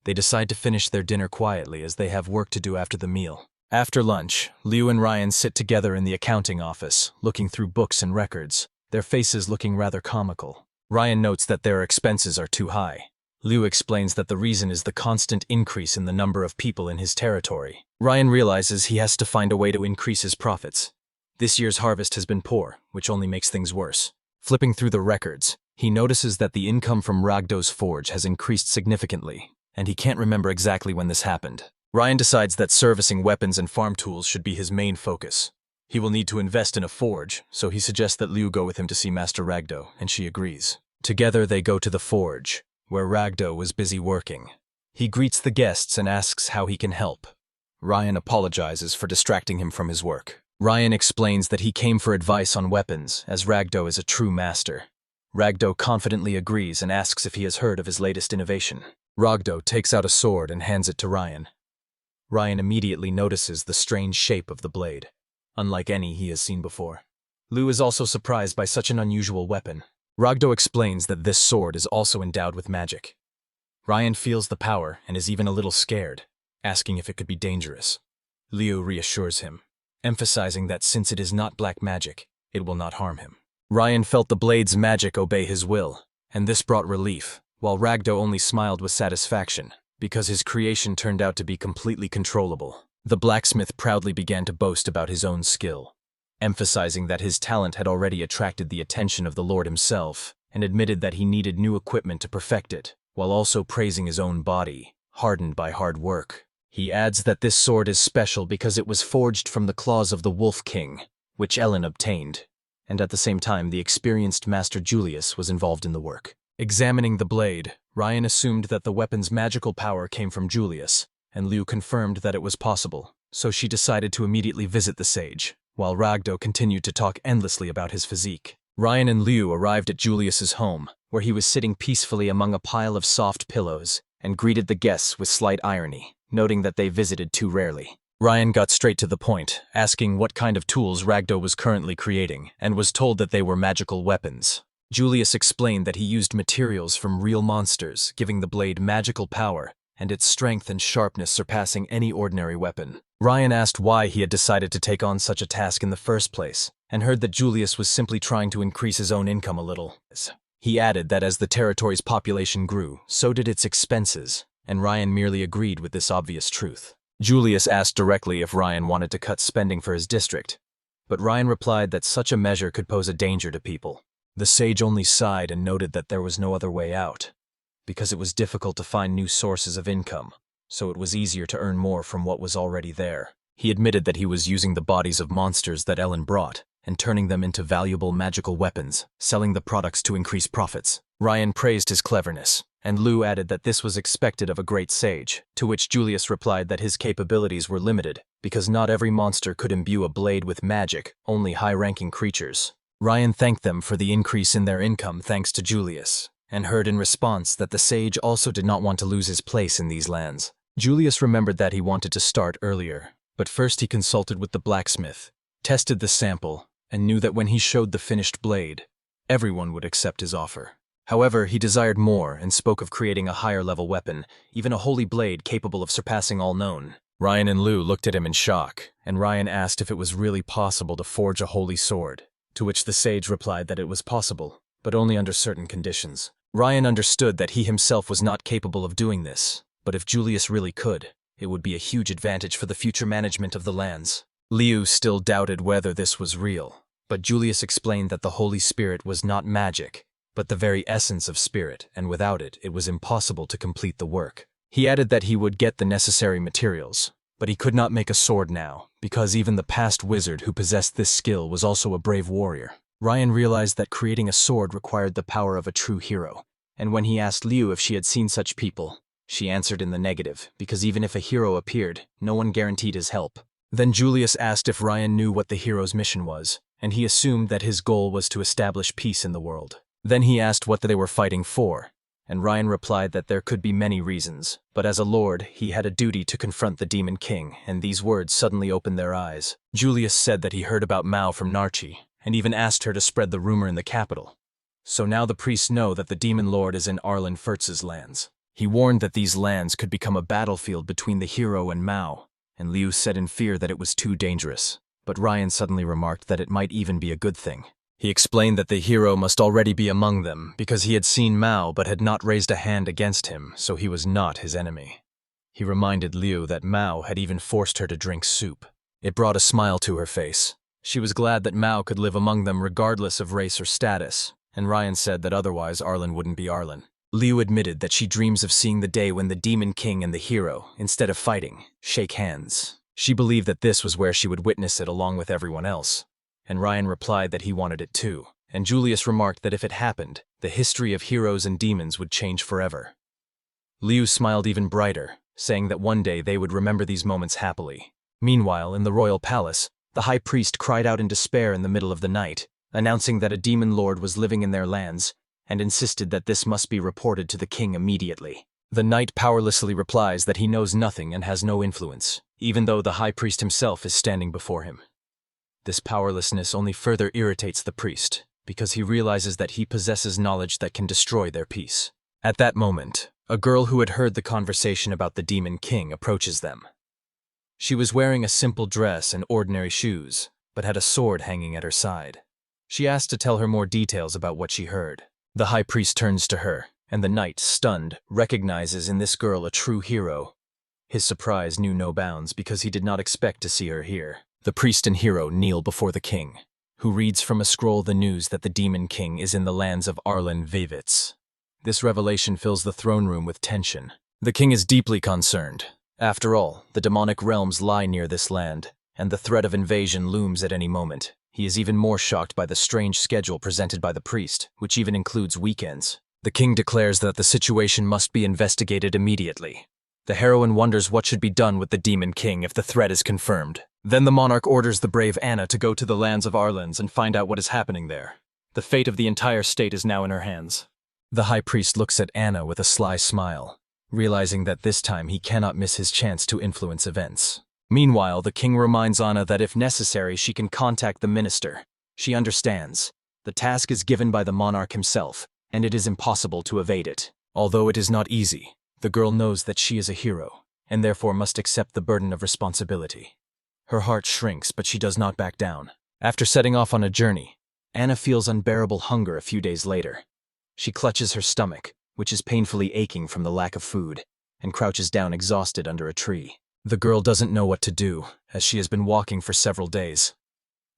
They decide to finish their dinner quietly as they have work to do after the meal. After lunch, Liu and Ryan sit together in the accounting office, looking through books and records, their faces looking rather comical. Ryan notes that their expenses are too high. Liu explains that the reason is the constant increase in the number of people in his territory. Ryan realizes he has to find a way to increase his profits. This year's harvest has been poor, which only makes things worse. Flipping through the records, he notices that the income from Ragdo's forge has increased significantly, and he can't remember exactly when this happened. Ryan decides that servicing weapons and farm tools should be his main focus. He will need to invest in a forge, so he suggests that Liu go with him to see Master Ragdo, and she agrees. Together they go to the forge, where Ragdo was busy working. He greets the guests and asks how he can help. Ryan apologizes for distracting him from his work. Ryan explains that he came for advice on weapons, as Ragdo is a true master. Ragdo confidently agrees and asks if he has heard of his latest innovation. Ragdo takes out a sword and hands it to Ryan. Ryan immediately notices the strange shape of the blade, unlike any he has seen before. Liu is also surprised by such an unusual weapon. Ragdo explains that this sword is also endowed with magic. Ryan feels the power and is even a little scared, asking if it could be dangerous. Liu reassures him, emphasizing that since it is not black magic, it will not harm him. Ryan felt the blade's magic obey his will, and this brought relief, while Ragdo only smiled with satisfaction, because his creation turned out to be completely controllable. The blacksmith proudly began to boast about his own skill, emphasizing that his talent had already attracted the attention of the Lord himself, and admitted that he needed new equipment to perfect it, while also praising his own body, hardened by hard work. He adds that this sword is special because it was forged from the claws of the Wolf King, which Ellen obtained, and at the same time the experienced Master Julius was involved in the work. Examining the blade, Ryan assumed that the weapon's magical power came from Julius, and Liu confirmed that it was possible, so she decided to immediately visit the sage, while Ragdo continued to talk endlessly about his physique. Ryan and Liu arrived at Julius's home, where he was sitting peacefully among a pile of soft pillows, and greeted the guests with slight irony, noting that they visited too rarely. Ryan got straight to the point, asking what kind of tools Ragdo was currently creating, and was told that they were magical weapons. Julius explained that he used materials from real monsters, giving the blade magical power, and its strength and sharpness surpassing any ordinary weapon. Ryan asked why he had decided to take on such a task in the first place, and heard that Julius was simply trying to increase his own income a little. He added that as the territory's population grew, so did its expenses, and Ryan merely agreed with this obvious truth. Julius asked directly if Ryan wanted to cut spending for his district, but Ryan replied that such a measure could pose a danger to people. The sage only sighed and noted that there was no other way out. because it was difficult to find new sources of income, so it was easier to earn more from what was already there. He admitted that he was using the bodies of monsters that Ellen brought and turning them into valuable magical weapons, selling the products to increase profits. Ryan praised his cleverness, and Lou added that this was expected of a great sage, to which Julius replied that his capabilities were limited, because not every monster could imbue a blade with magic, only high-ranking creatures. Ryan thanked them for the increase in their income thanks to Julius, and heard in response that the sage also did not want to lose his place in these lands. Julius remembered that he wanted to start earlier, but first he consulted with the blacksmith, tested the sample, and knew that when he showed the finished blade, everyone would accept his offer. However, he desired more and spoke of creating a higher-level weapon, even a holy blade capable of surpassing all known. Ryan and Lou looked at him in shock, and Ryan asked if it was really possible to forge a holy sword, to which the sage replied that it was possible, but only under certain conditions. Ryan understood that he himself was not capable of doing this, but if Julius really could, it would be a huge advantage for the future management of the lands. Liu still doubted whether this was real, but Julius explained that the Holy Spirit was not magic, but the very essence of spirit, and without it, it was impossible to complete the work. He added that he would get the necessary materials, but he could not make a sword now, because even the past wizard who possessed this skill was also a brave warrior. Ryan realized that creating a sword required the power of a true hero, and when he asked Liu if she had seen such people, she answered in the negative, because even if a hero appeared, no one guaranteed his help. Then Julius asked if Ryan knew what the hero's mission was, and he assumed that his goal was to establish peace in the world. Then he asked what they were fighting for, and Ryan replied that there could be many reasons, but as a lord, he had a duty to confront the Demon King, and these words suddenly opened their eyes. Julius said that he heard about Mao from Narchi, and even asked her to spread the rumor in the capital. So now the priests know that the Demon Lord is in Arlen Furtz's lands. He warned that these lands could become a battlefield between the hero and Mao, and Liu said in fear that it was too dangerous, but Ryan suddenly remarked that it might even be a good thing. He explained that the hero must already be among them because he had seen Mao but had not raised a hand against him, so he was not his enemy. He reminded Liu that Mao had even forced her to drink soup. It brought a smile to her face. She was glad that Mao could live among them regardless of race or status, and Ryan said that otherwise Arlen wouldn't be Arlen. Liu admitted that she dreams of seeing the day when the Demon King and the hero, instead of fighting, shake hands. She believed that this was where she would witness it along with everyone else, and Ryan replied that he wanted it too, and Julius remarked that if it happened, the history of heroes and demons would change forever. Liu smiled even brighter, saying that one day they would remember these moments happily. Meanwhile, in the royal palace, the high priest cried out in despair in the middle of the night, announcing that a demon lord was living in their lands, and insisted that this must be reported to the king immediately. The knight powerlessly replies that he knows nothing and has no influence, even though the high priest himself is standing before him. This powerlessness only further irritates the priest, because he realizes that he possesses knowledge that can destroy their peace. At that moment, a girl who had heard the conversation about the Demon King approaches them. She was wearing a simple dress and ordinary shoes, but had a sword hanging at her side. She asked to tell her more details about what she heard. The high priest turns to her, and the knight, stunned, recognizes in this girl a true hero. His surprise knew no bounds because he did not expect to see her here. The priest and hero kneel before the king, who reads from a scroll the news that the Demon King is in the lands of Arlen Vivitz. This revelation fills the throne room with tension. The king is deeply concerned. After all, the demonic realms lie near this land, and the threat of invasion looms at any moment. He is even more shocked by the strange schedule presented by the priest, which even includes weekends. The king declares that the situation must be investigated immediately. The heroine wonders what should be done with the Demon King if the threat is confirmed. Then the monarch orders the brave Anna to go to the lands of Arlens and find out what is happening there. The fate of the entire state is now in her hands. The high priest looks at Anna with a sly smile, realizing that this time he cannot miss his chance to influence events. Meanwhile, the king reminds Anna that if necessary, she can contact the minister. She understands. The task is given by the monarch himself, and it is impossible to evade it. Although it is not easy, the girl knows that she is a hero, and therefore must accept the burden of responsibility. Her heart shrinks, but she does not back down. After setting off on a journey, Anna feels unbearable hunger a few days later. She clutches her stomach, which is painfully aching from the lack of food, and crouches down exhausted under a tree. The girl doesn't know what to do, as she has been walking for several days.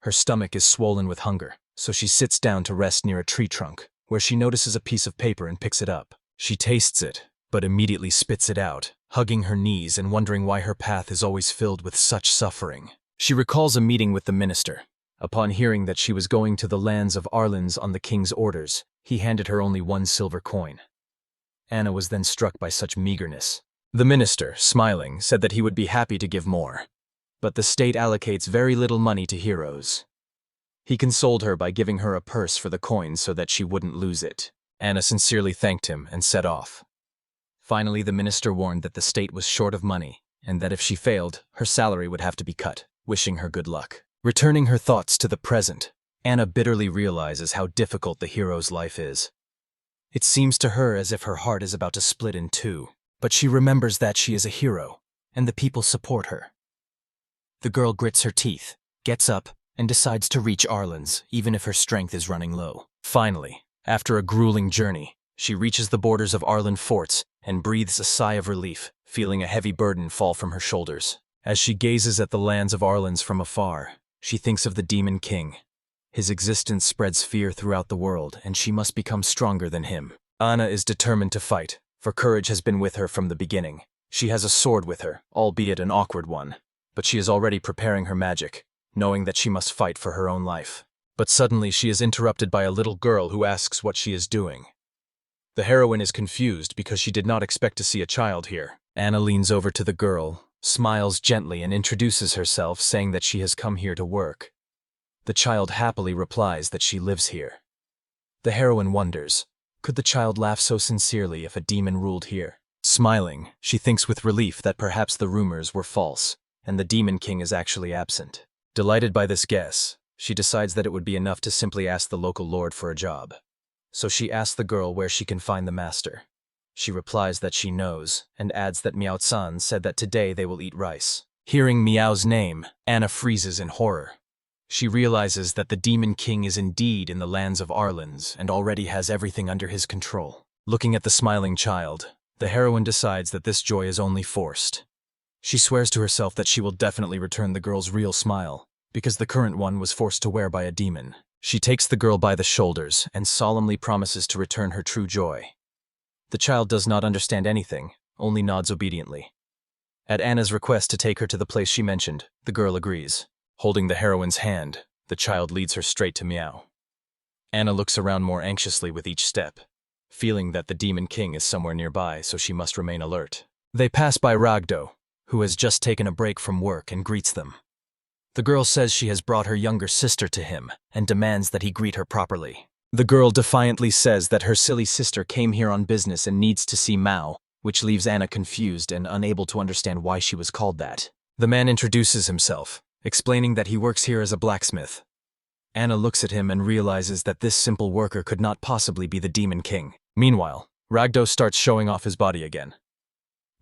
Her stomach is swollen with hunger, so she sits down to rest near a tree trunk, where she notices a piece of paper and picks it up. She tastes it, but immediately spits it out, hugging her knees and wondering why her path is always filled with such suffering. She recalls a meeting with the minister. Upon hearing that she was going to the lands of Arlands on the king's orders, he handed her only 1 silver coin. Anna was then struck by such meagerness. The minister, smiling, said that he would be happy to give more. But the state allocates very little money to heroes. He consoled her by giving her a purse for the coins so that she wouldn't lose it. Anna sincerely thanked him and set off. Finally, the minister warned that the state was short of money, and that if she failed, her salary would have to be cut, wishing her good luck. Returning her thoughts to the present, Anna bitterly realizes how difficult the hero's life is. It seems to her as if her heart is about to split in two, but she remembers that she is a hero, and the people support her. The girl grits her teeth, gets up, and decides to reach Arlands, even if her strength is running low. Finally, after a grueling journey, she reaches the borders of Arland forts and breathes a sigh of relief, feeling a heavy burden fall from her shoulders. As she gazes at the lands of Arlands from afar, she thinks of the Demon King. His existence spreads fear throughout the world, and she must become stronger than him. Anna is determined to fight, for courage has been with her from the beginning. She has a sword with her, albeit an awkward one, but she is already preparing her magic, knowing that she must fight for her own life. But suddenly she is interrupted by a little girl who asks what she is doing. The heroine is confused because she did not expect to see a child here. Anna leans over to the girl, smiles gently and introduces herself, saying that she has come here to work. The child happily replies that she lives here. The heroine wonders, could the child laugh so sincerely if a demon ruled here? Smiling, she thinks with relief that perhaps the rumors were false, and the Demon King is actually absent. Delighted by this guess, she decides that it would be enough to simply ask the local lord for a job. So she asks the girl where she can find the master. She replies that she knows, and adds that Miao-san said that today they will eat rice. Hearing Miao's name, Anna freezes in horror. She realizes that the Demon King is indeed in the lands of Arlands and already has everything under his control. Looking at the smiling child, the heroine decides that this joy is only forced. She swears to herself that she will definitely return the girl's real smile, because the current one was forced to wear by a demon. She takes the girl by the shoulders and solemnly promises to return her true joy. The child does not understand anything, only nods obediently. At Anna's request to take her to the place she mentioned, the girl agrees. Holding the heroine's hand, the child leads her straight to Miao. Anna looks around more anxiously with each step, feeling that the Demon King is somewhere nearby, so she must remain alert. They pass by Ragdo, who has just taken a break from work, and greets them. The girl says she has brought her younger sister to him and demands that he greet her properly. The girl defiantly says that her silly sister came here on business and needs to see Mao, which leaves Anna confused and unable to understand why she was called that. The man introduces himself, explaining that he works here as a blacksmith. Anna looks at him and realizes that this simple worker could not possibly be the Demon King. Meanwhile, Ragdo starts showing off his body again.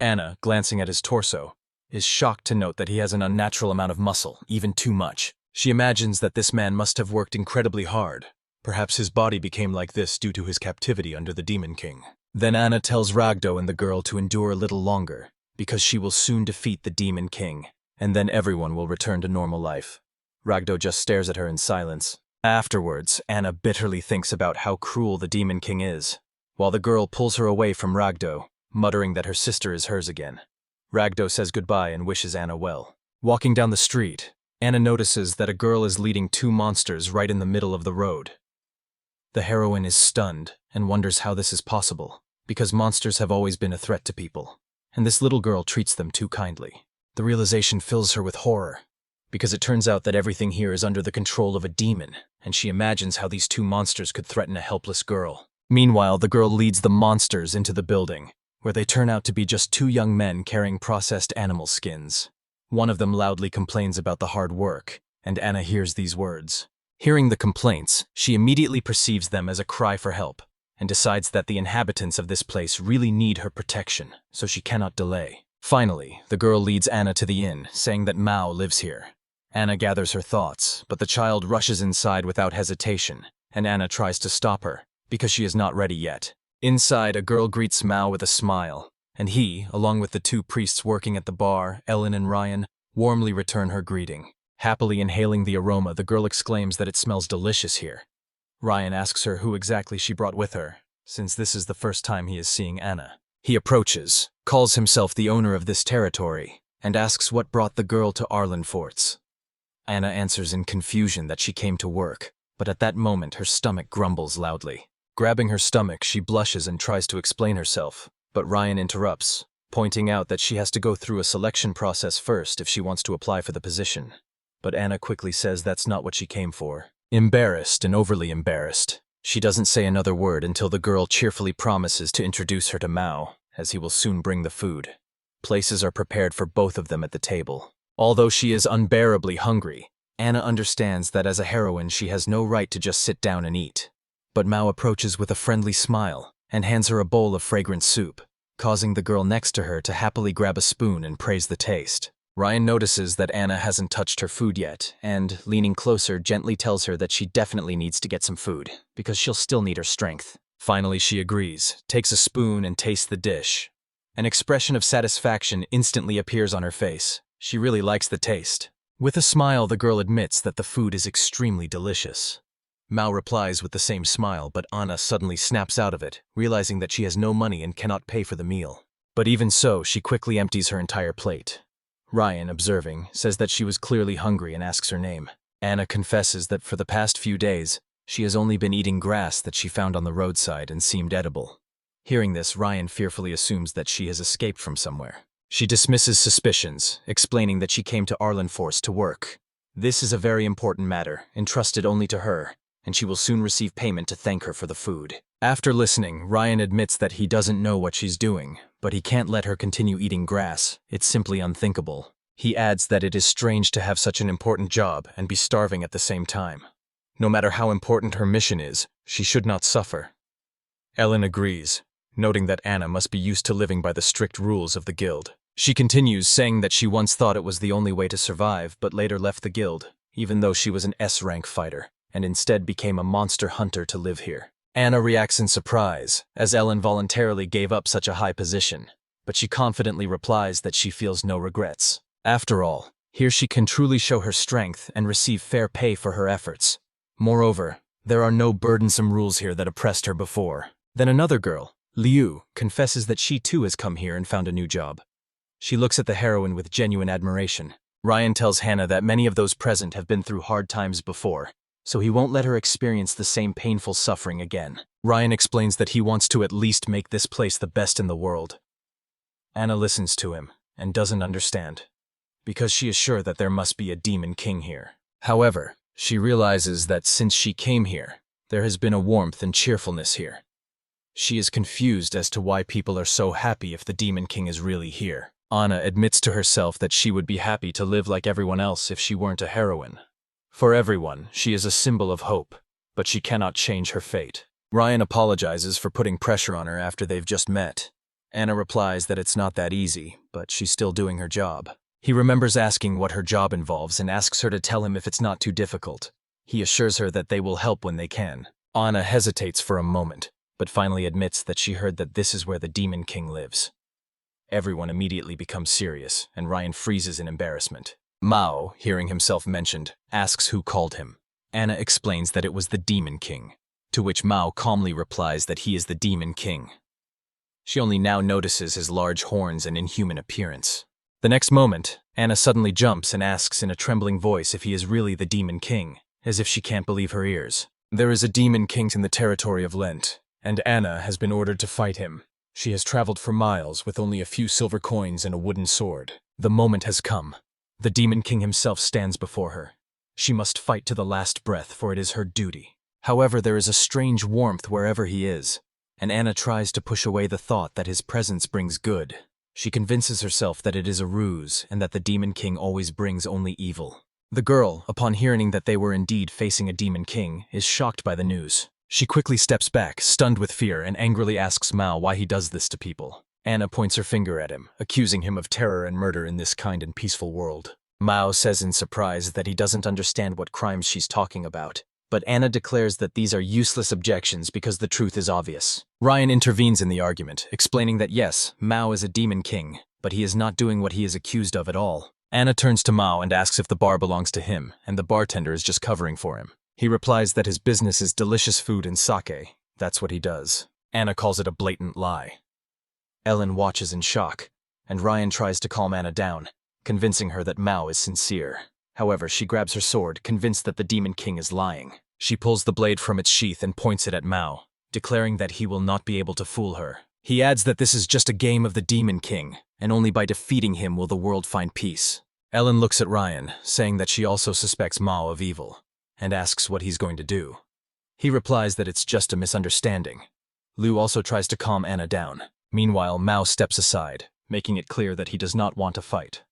Anna, glancing at his torso, is shocked to note that he has an unnatural amount of muscle, even too much. She imagines that this man must have worked incredibly hard. Perhaps his body became like this due to his captivity under the Demon King. Then Anna tells Ragdo and the girl to endure a little longer, because she will soon defeat the Demon King, and then everyone will return to normal life. Ragdo just stares at her in silence. Afterwards, Anna bitterly thinks about how cruel the Demon King is, while the girl pulls her away from Ragdo, muttering that her sister is hers again. Ragdo says goodbye and wishes Anna well. Walking down the street, Anna notices that a girl is leading 2 monsters right in the middle of the road. The heroine is stunned and wonders how this is possible, because monsters have always been a threat to people, and this little girl treats them too kindly. The realization fills her with horror, because it turns out that everything here is under the control of a demon, and she imagines how these 2 monsters could threaten a helpless girl. Meanwhile, the girl leads the monsters into the building, where they turn out to be just 2 young men carrying processed animal skins. One of them loudly complains about the hard work, and Anna hears these words. Hearing the complaints, she immediately perceives them as a cry for help, and decides that the inhabitants of this place really need her protection, so she cannot delay. Finally, the girl leads Anna to the inn, saying that Mao lives here. Anna gathers her thoughts, but the child rushes inside without hesitation, and Anna tries to stop her, because she is not ready yet. Inside, a girl greets Mao with a smile, and he, along with the 2 priests working at the bar, Ellen and Ryan, warmly return her greeting. Happily inhaling the aroma, the girl exclaims that it smells delicious here. Ryan asks her who exactly she brought with her, since this is the first time he is seeing Anna. He approaches, calls himself the owner of this territory, and asks what brought the girl to Arlen Forts. Anna answers in confusion that she came to work, but at that moment her stomach grumbles loudly. Grabbing her stomach, she blushes and tries to explain herself, but Ryan interrupts, pointing out that she has to go through a selection process first if she wants to apply for the position. But Anna quickly says that's not what she came for. Embarrassed and overly embarrassed, she doesn't say another word until the girl cheerfully promises to introduce her to Mao, as he will soon bring the food. Places are prepared for both of them at the table. Although she is unbearably hungry, Anna understands that as a heroine she has no right to just sit down and eat. But Mao approaches with a friendly smile and hands her a bowl of fragrant soup, causing the girl next to her to happily grab a spoon and praise the taste. Ryan notices that Anna hasn't touched her food yet, and, leaning closer, gently tells her that she definitely needs to get some food, because she'll still need her strength. Finally, she agrees, takes a spoon and tastes the dish. An expression of satisfaction instantly appears on her face. She really likes the taste. With a smile, the girl admits that the food is extremely delicious. Mao replies with the same smile, but Anna suddenly snaps out of it, realizing that she has no money and cannot pay for the meal. But even so, she quickly empties her entire plate. Ryan, observing, says that she was clearly hungry and asks her name. Anna confesses that for the past few days, she has only been eating grass that she found on the roadside and seemed edible. Hearing this, Ryan fearfully assumes that she has escaped from somewhere. She dismisses suspicions, explaining that she came to Arlen Force to work. This is a very important matter, entrusted only to her, and she will soon receive payment to thank her for the food. After listening, Ryan admits that he doesn't know what she's doing, but he can't let her continue eating grass. It's simply unthinkable. He adds that it is strange to have such an important job and be starving at the same time. No matter how important her mission is, she should not suffer. Ellen agrees, noting that Anna must be used to living by the strict rules of the guild. She continues, saying that she once thought it was the only way to survive, but later left the guild, even though she was an S-rank fighter, and instead became a monster hunter to live here. Anna reacts in surprise, as Ellen voluntarily gave up such a high position, but she confidently replies that she feels no regrets. After all, here she can truly show her strength and receive fair pay for her efforts. Moreover, there are no burdensome rules here that oppressed her before. Then another girl, Liu, confesses that she too has come here and found a new job. She looks at the heroine with genuine admiration. Ryan tells Hannah that many of those present have been through hard times before, so he won't let her experience the same painful suffering again. Ryan explains that he wants to at least make this place the best in the world. Anna listens to him and doesn't understand, because she is sure that there must be a demon king here. However, she realizes that since she came here, there has been a warmth and cheerfulness here. She is confused as to why people are so happy if the demon king is really here. Anna admits to herself that she would be happy to live like everyone else if she weren't a heroine. For everyone, she is a symbol of hope, but she cannot change her fate. Ryan apologizes for putting pressure on her after they've just met. Anna replies that it's not that easy, but she's still doing her job. He remembers asking what her job involves and asks her to tell him if it's not too difficult. He assures her that they will help when they can. Anna hesitates for a moment, but finally admits that she heard that this is where the Demon King lives. Everyone immediately becomes serious, and Ryan freezes in embarrassment. Mao, hearing himself mentioned, asks who called him. Anna explains that it was the Demon King, to which Mao calmly replies that he is the Demon King. She only now notices his large horns and inhuman appearance. The next moment, Anna suddenly jumps and asks in a trembling voice if he is really the Demon King, as if she can't believe her ears. There is a Demon King in the territory of Lent, and Anna has been ordered to fight him. She has traveled for miles with only a few silver coins and a wooden sword. The moment has come. The Demon King himself stands before her. She must fight to the last breath, for it is her duty. However, there is a strange warmth wherever he is, and Anna tries to push away the thought that his presence brings good. She convinces herself that it is a ruse and that the Demon King always brings only evil. The girl, upon hearing that they were indeed facing a Demon King, is shocked by the news. She quickly steps back, stunned with fear, and angrily asks Mao why he does this to people. Anna points her finger at him, accusing him of terror and murder in this kind and peaceful world. Mao says in surprise that he doesn't understand what crimes she's talking about, but Anna declares that these are useless objections because the truth is obvious. Ryan intervenes in the argument, explaining that yes, Mao is a Demon King, but he is not doing what he is accused of at all. Anna turns to Mao and asks if the bar belongs to him, and the bartender is just covering for him. He replies that his business is delicious food and sake. That's what he does. Anna calls it a blatant lie. Ellen watches in shock, and Ryan tries to calm Anna down, convincing her that Mao is sincere. However, she grabs her sword, convinced that the Demon King is lying. She pulls the blade from its sheath and points it at Mao, declaring that he will not be able to fool her. He adds that this is just a game of the Demon King, and only by defeating him will the world find peace. Ellen looks at Ryan, saying that she also suspects Mao of evil, and asks what he's going to do. He replies that it's just a misunderstanding. Liu also tries to calm Anna down. Meanwhile, Mao steps aside, making it clear that he does not want to fight.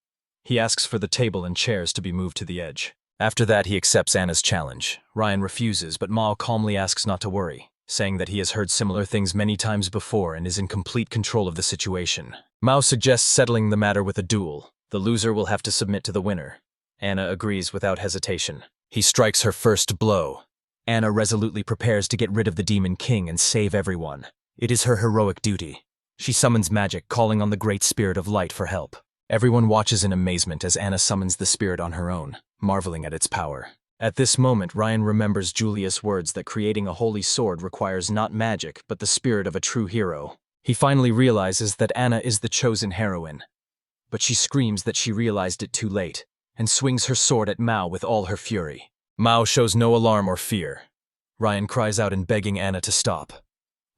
He asks for the table and chairs to be moved to the edge. After that, he accepts Anna's challenge. Ryan refuses, but Mao calmly asks not to worry, saying that he has heard similar things many times before and is in complete control of the situation. Mao suggests settling the matter with a duel. The loser will have to submit to the winner. Anna agrees without hesitation. He strikes her first blow. Anna resolutely prepares to get rid of the Demon King and save everyone. It is her heroic duty. She summons magic, calling on the Great Spirit of Light for help. Everyone watches in amazement as Anna summons the spirit on her own, marveling at its power. At this moment, Ryan remembers Julius' words that creating a holy sword requires not magic, but the spirit of a true hero. He finally realizes that Anna is the chosen heroine. But she screams that she realized it too late, and swings her sword at Mao with all her fury. Mao shows no alarm or fear. Ryan cries out in begging Anna to stop.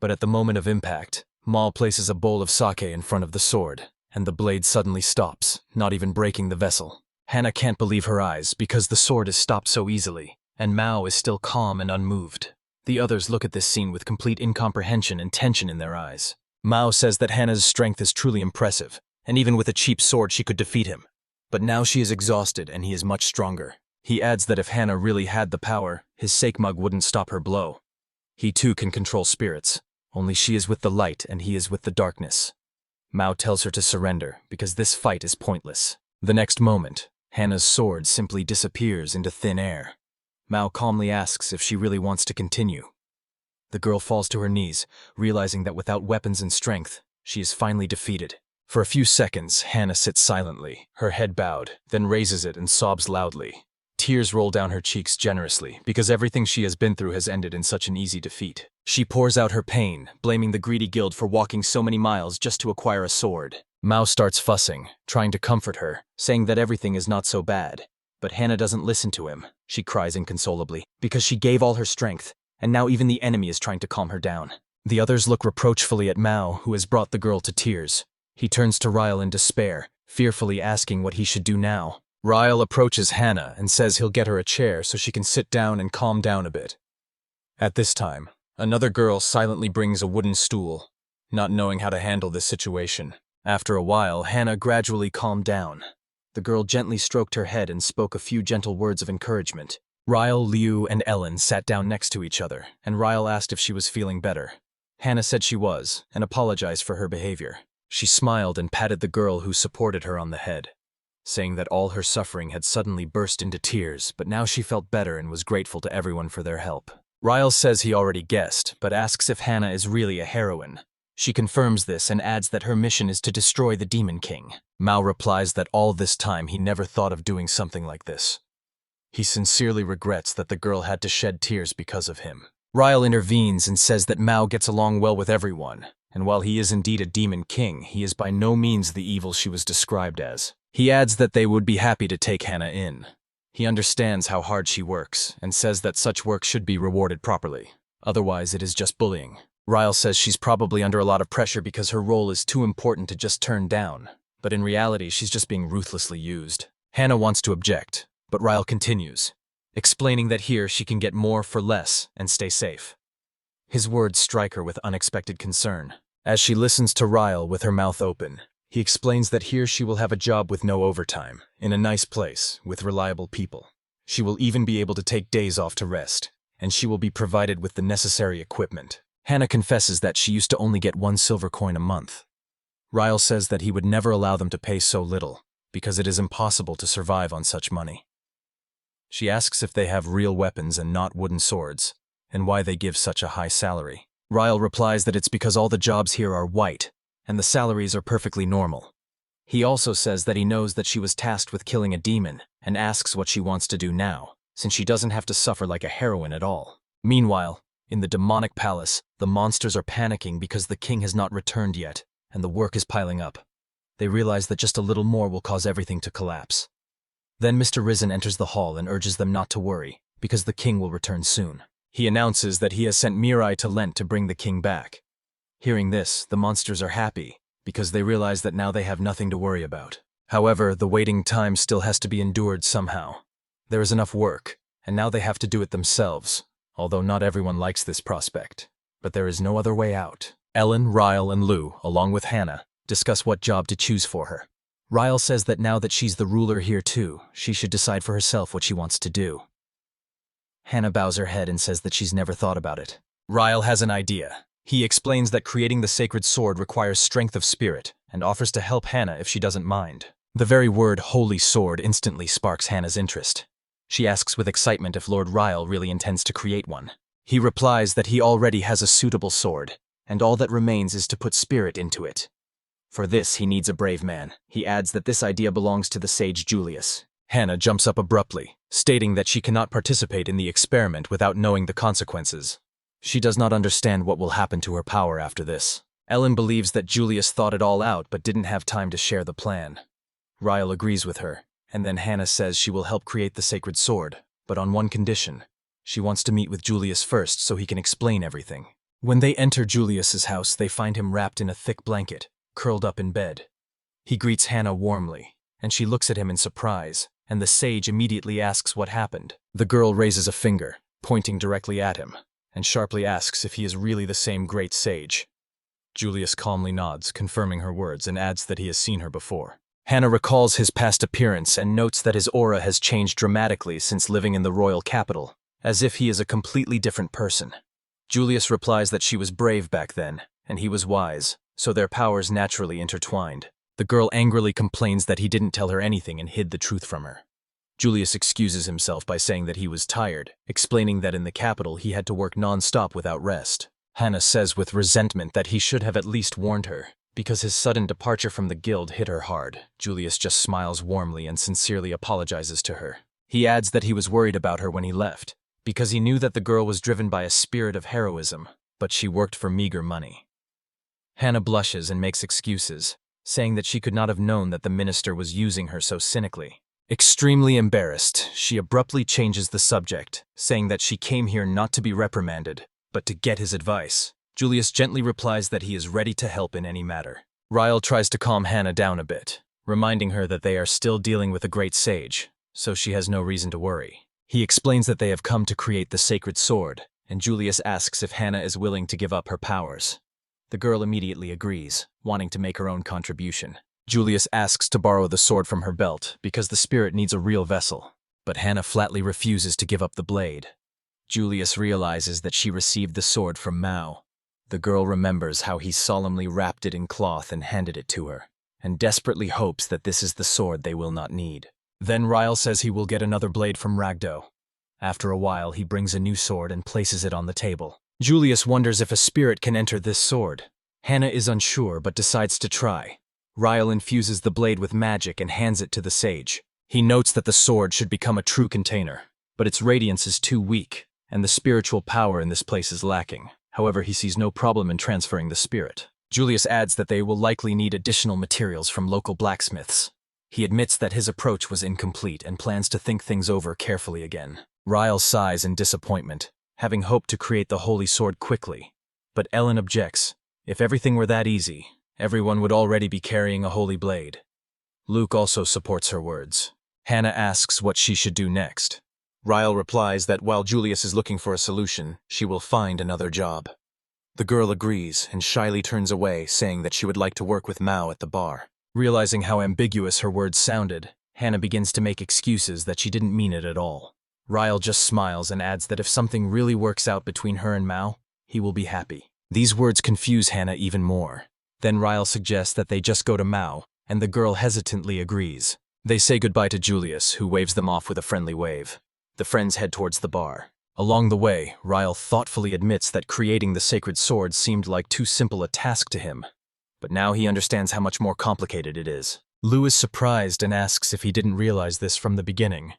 But at the moment of impact, Mao places a bowl of sake in front of the sword, and the blade suddenly stops, not even breaking the vessel. Hannah can't believe her eyes because the sword is stopped so easily, and Mao is still calm and unmoved. The others look at this scene with complete incomprehension and tension in their eyes. Mao says that Hannah's strength is truly impressive, and even with a cheap sword she could defeat him. But now she is exhausted and he is much stronger. He adds that if Hannah really had the power, his Sakemug wouldn't stop her blow. He too can control spirits, only she is with the light and he is with the darkness. Mao tells her to surrender, because this fight is pointless. The next moment, Hannah's sword simply disappears into thin air. Mao calmly asks if she really wants to continue. The girl falls to her knees, realizing that without weapons and strength, she is finally defeated. For a few seconds, Hannah sits silently, her head bowed, then raises it and sobs loudly. Tears roll down her cheeks generously, because everything she has been through has ended in such an easy defeat. She pours out her pain, blaming the greedy guild for walking so many miles just to acquire a sword. Mao starts fussing, trying to comfort her, saying that everything is not so bad. But Hannah doesn't listen to him. She cries inconsolably, because she gave all her strength, and now even the enemy is trying to calm her down. The others look reproachfully at Mao, who has brought the girl to tears. He turns to Ryle in despair, fearfully asking what he should do now. Ryle approaches Hannah and says he'll get her a chair so she can sit down and calm down a bit. At this time, another girl silently brings a wooden stool, not knowing how to handle this situation. After a while, Hannah gradually calmed down. The girl gently stroked her head and spoke a few gentle words of encouragement. Ryle, Liu, and Ellen sat down next to each other, and Ryle asked if she was feeling better. Hannah said she was, and apologized for her behavior. She smiled and patted the girl who supported her on the head, saying that all her suffering had suddenly burst into tears, but now she felt better and was grateful to everyone for their help. Ryle says he already guessed, but asks if Hannah is really a heroine. She confirms this and adds that her mission is to destroy the Demon King. Mao replies that all this time he never thought of doing something like this. He sincerely regrets that the girl had to shed tears because of him. Ryle intervenes and says that Mao gets along well with everyone, and while he is indeed a Demon King, he is by no means the evil she was described as. He adds that they would be happy to take Hannah in. He understands how hard she works, and says that such work should be rewarded properly. Otherwise, it is just bullying. Ryle says she's probably under a lot of pressure because her role is too important to just turn down, but in reality, she's just being ruthlessly used. Hannah wants to object, but Ryle continues, explaining that here she can get more for less and stay safe. His words strike her with unexpected concern. As she listens to Ryle with her mouth open, he explains that here she will have a job with no overtime, in a nice place, with reliable people. She will even be able to take days off to rest, and she will be provided with the necessary equipment. Hannah confesses that she used to only get 1 silver coin a month. Ryle says that he would never allow them to pay so little, because it is impossible to survive on such money. She asks if they have real weapons and not wooden swords, and why they give such a high salary. Ryle replies that it's because all the jobs here are white, and the salaries are perfectly normal. He also says that he knows that she was tasked with killing a demon, and asks what she wants to do now, since she doesn't have to suffer like a heroine at all. Meanwhile, In the demonic palace, the monsters are panicking because the king has not returned yet, and the work is piling up. They realize that just a little more will cause everything to collapse. Then Mr. Risen enters the hall and urges them not to worry, because the king will return soon. He announces that he has sent Mirai to Lent to bring the king back. Hearing this, the monsters are happy, because they realize that now they have nothing to worry about. However, the waiting time still has to be endured somehow. There is enough work, and now they have to do it themselves, although not everyone likes this prospect. But there is no other way out. Ellen, Ryle, and Lou, along with Hannah, discuss what job to choose for her. Ryle says that now that she's the ruler here too, she should decide for herself what she wants to do. Hannah bows her head and says that she's never thought about it. Ryle has an idea. He explains that creating the sacred sword requires strength of spirit, and offers to help Hannah if she doesn't mind. The very word holy sword instantly sparks Hannah's interest. She asks with excitement if Lord Ryle really intends to create one. He replies that he already has a suitable sword, and all that remains is to put spirit into it. For this, he needs a brave man. He adds that this idea belongs to the sage Julius. Hannah jumps up abruptly, stating that she cannot participate in the experiment without knowing the consequences. She does not understand what will happen to her power after this. Ellen believes that Julius thought it all out but didn't have time to share the plan. Ryle agrees with her, and then Hannah says she will help create the sacred sword, but on one condition. She wants to meet with Julius first so he can explain everything. When they enter Julius's house, they find him wrapped in a thick blanket, curled up in bed. He greets Hannah warmly, and she looks at him in surprise, and the sage immediately asks what happened. The girl raises a finger, pointing directly at him, and sharply asks if he is really the same great sage. Julius calmly nods, confirming her words, and adds that he has seen her before. Hannah recalls his past appearance and notes that his aura has changed dramatically since living in the royal capital, as if he is a completely different person. Julius replies that she was brave back then, and he was wise, so their powers naturally intertwined. The girl angrily complains that he didn't tell her anything and hid the truth from her. Julius excuses himself by saying that he was tired, explaining that in the capital he had to work non-stop without rest. Hannah says with resentment that he should have at least warned her, because his sudden departure from the guild hit her hard. Julius just smiles warmly and sincerely apologizes to her. He adds that he was worried about her when he left, because he knew that the girl was driven by a spirit of heroism, but she worked for meager money. Hannah blushes and makes excuses, saying that she could not have known that the minister was using her so cynically. Extremely embarrassed, she abruptly changes the subject, saying that she came here not to be reprimanded, but to get his advice. Julius gently replies that he is ready to help in any matter. Ryle tries to calm Hannah down a bit, reminding her that they are still dealing with a great sage, so she has no reason to worry. He explains that they have come to create the sacred sword, and Julius asks if Hannah is willing to give up her powers. The girl immediately agrees, wanting to make her own contribution. Julius asks to borrow the sword from her belt because the spirit needs a real vessel, but Hannah flatly refuses to give up the blade. Julius realizes that she received the sword from Mao. The girl remembers how he solemnly wrapped it in cloth and handed it to her, and desperately hopes that this is the sword they will not need. Then Ryle says he will get another blade from Ragdo. After a while, he brings a new sword and places it on the table. Julius wonders if a spirit can enter this sword. Hannah is unsure but decides to try. Ryle infuses the blade with magic and hands it to the sage. He notes that the sword should become a true container, but its radiance is too weak, and the spiritual power in this place is lacking. However, he sees no problem in transferring the spirit. Julius adds that they will likely need additional materials from local blacksmiths. He admits that his approach was incomplete and plans to think things over carefully again. Ryle sighs in disappointment, having hoped to create the holy sword quickly. But Ellen objects. If everything were that easy, everyone would already be carrying a holy blade. Luke also supports her words. Hannah asks what she should do next. Ryle replies that while Julius is looking for a solution, she will find another job. The girl agrees and shyly turns away, saying that she would like to work with Mao at the bar. Realizing how ambiguous her words sounded, Hannah begins to make excuses that she didn't mean it at all. Ryle just smiles and adds that if something really works out between her and Mao, he will be happy. These words confuse Hannah even more. Then Ryle suggests that they just go to Mao, and the girl hesitantly agrees. They say goodbye to Julius, who waves them off with a friendly wave. The friends head towards the bar. Along the way, Ryle thoughtfully admits that creating the sacred sword seemed like too simple a task to him. But now he understands how much more complicated it is. Lou is surprised and asks if he didn't realize this from the beginning,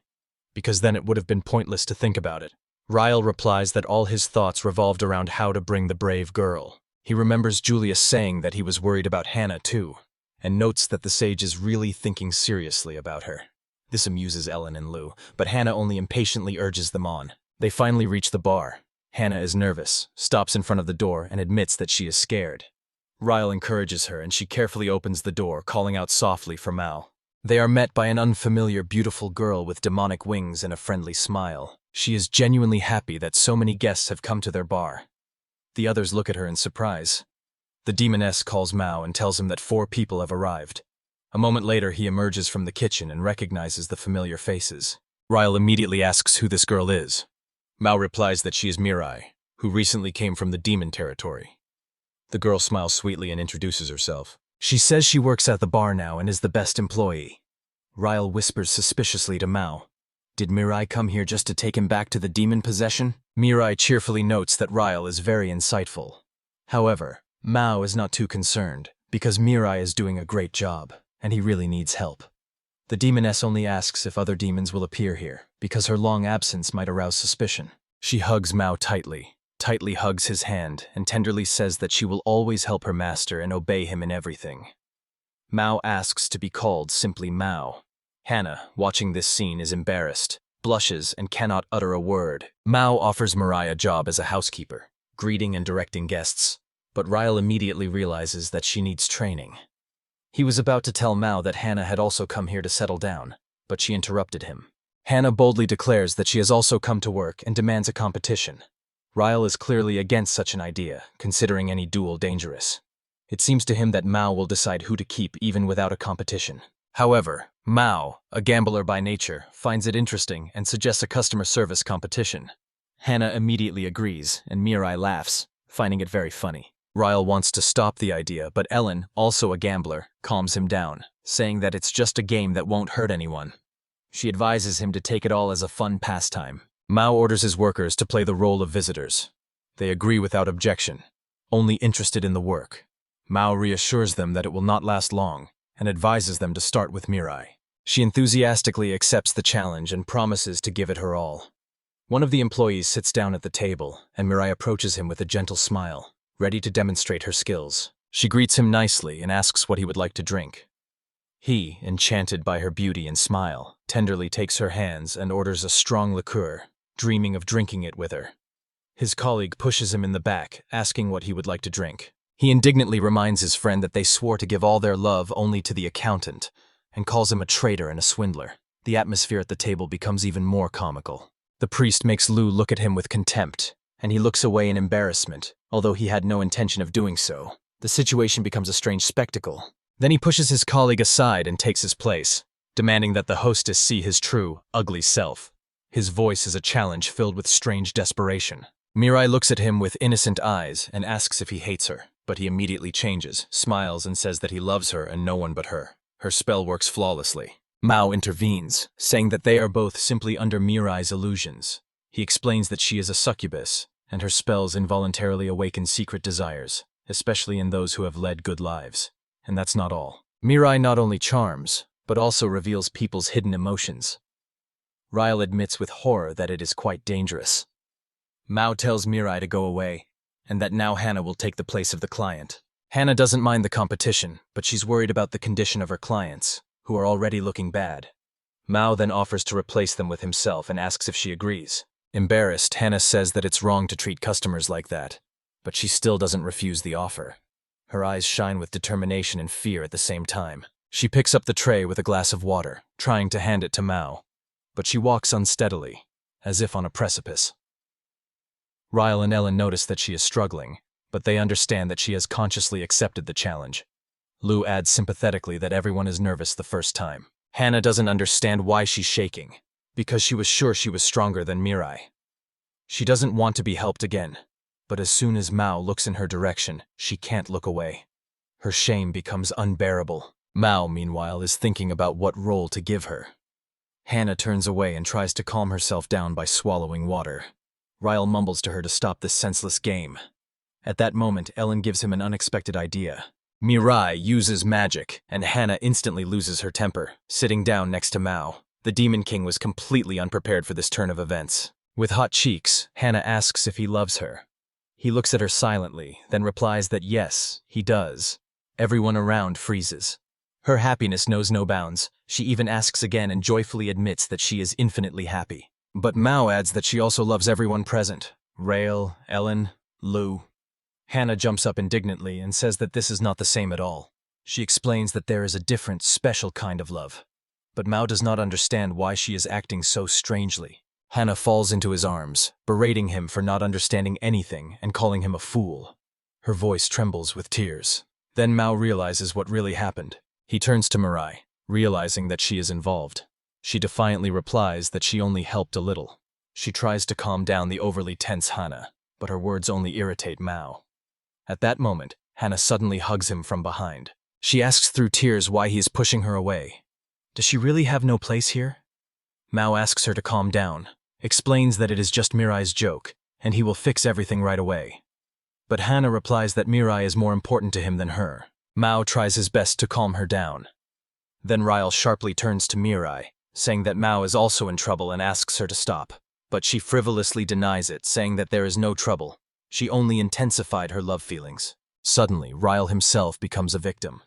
because then it would have been pointless to think about it. Ryle replies that all his thoughts revolved around how to bring the brave girl. He remembers Julius saying that he was worried about Hannah too, and notes that the sage is really thinking seriously about her. This amuses Ellen and Lou, but Hannah only impatiently urges them on. They finally reach the bar. Hannah is nervous, stops in front of the door, and admits that she is scared. Ryle encourages her, and she carefully opens the door, calling out softly for Mao. They are met by an unfamiliar, beautiful girl with demonic wings and a friendly smile. She is genuinely happy that so many guests have come to their bar. The others look at her in surprise. The demoness calls Mao and tells him that 4 people have arrived. A moment later, he emerges from the kitchen and recognizes the familiar faces. Ryle immediately asks who this girl is. Mao replies that she is Mirai, who recently came from the demon territory. The girl smiles sweetly and introduces herself. She says she works at the bar now and is the best employee. Ryle whispers suspiciously to Mao, "Did Mirai come here just to take him back to the demon possession?" Mirai cheerfully notes that Ryle is very insightful. However, Mao is not too concerned, because Mirai is doing a great job, and he really needs help. The demoness only asks if other demons will appear here, because her long absence might arouse suspicion. She hugs Mao tightly hugs his hand, and tenderly says that she will always help her master and obey him in everything. Mao asks to be called simply Mao. Hannah, watching this scene, is embarrassed, blushes, and cannot utter a word. Mao offers Mirai a job as a housekeeper, greeting and directing guests, but Ryle immediately realizes that she needs training. He was about to tell Mao that Hannah had also come here to settle down, but she interrupted him. Hannah boldly declares that she has also come to work and demands a competition. Ryle is clearly against such an idea, considering any duel dangerous. It seems to him that Mao will decide who to keep even without a competition. However, Mao, a gambler by nature, finds it interesting and suggests a customer service competition. Hannah immediately agrees, and Mirai laughs, finding it very funny. Ryle wants to stop the idea, but Ellen, also a gambler, calms him down, saying that it's just a game that won't hurt anyone. She advises him to take it all as a fun pastime. Mao orders his workers to play the role of visitors. They agree without objection, only interested in the work. Mao reassures them that it will not last long, and advises them to start with Mirai. She enthusiastically accepts the challenge and promises to give it her all. One of the employees sits down at the table, and Mirai approaches him with a gentle smile, ready to demonstrate her skills. She greets him nicely and asks what he would like to drink. He, enchanted by her beauty and smile, tenderly takes her hands and orders a strong liqueur, dreaming of drinking it with her. His colleague pushes him in the back, asking what he would like to drink. He indignantly reminds his friend that they swore to give all their love only to the accountant, and calls him a traitor and a swindler. The atmosphere at the table becomes even more comical. The priest makes Lou look at him with contempt, and he looks away in embarrassment, although he had no intention of doing so. The situation becomes a strange spectacle. Then he pushes his colleague aside and takes his place, demanding that the hostess see his true, ugly self. His voice is a challenge filled with strange desperation. Mirai looks at him with innocent eyes and asks if he hates her, but he immediately changes, smiles, and says that he loves her and no one but her. Her spell works flawlessly. Mao intervenes, saying that they are both simply under Mirai's illusions. He explains that she is a succubus, and her spells involuntarily awaken secret desires, especially in those who have led good lives. And that's not all. Mirai not only charms, but also reveals people's hidden emotions. Ryle admits with horror that it is quite dangerous. Mao tells Mirai to go away, and that now Hannah will take the place of the client. Hannah doesn't mind the competition, but she's worried about the condition of her clients, who are already looking bad. Mao then offers to replace them with himself and asks if she agrees. Embarrassed, Hannah says that it's wrong to treat customers like that, but she still doesn't refuse the offer. Her eyes shine with determination and fear at the same time. She picks up the tray with a glass of water, trying to hand it to Mao, but she walks unsteadily, as if on a precipice. Ryle and Ellen notice that she is struggling, but they understand that she has consciously accepted the challenge. Lou adds sympathetically that everyone is nervous the first time. Hannah doesn't understand why she's shaking, because she was sure she was stronger than Mirai. She doesn't want to be helped again, but as soon as Mao looks in her direction, she can't look away. Her shame becomes unbearable. Mao, meanwhile, is thinking about what role to give her. Hannah turns away and tries to calm herself down by swallowing water. Ryle mumbles to her to stop this senseless game. At that moment, Ellen gives him an unexpected idea. Mirai uses magic, and Hannah instantly loses her temper, sitting down next to Mao. The Demon King was completely unprepared for this turn of events. With hot cheeks, Hannah asks if he loves her. He looks at her silently, then replies that yes, he does. Everyone around freezes. Her happiness knows no bounds. She even asks again and joyfully admits that she is infinitely happy. But Mao adds that she also loves everyone present. Rael, Ellen, Lou. Hannah jumps up indignantly and says that this is not the same at all. She explains that there is a different, special kind of love. But Mao does not understand why she is acting so strangely. Hannah falls into his arms, berating him for not understanding anything and calling him a fool. Her voice trembles with tears. Then Mao realizes what really happened. He turns to Mirai, realizing that she is involved. She defiantly replies that she only helped a little. She tries to calm down the overly tense Hannah, but her words only irritate Mao. At that moment, Hannah suddenly hugs him from behind. She asks through tears why he is pushing her away. Does she really have no place here? Mao asks her to calm down, explains that it is just Mirai's joke, and he will fix everything right away. But Hannah replies that Mirai is more important to him than her. Mao tries his best to calm her down. Then Ryle sharply turns to Mirai, saying that Mao is also in trouble and asks her to stop. But she frivolously denies it, saying that there is no trouble. She only intensified her love feelings. Suddenly, Ryle himself becomes a victim.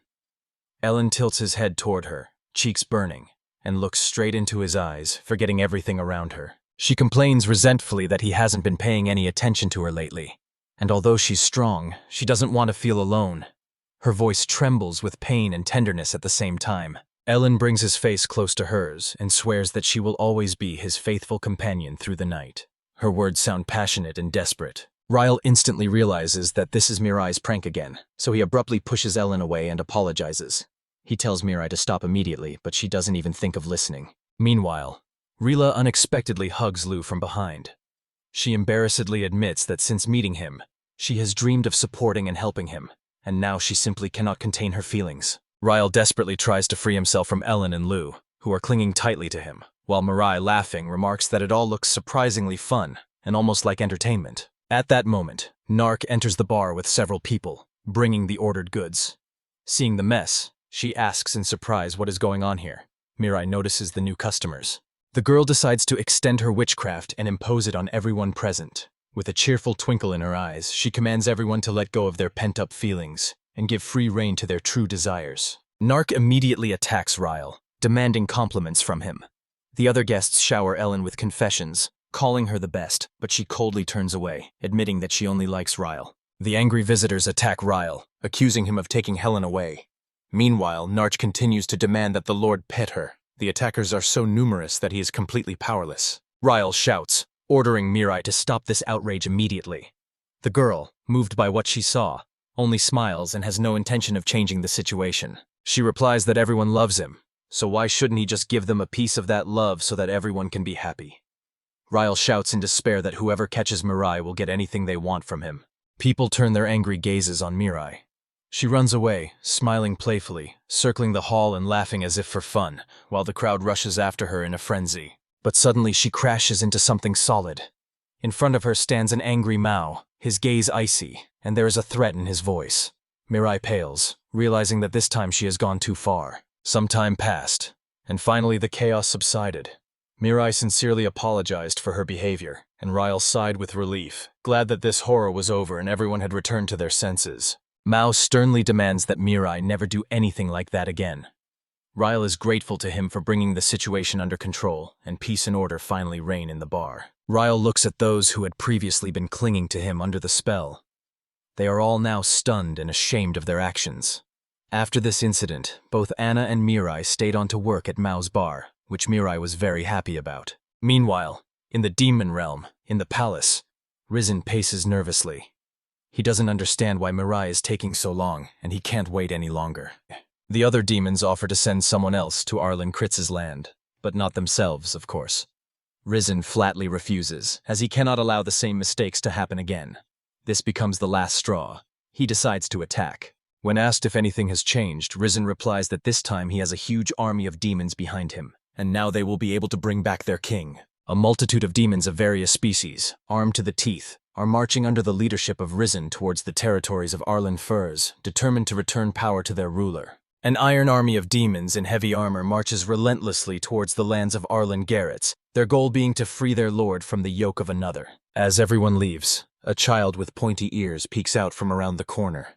Ellen tilts his head toward her, cheeks burning, and looks straight into his eyes, forgetting everything around her. She complains resentfully that he hasn't been paying any attention to her lately. And although she's strong, she doesn't want to feel alone. Her voice trembles with pain and tenderness at the same time. Ellen brings his face close to hers and swears that she will always be his faithful companion through the night. Her words sound passionate and desperate. Ryle instantly realizes that this is Mirai's prank again, so he abruptly pushes Ellen away and apologizes. He tells Mirai to stop immediately, but she doesn't even think of listening. Meanwhile, Rila unexpectedly hugs Lou from behind. She embarrassedly admits that since meeting him, she has dreamed of supporting and helping him, and now she simply cannot contain her feelings. Ryle desperately tries to free himself from Ellen and Lou, who are clinging tightly to him, while Mirai, laughing, remarks that it all looks surprisingly fun and almost like entertainment. At that moment, Nark enters the bar with several people, bringing the ordered goods. Seeing the mess, she asks in surprise what is going on here. Mirai notices the new customers. The girl decides to extend her witchcraft and impose it on everyone present. With a cheerful twinkle in her eyes, she commands everyone to let go of their pent-up feelings and give free rein to their true desires. Nark immediately attacks Ryle, demanding compliments from him. The other guests shower Ellen with confessions, calling her the best, but she coldly turns away, admitting that she only likes Ryle. The angry visitors attack Ryle, accusing him of taking Helen away. Meanwhile, Narch continues to demand that the Lord pet her. The attackers are so numerous that he is completely powerless. Ryle shouts, ordering Mirai to stop this outrage immediately. The girl, moved by what she saw, only smiles and has no intention of changing the situation. She replies that everyone loves him, so why shouldn't he just give them a piece of that love so that everyone can be happy? Ryle shouts in despair that whoever catches Mirai will get anything they want from him. People turn their angry gazes on Mirai. She runs away, smiling playfully, circling the hall and laughing as if for fun, while the crowd rushes after her in a frenzy. But suddenly she crashes into something solid. In front of her stands an angry Mao, his gaze icy, and there is a threat in his voice. Mirai pales, realizing that this time she has gone too far. Some time passed, and finally the chaos subsided. Mirai sincerely apologized for her behavior, and Ryle sighed with relief, glad that this horror was over and everyone had returned to their senses. Mao sternly demands that Mirai never do anything like that again. Ryle is grateful to him for bringing the situation under control, and peace and order finally reign in the bar. Ryle looks at those who had previously been clinging to him under the spell. They are all now stunned and ashamed of their actions. After this incident, both Anna and Mirai stayed on to work at Mao's bar, which Mirai was very happy about. Meanwhile, in the demon realm, in the palace, Risen paces nervously. He doesn't understand why Mirai is taking so long, and he can't wait any longer. The other demons offer to send someone else to Arlen Kritz's land, but not themselves, of course. Risen flatly refuses, as he cannot allow the same mistakes to happen again. This becomes the last straw. He decides to attack. When asked if anything has changed, Risen replies that this time he has a huge army of demons behind him, and now they will be able to bring back their king. A multitude of demons of various species, armed to the teeth, are marching under the leadership of Risen towards the territories of Arlen Furs, determined to return power to their ruler. An iron army of demons in heavy armor marches relentlessly towards the lands of Arlen Garrets, their goal being to free their lord from the yoke of another. As everyone leaves, a child with pointy ears peeks out from around the corner.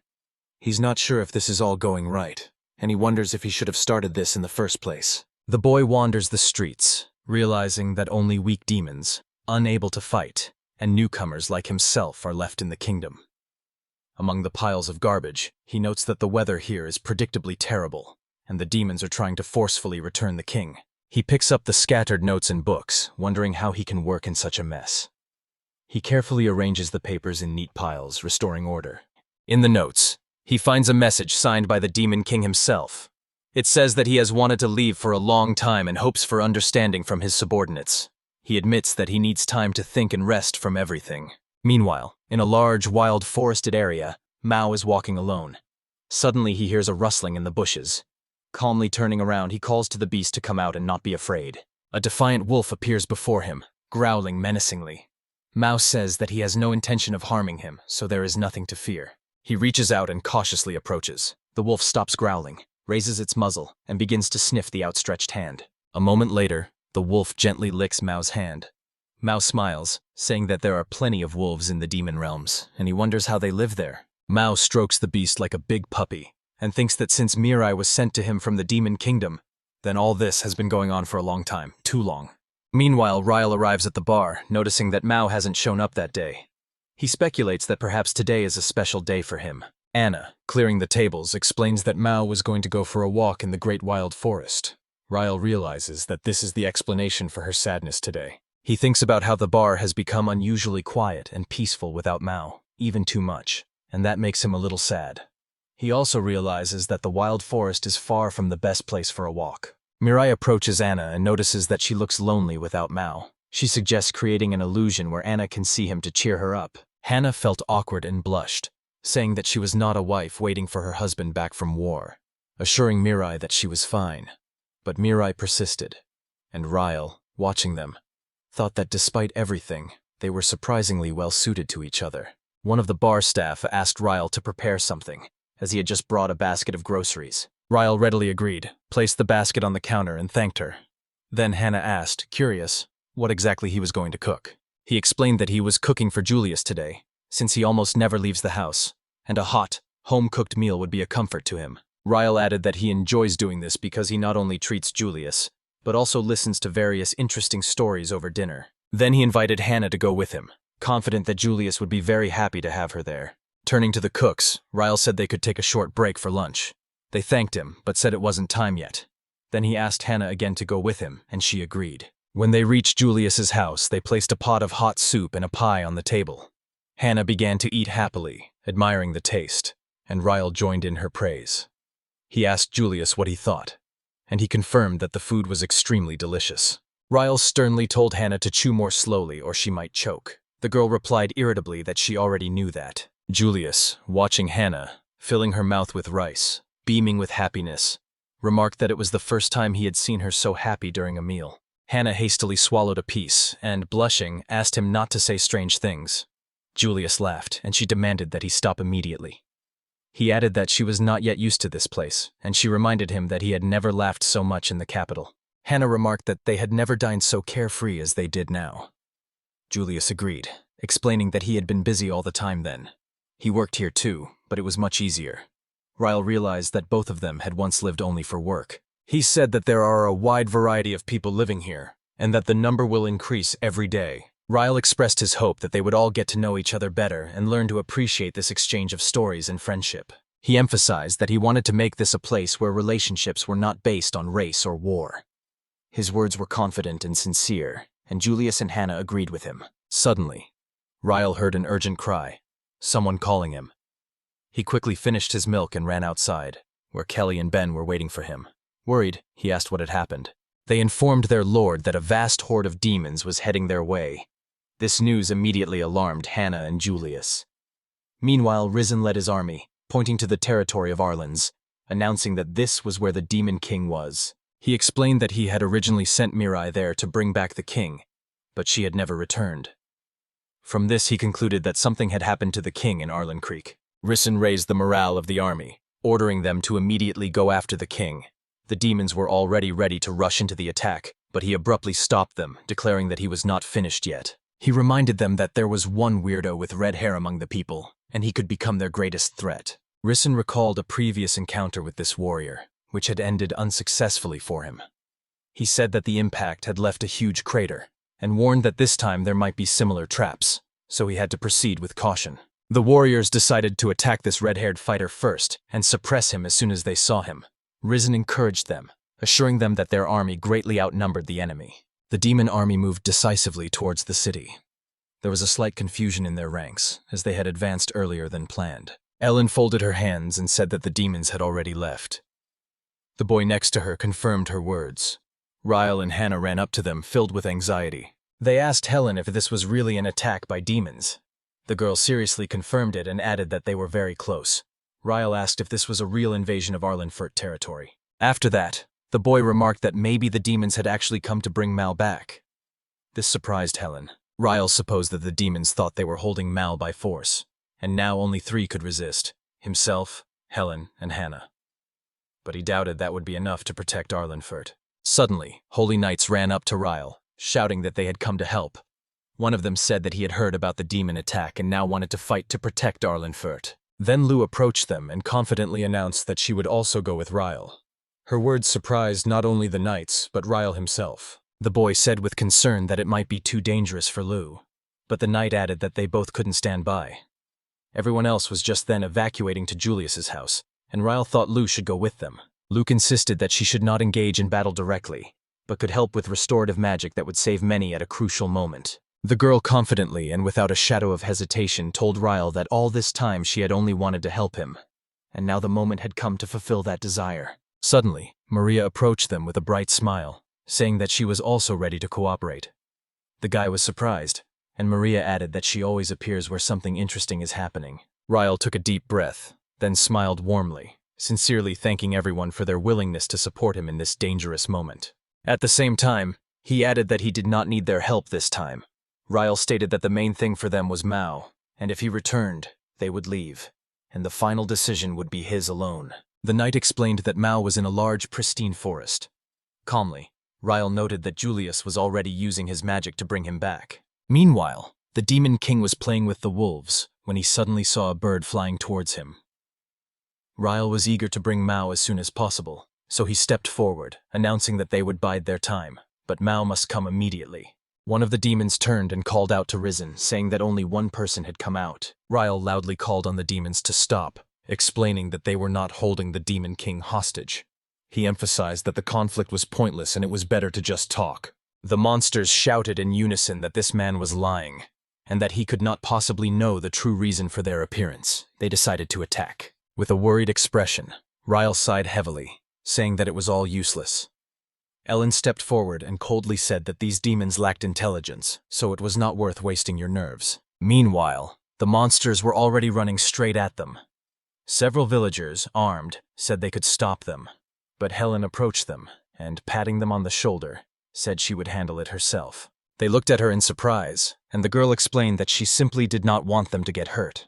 He's not sure if this is all going right, and he wonders if he should have started this in the first place. The boy wanders the streets, realizing that only weak demons, unable to fight, and newcomers like himself are left in the kingdom. Among the piles of garbage, he notes that the weather here is predictably terrible, and the demons are trying to forcefully return the king. He picks up the scattered notes and books, wondering how he can work in such a mess. He carefully arranges the papers in neat piles, restoring order. In the notes, he finds a message signed by the Demon King himself. It says that he has wanted to leave for a long time and hopes for understanding from his subordinates. He admits that he needs time to think and rest from everything. Meanwhile, in a large, wild, forested area, Mao is walking alone. Suddenly he hears a rustling in the bushes. Calmly turning around, he calls to the beast to come out and not be afraid. A defiant wolf appears before him, growling menacingly. Mao says that he has no intention of harming him, so there is nothing to fear. He reaches out and cautiously approaches. The wolf stops growling, raises its muzzle, and begins to sniff the outstretched hand. A moment later, the wolf gently licks Mao's hand. Mao smiles, saying that there are plenty of wolves in the demon realms, and he wonders how they live there. Mao strokes the beast like a big puppy, and thinks that since Mirai was sent to him from the demon kingdom, then all this has been going on for a long time, too long. Meanwhile, Ryle arrives at the bar, noticing that Mao hasn't shown up that day. He speculates that perhaps today is a special day for him. Anna, clearing the tables, explains that Mao was going to go for a walk in the great wild forest. Ryle realizes that this is the explanation for her sadness today. He thinks about how the bar has become unusually quiet and peaceful without Mao, even too much, and that makes him a little sad. He also realizes that the wild forest is far from the best place for a walk. Mirai approaches Anna and notices that she looks lonely without Mao. She suggests creating an illusion where Anna can see him to cheer her up. Hannah felt awkward and blushed, saying that she was not a wife waiting for her husband back from war, assuring Mirai that she was fine. But Mirai persisted, and Ryle, watching them, thought that despite everything, they were surprisingly well suited to each other. One of the bar staff asked Ryle to prepare something, as he had just brought a basket of groceries. Ryle readily agreed, placed the basket on the counter, and thanked her. Then Hannah asked, curious, what exactly he was going to cook. He explained that he was cooking for Julius today, since he almost never leaves the house, and a hot, home-cooked meal would be a comfort to him. Ryle added that he enjoys doing this because he not only treats Julius, but also listens to various interesting stories over dinner. Then he invited Hannah to go with him, confident that Julius would be very happy to have her there. Turning to the cooks, Ryle said they could take a short break for lunch. They thanked him, but said it wasn't time yet. Then he asked Hannah again to go with him, and she agreed. When they reached Julius's house, they placed a pot of hot soup and a pie on the table. Hannah began to eat happily, admiring the taste, and Ryle joined in her praise. He asked Julius what he thought, and he confirmed that the food was extremely delicious. Ryle sternly told Hannah to chew more slowly or she might choke. The girl replied irritably that she already knew that. Julius, watching Hannah, filling her mouth with rice, beaming with happiness, remarked that it was the first time he had seen her so happy during a meal. Hannah hastily swallowed a piece and, blushing, asked him not to say strange things. Julius laughed, and she demanded that he stop immediately. He added that she was not yet used to this place, and she reminded him that he had never laughed so much in the capital. Hannah remarked that they had never dined so carefree as they did now. Julius agreed, explaining that he had been busy all the time then. He worked here too, but it was much easier. Ryle realized that both of them had once lived only for work. He said that there are a wide variety of people living here, and that the number will increase every day. Ryle expressed his hope that they would all get to know each other better and learn to appreciate this exchange of stories and friendship. He emphasized that he wanted to make this a place where relationships were not based on race or war. His words were confident and sincere, and Julius and Hannah agreed with him. Suddenly, Ryle heard an urgent cry, someone calling him. He quickly finished his milk and ran outside, where Kelly and Ben were waiting for him. Worried, he asked what had happened. They informed their lord that a vast horde of demons was heading their way. This news immediately alarmed Hannah and Julius. Meanwhile, Risen led his army, pointing to the territory of Arlen's, announcing that this was where the Demon King was. He explained that he had originally sent Mirai there to bring back the king, but she had never returned. From this he concluded that something had happened to the king in Arlen Creek. Risen raised the morale of the army, ordering them to immediately go after the king. The demons were already ready to rush into the attack, but he abruptly stopped them, declaring that he was not finished yet. He reminded them that there was one weirdo with red hair among the people, and he could become their greatest threat. Risen recalled a previous encounter with this warrior, which had ended unsuccessfully for him. He said that the impact had left a huge crater, and warned that this time there might be similar traps, so he had to proceed with caution. The warriors decided to attack this red-haired fighter first and suppress him as soon as they saw him. Risen encouraged them, assuring them that their army greatly outnumbered the enemy. The demon army moved decisively towards the city. There was a slight confusion in their ranks, as they had advanced earlier than planned. Ellen folded her hands and said that the demons had already left. The boy next to her confirmed her words. Ryle and Hannah ran up to them, filled with anxiety. They asked Helen if this was really an attack by demons. The girl seriously confirmed it and added that they were very close. Ryle asked if this was a real invasion of Arlenfurt territory. After that, the boy remarked that maybe the demons had actually come to bring Mal back. This surprised Helen. Ryle supposed that the demons thought they were holding Mal by force, and now only 3 could resist: himself, Helen, and Hannah. But he doubted that would be enough to protect Arlenfurt. Suddenly, holy knights ran up to Ryle, shouting that they had come to help. One of them said that he had heard about the demon attack and now wanted to fight to protect Arlenfurt. Then Lou approached them and confidently announced that she would also go with Ryle. Her words surprised not only the knights, but Ryle himself. The boy said with concern that it might be too dangerous for Lou, but the knight added that they both couldn't stand by. Everyone else was just then evacuating to Julius's house, and Ryle thought Lou should go with them. Luke insisted that she should not engage in battle directly, but could help with restorative magic that would save many at a crucial moment. The girl confidently and without a shadow of hesitation told Ryle that all this time she had only wanted to help him, and now the moment had come to fulfill that desire. Suddenly, Maria approached them with a bright smile, saying that she was also ready to cooperate. The guy was surprised, and Maria added that she always appears where something interesting is happening. Ryle took a deep breath, then smiled warmly, sincerely thanking everyone for their willingness to support him in this dangerous moment. At the same time, he added that he did not need their help this time. Ryle stated that the main thing for them was Mao, and if he returned, they would leave, and the final decision would be his alone. The knight explained that Mao was in a large, pristine forest. Calmly, Ryle noted that Julius was already using his magic to bring him back. Meanwhile, the Demon King was playing with the wolves when he suddenly saw a bird flying towards him. Ryle was eager to bring Mao as soon as possible, so he stepped forward, announcing that they would bide their time, but Mao must come immediately. One of the demons turned and called out to Risen, saying that only one person had come out. Ryle loudly called on the demons to stop, explaining that they were not holding the Demon King hostage. He emphasized that the conflict was pointless and it was better to just talk. The monsters shouted in unison that this man was lying, and that he could not possibly know the true reason for their appearance. They decided to attack. With a worried expression, Ryle sighed heavily, saying that it was all useless. Ellen stepped forward and coldly said that these demons lacked intelligence, so it was not worth wasting your nerves. Meanwhile, the monsters were already running straight at them. Several villagers, armed, said they could stop them, but Helen approached them and, patting them on the shoulder, said she would handle it herself. They looked at her in surprise, and the girl explained that she simply did not want them to get hurt.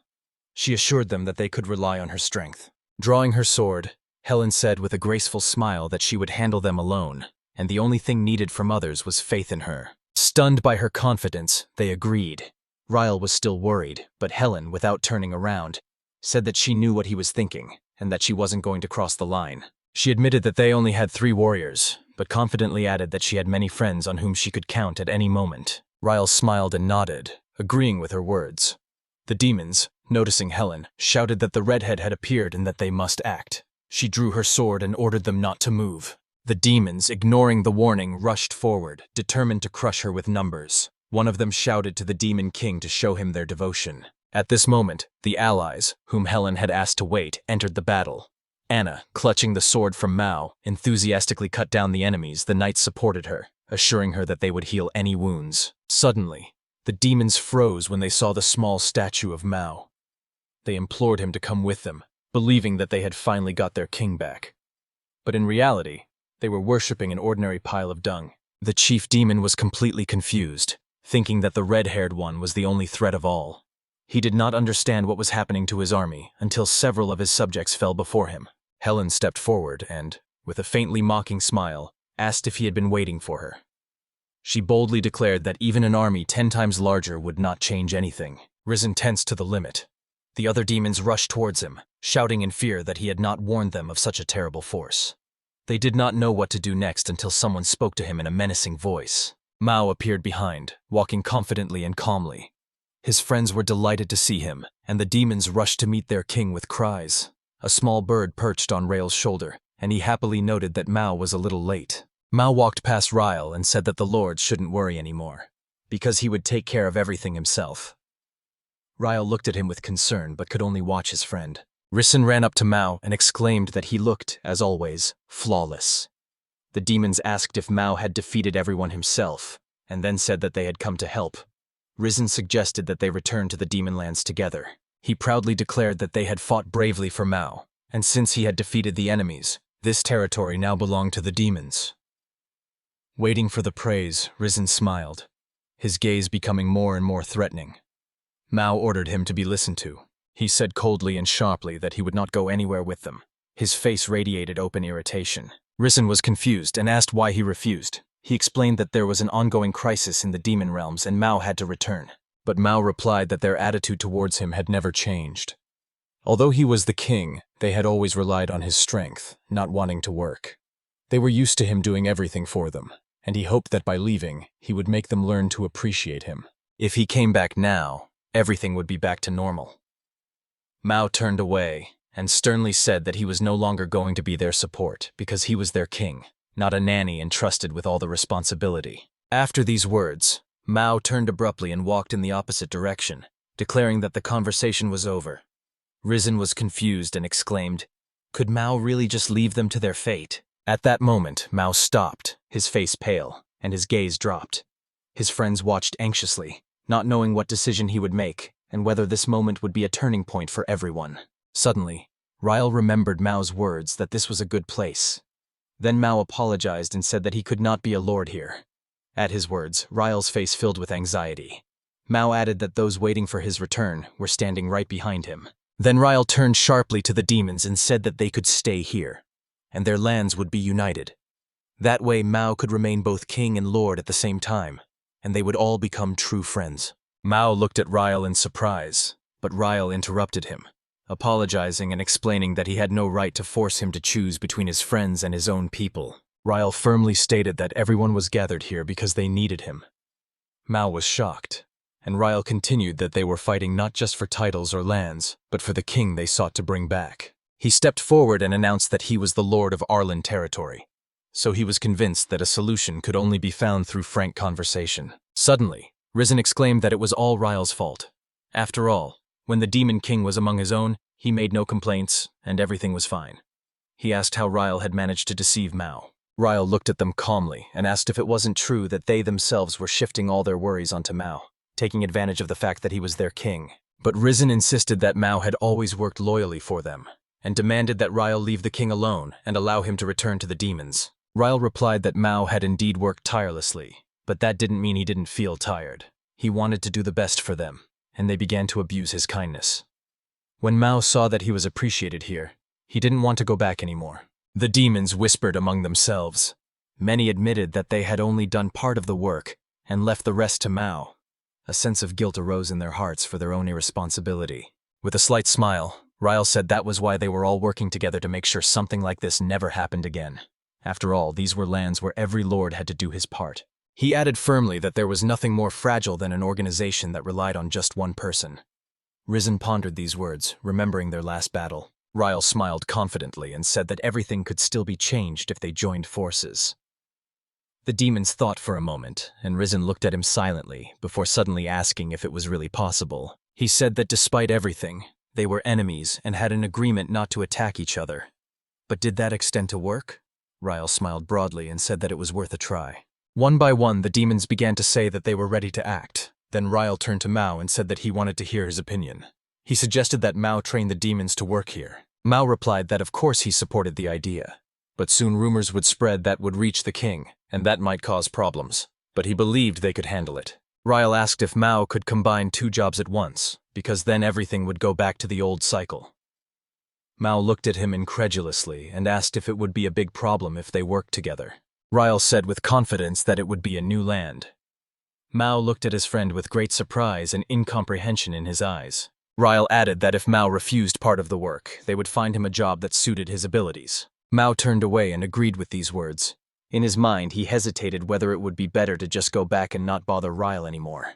She assured them that they could rely on her strength. Drawing her sword, Helen said with a graceful smile that she would handle them alone, and the only thing needed from others was faith in her. Stunned by her confidence, they agreed. Ryle was still worried, but Helen, without turning around, said that she knew what he was thinking, and that she wasn't going to cross the line. She admitted that they only had 3 warriors, but confidently added that she had many friends on whom she could count at any moment. Ryle smiled and nodded, agreeing with her words. The demons, noticing Helen, shouted that the redhead had appeared and that they must act. She drew her sword and ordered them not to move. The demons, ignoring the warning, rushed forward, determined to crush her with numbers. One of them shouted to the Demon King to show him their devotion. At this moment, the allies, whom Helen had asked to wait, entered the battle. Anna, clutching the sword from Mao, enthusiastically cut down the enemies. The knights supported her, assuring her that they would heal any wounds. Suddenly, the demons froze when they saw the small statue of Mao. They implored him to come with them, believing that they had finally got their king back. But in reality, they were worshipping an ordinary pile of dung. The chief demon was completely confused, thinking that the red-haired one was the only threat of all. He did not understand what was happening to his army until several of his subjects fell before him. Helen stepped forward and, with a faintly mocking smile, asked if he had been waiting for her. She boldly declared that even an army 10 times larger would not change anything. Risen tense to the limit. The other demons rushed towards him, shouting in fear that he had not warned them of such a terrible force. They did not know what to do next until someone spoke to him in a menacing voice. Mao appeared behind, walking confidently and calmly. His friends were delighted to see him, and the demons rushed to meet their king with cries. A small bird perched on Rail's shoulder, and he happily noted that Mao was a little late. Mao walked past Ryle and said that the lords shouldn't worry anymore, because he would take care of everything himself. Ryle looked at him with concern but could only watch his friend. Risen ran up to Mao and exclaimed that he looked, as always, flawless. The demons asked if Mao had defeated everyone himself, and then said that they had come to help. Risen suggested that they return to the demon lands together. He proudly declared that they had fought bravely for Mao, and since he had defeated the enemies, this territory now belonged to the demons. Waiting for the praise, Risen smiled, his gaze becoming more and more threatening. Mao ordered him to be listened to. He said coldly and sharply that he would not go anywhere with them. His face radiated open irritation. Risen was confused and asked why he refused. He explained that there was an ongoing crisis in the demon realms and Mao had to return. But Mao replied that their attitude towards him had never changed. Although he was the king, they had always relied on his strength, not wanting to work. They were used to him doing everything for them, and he hoped that by leaving, he would make them learn to appreciate him. If he came back now, everything would be back to normal. Mao turned away and sternly said that he was no longer going to be their support because he was their king, not a nanny entrusted with all the responsibility. After these words, Mao turned abruptly and walked in the opposite direction, declaring that the conversation was over. Risen was confused and exclaimed, "Could Mao really just leave them to their fate?" At that moment, Mao stopped, his face pale, and his gaze dropped. His friends watched anxiously, not knowing what decision he would make, and whether this moment would be a turning point for everyone. Suddenly, Ryle remembered Mao's words that this was a good place. Then Mao apologized and said that he could not be a lord here. At his words, Ryle's face filled with anxiety. Mao added that those waiting for his return were standing right behind him. Then Ryle turned sharply to the demons and said that they could stay here, and their lands would be united. That way Mao could remain both king and lord at the same time, and they would all become true friends. Mao looked at Ryle in surprise, but Ryle interrupted him, apologizing and explaining that he had no right to force him to choose between his friends and his own people. Ryle firmly stated that everyone was gathered here because they needed him. Mao was shocked, and Ryle continued that they were fighting not just for titles or lands, but for the king they sought to bring back. He stepped forward and announced that he was the lord of Arlen territory, so he was convinced that a solution could only be found through frank conversation. Suddenly, Risen exclaimed that it was all Ryle's fault. After all, when the Demon King was among his own, he made no complaints, and everything was fine. He asked how Ryle had managed to deceive Mao. Ryle looked at them calmly and asked if it wasn't true that they themselves were shifting all their worries onto Mao, taking advantage of the fact that he was their king. But Risen insisted that Mao had always worked loyally for them, and demanded that Ryle leave the king alone and allow him to return to the demons. Ryle replied that Mao had indeed worked tirelessly, but that didn't mean he didn't feel tired. He wanted to do the best for them, and they began to abuse his kindness. When Mao saw that he was appreciated here, he didn't want to go back anymore. The demons whispered among themselves. Many admitted that they had only done part of the work and left the rest to Mao. A sense of guilt arose in their hearts for their own irresponsibility. With a slight smile, Ryle said that was why they were all working together to make sure something like this never happened again. After all, these were lands where every lord had to do his part. He added firmly that there was nothing more fragile than an organization that relied on just one person. Risen pondered these words, remembering their last battle. Ryle smiled confidently and said that everything could still be changed if they joined forces. The demons thought for a moment, and Risen looked at him silently before suddenly asking if it was really possible. He said that despite everything, they were enemies and had an agreement not to attack each other. But did that extend to work? Ryle smiled broadly and said that it was worth a try. One by one, the demons began to say that they were ready to act. Then Ryle turned to Mao and said that he wanted to hear his opinion. He suggested that Mao train the demons to work here. Mao replied that of course he supported the idea, but soon rumors would spread that would reach the king, and that might cause problems. But he believed they could handle it. Ryle asked if Mao could combine two jobs at once, because then everything would go back to the old cycle. Mao looked at him incredulously and asked if it would be a big problem if they worked together. Ryle said with confidence that it would be a new land. Mao looked at his friend with great surprise and incomprehension in his eyes. Ryle added that if Mao refused part of the work, they would find him a job that suited his abilities. Mao turned away and agreed with these words. In his mind, he hesitated whether it would be better to just go back and not bother Ryle anymore.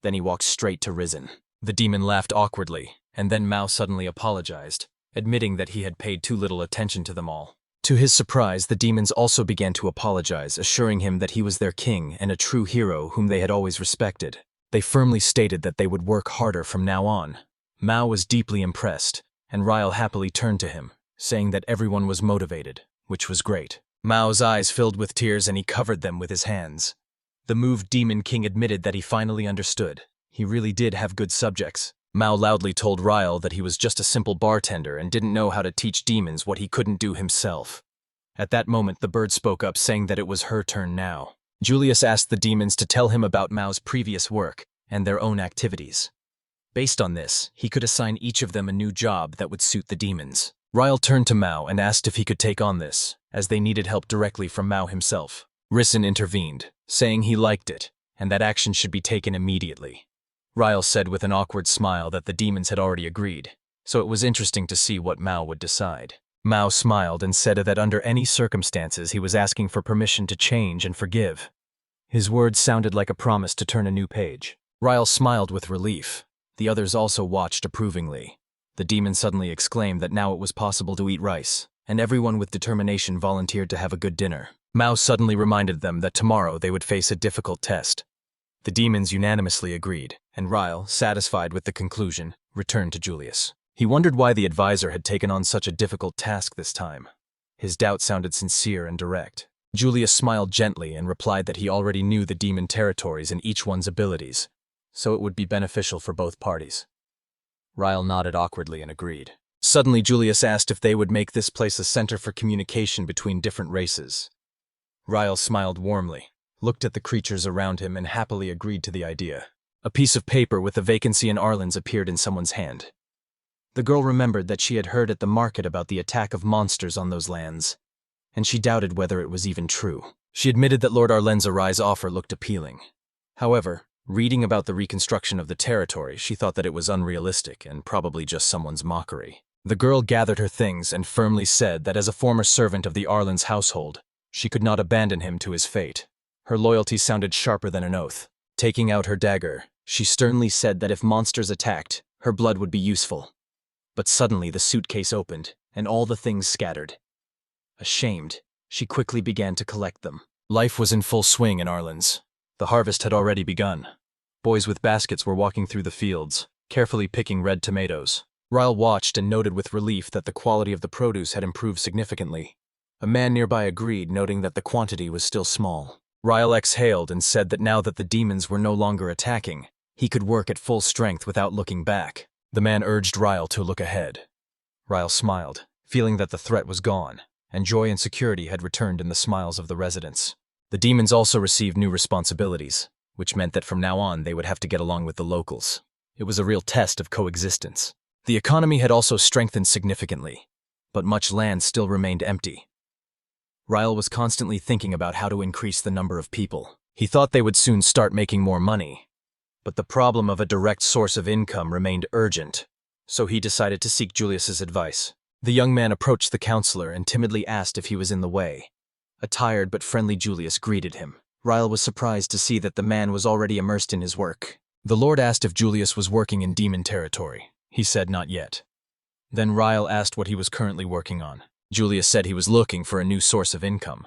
Then he walked straight to Risen. The demon laughed awkwardly, and then Mao suddenly apologized, admitting that he had paid too little attention to them all. To his surprise, the demons also began to apologize, assuring him that he was their king and a true hero whom they had always respected. They firmly stated that they would work harder from now on. Mao was deeply impressed, and Ryle happily turned to him, saying that everyone was motivated, which was great. Mao's eyes filled with tears and he covered them with his hands. The moved Demon King admitted that he finally understood. He really did have good subjects. Mao loudly told Ryle that he was just a simple bartender and didn't know how to teach demons what he couldn't do himself. At that moment, the bird spoke up, saying that it was her turn now. Julius asked the demons to tell him about Mao's previous work and their own activities. Based on this, he could assign each of them a new job that would suit the demons. Ryle turned to Mao and asked if he could take on this, as they needed help directly from Mao himself. Risen intervened, saying he liked it, and that action should be taken immediately. Ryle said with an awkward smile that the demons had already agreed, so it was interesting to see what Mao would decide. Mao smiled and said that under any circumstances he was asking for permission to change and forgive. His words sounded like a promise to turn a new page. Ryle smiled with relief. The others also watched approvingly. The demon suddenly exclaimed that now it was possible to eat rice, and everyone with determination volunteered to have a good dinner. Mao suddenly reminded them that tomorrow they would face a difficult test. The demons unanimously agreed, and Ryle, satisfied with the conclusion, returned to Julius. He wondered why the advisor had taken on such a difficult task this time. His doubt sounded sincere and direct. Julius smiled gently and replied that he already knew the demon territories and each one's abilities, so it would be beneficial for both parties. Ryle nodded awkwardly and agreed. Suddenly, Julius asked if they would make this place a center for communication between different races. Ryle smiled warmly, looked at the creatures around him, and happily agreed to the idea. A piece of paper with a vacancy in Arlen's appeared in someone's hand. The girl remembered that she had heard at the market about the attack of monsters on those lands, and she doubted whether it was even true. She admitted that Lord Arlen's Arai's offer looked appealing. However, reading about the reconstruction of the territory, she thought that it was unrealistic and probably just someone's mockery. The girl gathered her things and firmly said that as a former servant of the Arlen's household, she could not abandon him to his fate. Her loyalty sounded sharper than an oath. Taking out her dagger, she sternly said that if monsters attacked, her blood would be useful. But suddenly the suitcase opened, and all the things scattered. Ashamed, she quickly began to collect them. Life was in full swing in Arlen's. The harvest had already begun. Boys with baskets were walking through the fields, carefully picking red tomatoes. Ryle watched and noted with relief that the quality of the produce had improved significantly. A man nearby agreed, noting that the quantity was still small. Ryle exhaled and said that now that the demons were no longer attacking, he could work at full strength without looking back. The man urged Ryle to look ahead. Ryle smiled, feeling that the threat was gone, and joy and security had returned in the smiles of the residents. The demons also received new responsibilities, which meant that from now on they would have to get along with the locals. It was a real test of coexistence. The economy had also strengthened significantly, but much land still remained empty. Ryle was constantly thinking about how to increase the number of people. He thought they would soon start making more money, but the problem of a direct source of income remained urgent, so he decided to seek Julius's advice. The young man approached the counselor and timidly asked if he was in the way. A tired but friendly Julius greeted him. Ryle was surprised to see that the man was already immersed in his work. The Lord asked if Julius was working in demon territory. He said not yet. Then Ryle asked what he was currently working on. Julius said he was looking for a new source of income.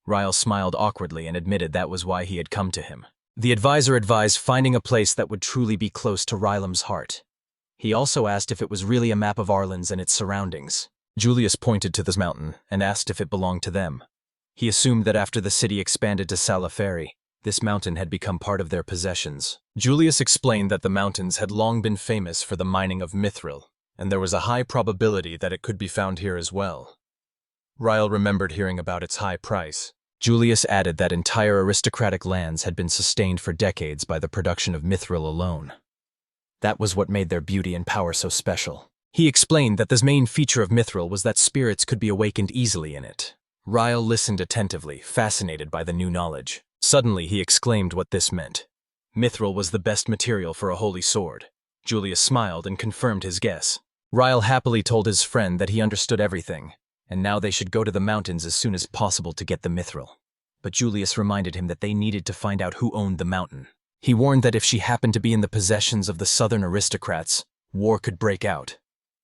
Ryle smiled awkwardly and admitted that was why he had come to him. The advisor advised finding a place that would truly be close to Rylam's heart. He also asked if it was really a map of Arlen's and its surroundings. Julius pointed to this mountain and asked if it belonged to them. He assumed that after the city expanded to Salaferi, this mountain had become part of their possessions. Julius explained that the mountains had long been famous for the mining of Mithril, and there was a high probability that it could be found here as well. Ryle remembered hearing about its high price. Julius added that entire aristocratic lands had been sustained for decades by the production of Mithril alone. That was what made their beauty and power so special. He explained that the main feature of Mithril was that spirits could be awakened easily in it. Ryle listened attentively, fascinated by the new knowledge. Suddenly he exclaimed what this meant. Mithril was the best material for a holy sword. Julius smiled and confirmed his guess. Ryle happily told his friend that he understood everything, and now they should go to the mountains as soon as possible to get the Mithril. But Julius reminded him that they needed to find out who owned the mountain. He warned that if she happened to be in the possessions of the southern aristocrats, war could break out.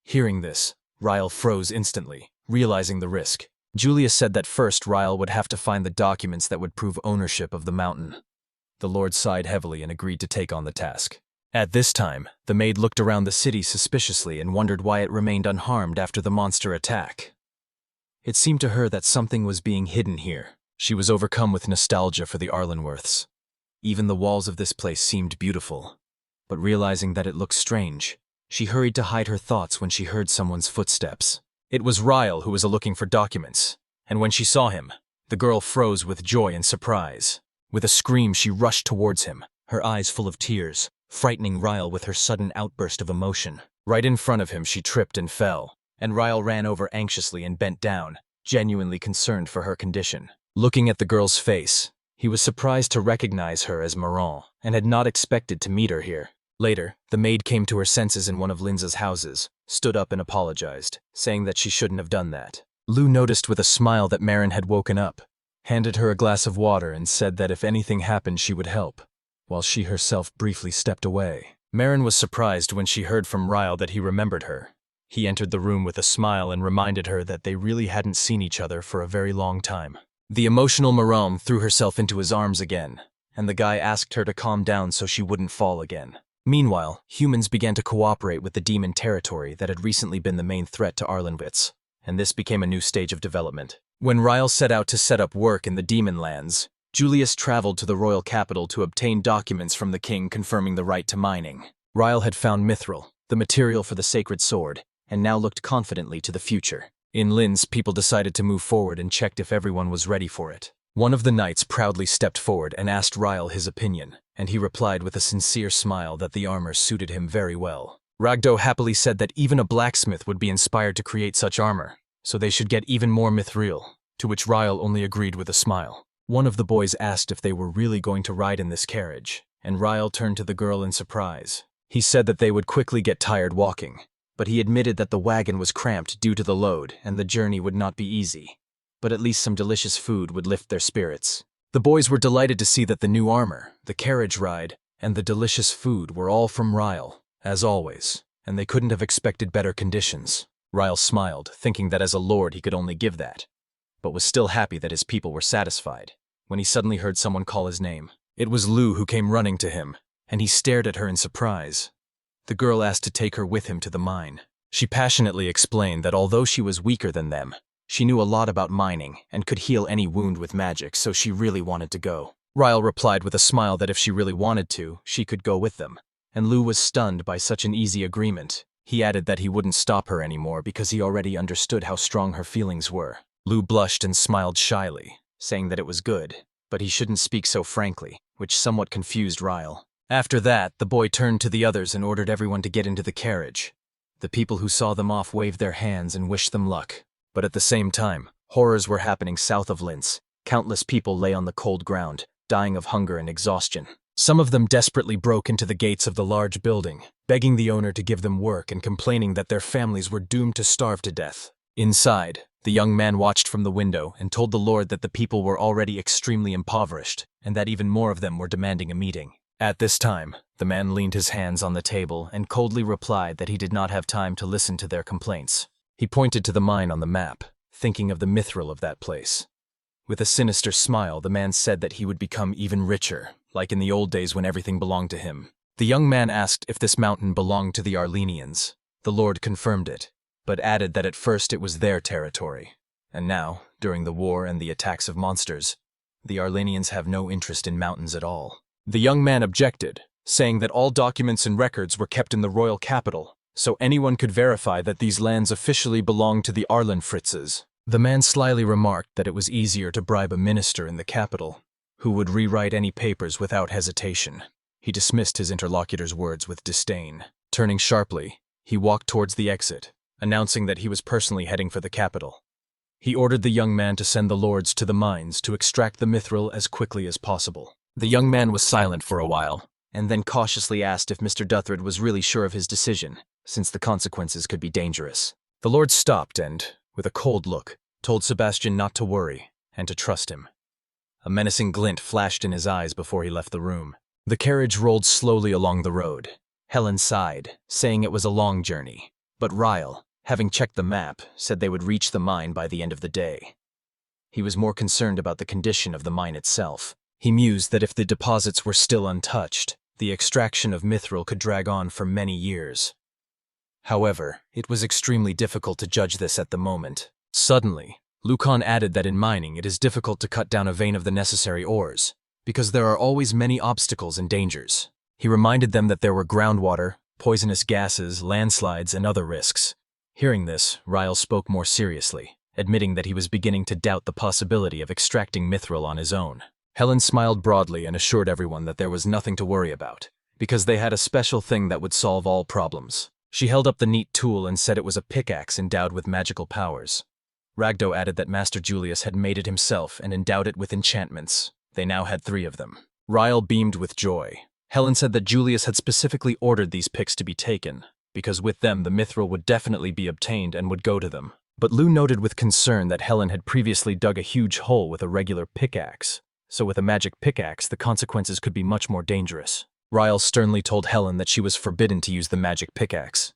Hearing this, Ryle froze instantly, realizing the risk. Julius said that first Ryle would have to find the documents that would prove ownership of the mountain. The Lord sighed heavily and agreed to take on the task. At this time, the maid looked around the city suspiciously and wondered why it remained unharmed after the monster attack. It seemed to her that something was being hidden here. She was overcome with nostalgia for the Arlenworths. Even the walls of this place seemed beautiful. But realizing that it looked strange, she hurried to hide her thoughts when she heard someone's footsteps. It was Ryle who was looking for documents, and when she saw him, the girl froze with joy and surprise. With a scream, she rushed towards him, her eyes full of tears, frightening Ryle with her sudden outburst of emotion. Right in front of him, she tripped and fell, and Ryle ran over anxiously and bent down, genuinely concerned for her condition. Looking at the girl's face, he was surprised to recognize her as Maran, and had not expected to meet her here. Later, the maid came to her senses in one of Linza's houses, stood up and apologized, saying that she shouldn't have done that. Lou noticed with a smile that Marin had woken up, handed her a glass of water and said that if anything happened she would help, while she herself briefly stepped away. Marin was surprised when she heard from Ryle that he remembered her. He entered the room with a smile and reminded her that they really hadn't seen each other for a very long time. The emotional Maram threw herself into his arms again, and the guy asked her to calm down so she wouldn't fall again. Meanwhile, humans began to cooperate with the demon territory that had recently been the main threat to Arlenwitz, and this became a new stage of development. When Ryle set out to set up work in the demon lands, Julius traveled to the royal capital to obtain documents from the king confirming the right to mining. Ryle had found Mithril, the material for the sacred sword, and now looked confidently to the future. In Linz, people decided to move forward and checked if everyone was ready for it. One of the knights proudly stepped forward and asked Ryle his opinion, and he replied with a sincere smile that the armor suited him very well. Ragdo happily said that even a blacksmith would be inspired to create such armor, so they should get even more Mithril, to which Ryle only agreed with a smile. One of the boys asked if they were really going to ride in this carriage, and Ryle turned to the girl in surprise. He said that they would quickly get tired walking, but he admitted that the wagon was cramped due to the load and the journey would not be easy. But at least some delicious food would lift their spirits. The boys were delighted to see that the new armor, the carriage ride, and the delicious food were all from Ryle, as always, and they couldn't have expected better conditions. Ryle smiled, thinking that as a lord he could only give that, but was still happy that his people were satisfied, when he suddenly heard someone call his name. It was Lou who came running to him, and he stared at her in surprise. The girl asked to take her with him to the mine. She passionately explained that although she was weaker than them, she knew a lot about mining and could heal any wound with magic, so she really wanted to go. Ryle replied with a smile that if she really wanted to, she could go with them, and Lou was stunned by such an easy agreement. He added that he wouldn't stop her anymore because he already understood how strong her feelings were. Lou blushed and smiled shyly, saying that it was good, but he shouldn't speak so frankly, which somewhat confused Ryle. After that, the boy turned to the others and ordered everyone to get into the carriage. The people who saw them off waved their hands and wished them luck. But at the same time, horrors were happening south of Linz. Countless people lay on the cold ground, dying of hunger and exhaustion. Some of them desperately broke into the gates of the large building, begging the owner to give them work and complaining that their families were doomed to starve to death. Inside, the young man watched from the window and told the Lord that the people were already extremely impoverished, and that even more of them were demanding a meeting. At this time, the man leaned his hands on the table and coldly replied that he did not have time to listen to their complaints. He pointed to the mine on the map, thinking of the mithril of that place. With a sinister smile, the man said that he would become even richer, like in the old days when everything belonged to him. The young man asked if this mountain belonged to the Arlenians. The Lord confirmed it, but added that at first it was their territory. And now, during the war and the attacks of monsters, the Arlenians have no interest in mountains at all. The young man objected, saying that all documents and records were kept in the royal capital, so anyone could verify that these lands officially belonged to the Arlenfritzes. The man slyly remarked that it was easier to bribe a minister in the capital, who would rewrite any papers without hesitation. He dismissed his interlocutor's words with disdain. Turning sharply, he walked towards the exit, announcing that he was personally heading for the capital. He ordered the young man to send the lords to the mines to extract the Mithril as quickly as possible. The young man was silent for a while, and then cautiously asked if Mr. Duthred was really sure of his decision, since the consequences could be dangerous. The lord stopped and, with a cold look, told Sebastian not to worry and to trust him. A menacing glint flashed in his eyes before he left the room. The carriage rolled slowly along the road. Helen sighed, saying it was a long journey, but Ryle, having checked the map, said they would reach the mine by the end of the day. He was more concerned about the condition of the mine itself. He mused that if the deposits were still untouched, the extraction of Mithril could drag on for many years. However, it was extremely difficult to judge this at the moment. Suddenly, Lucan added that in mining it is difficult to cut down a vein of the necessary ores, because there are always many obstacles and dangers. He reminded them that there were groundwater, poisonous gases, landslides, and other risks. Hearing this, Ryle spoke more seriously, admitting that he was beginning to doubt the possibility of extracting Mithril on his own. Helen smiled broadly and assured everyone that there was nothing to worry about, because they had a special thing that would solve all problems. She held up the neat tool and said it was a pickaxe endowed with magical powers. Ragdo added that Master Julius had made it himself and endowed it with enchantments. They now had 3 of them. Ryle beamed with joy. Helen said that Julius had specifically ordered these picks to be taken, because with them the Mithril would definitely be obtained and would go to them. But Lou noted with concern that Helen had previously dug a huge hole with a regular pickaxe, so with a magic pickaxe the consequences could be much more dangerous. Ryle sternly told Helen that she was forbidden to use the magic pickaxe.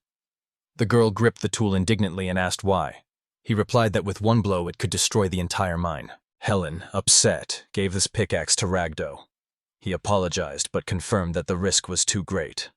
The girl gripped the tool indignantly and asked why. He replied that with one blow it could destroy the entire mine. Helen, upset, gave this pickaxe to Ragdo. He apologized but confirmed that the risk was too great.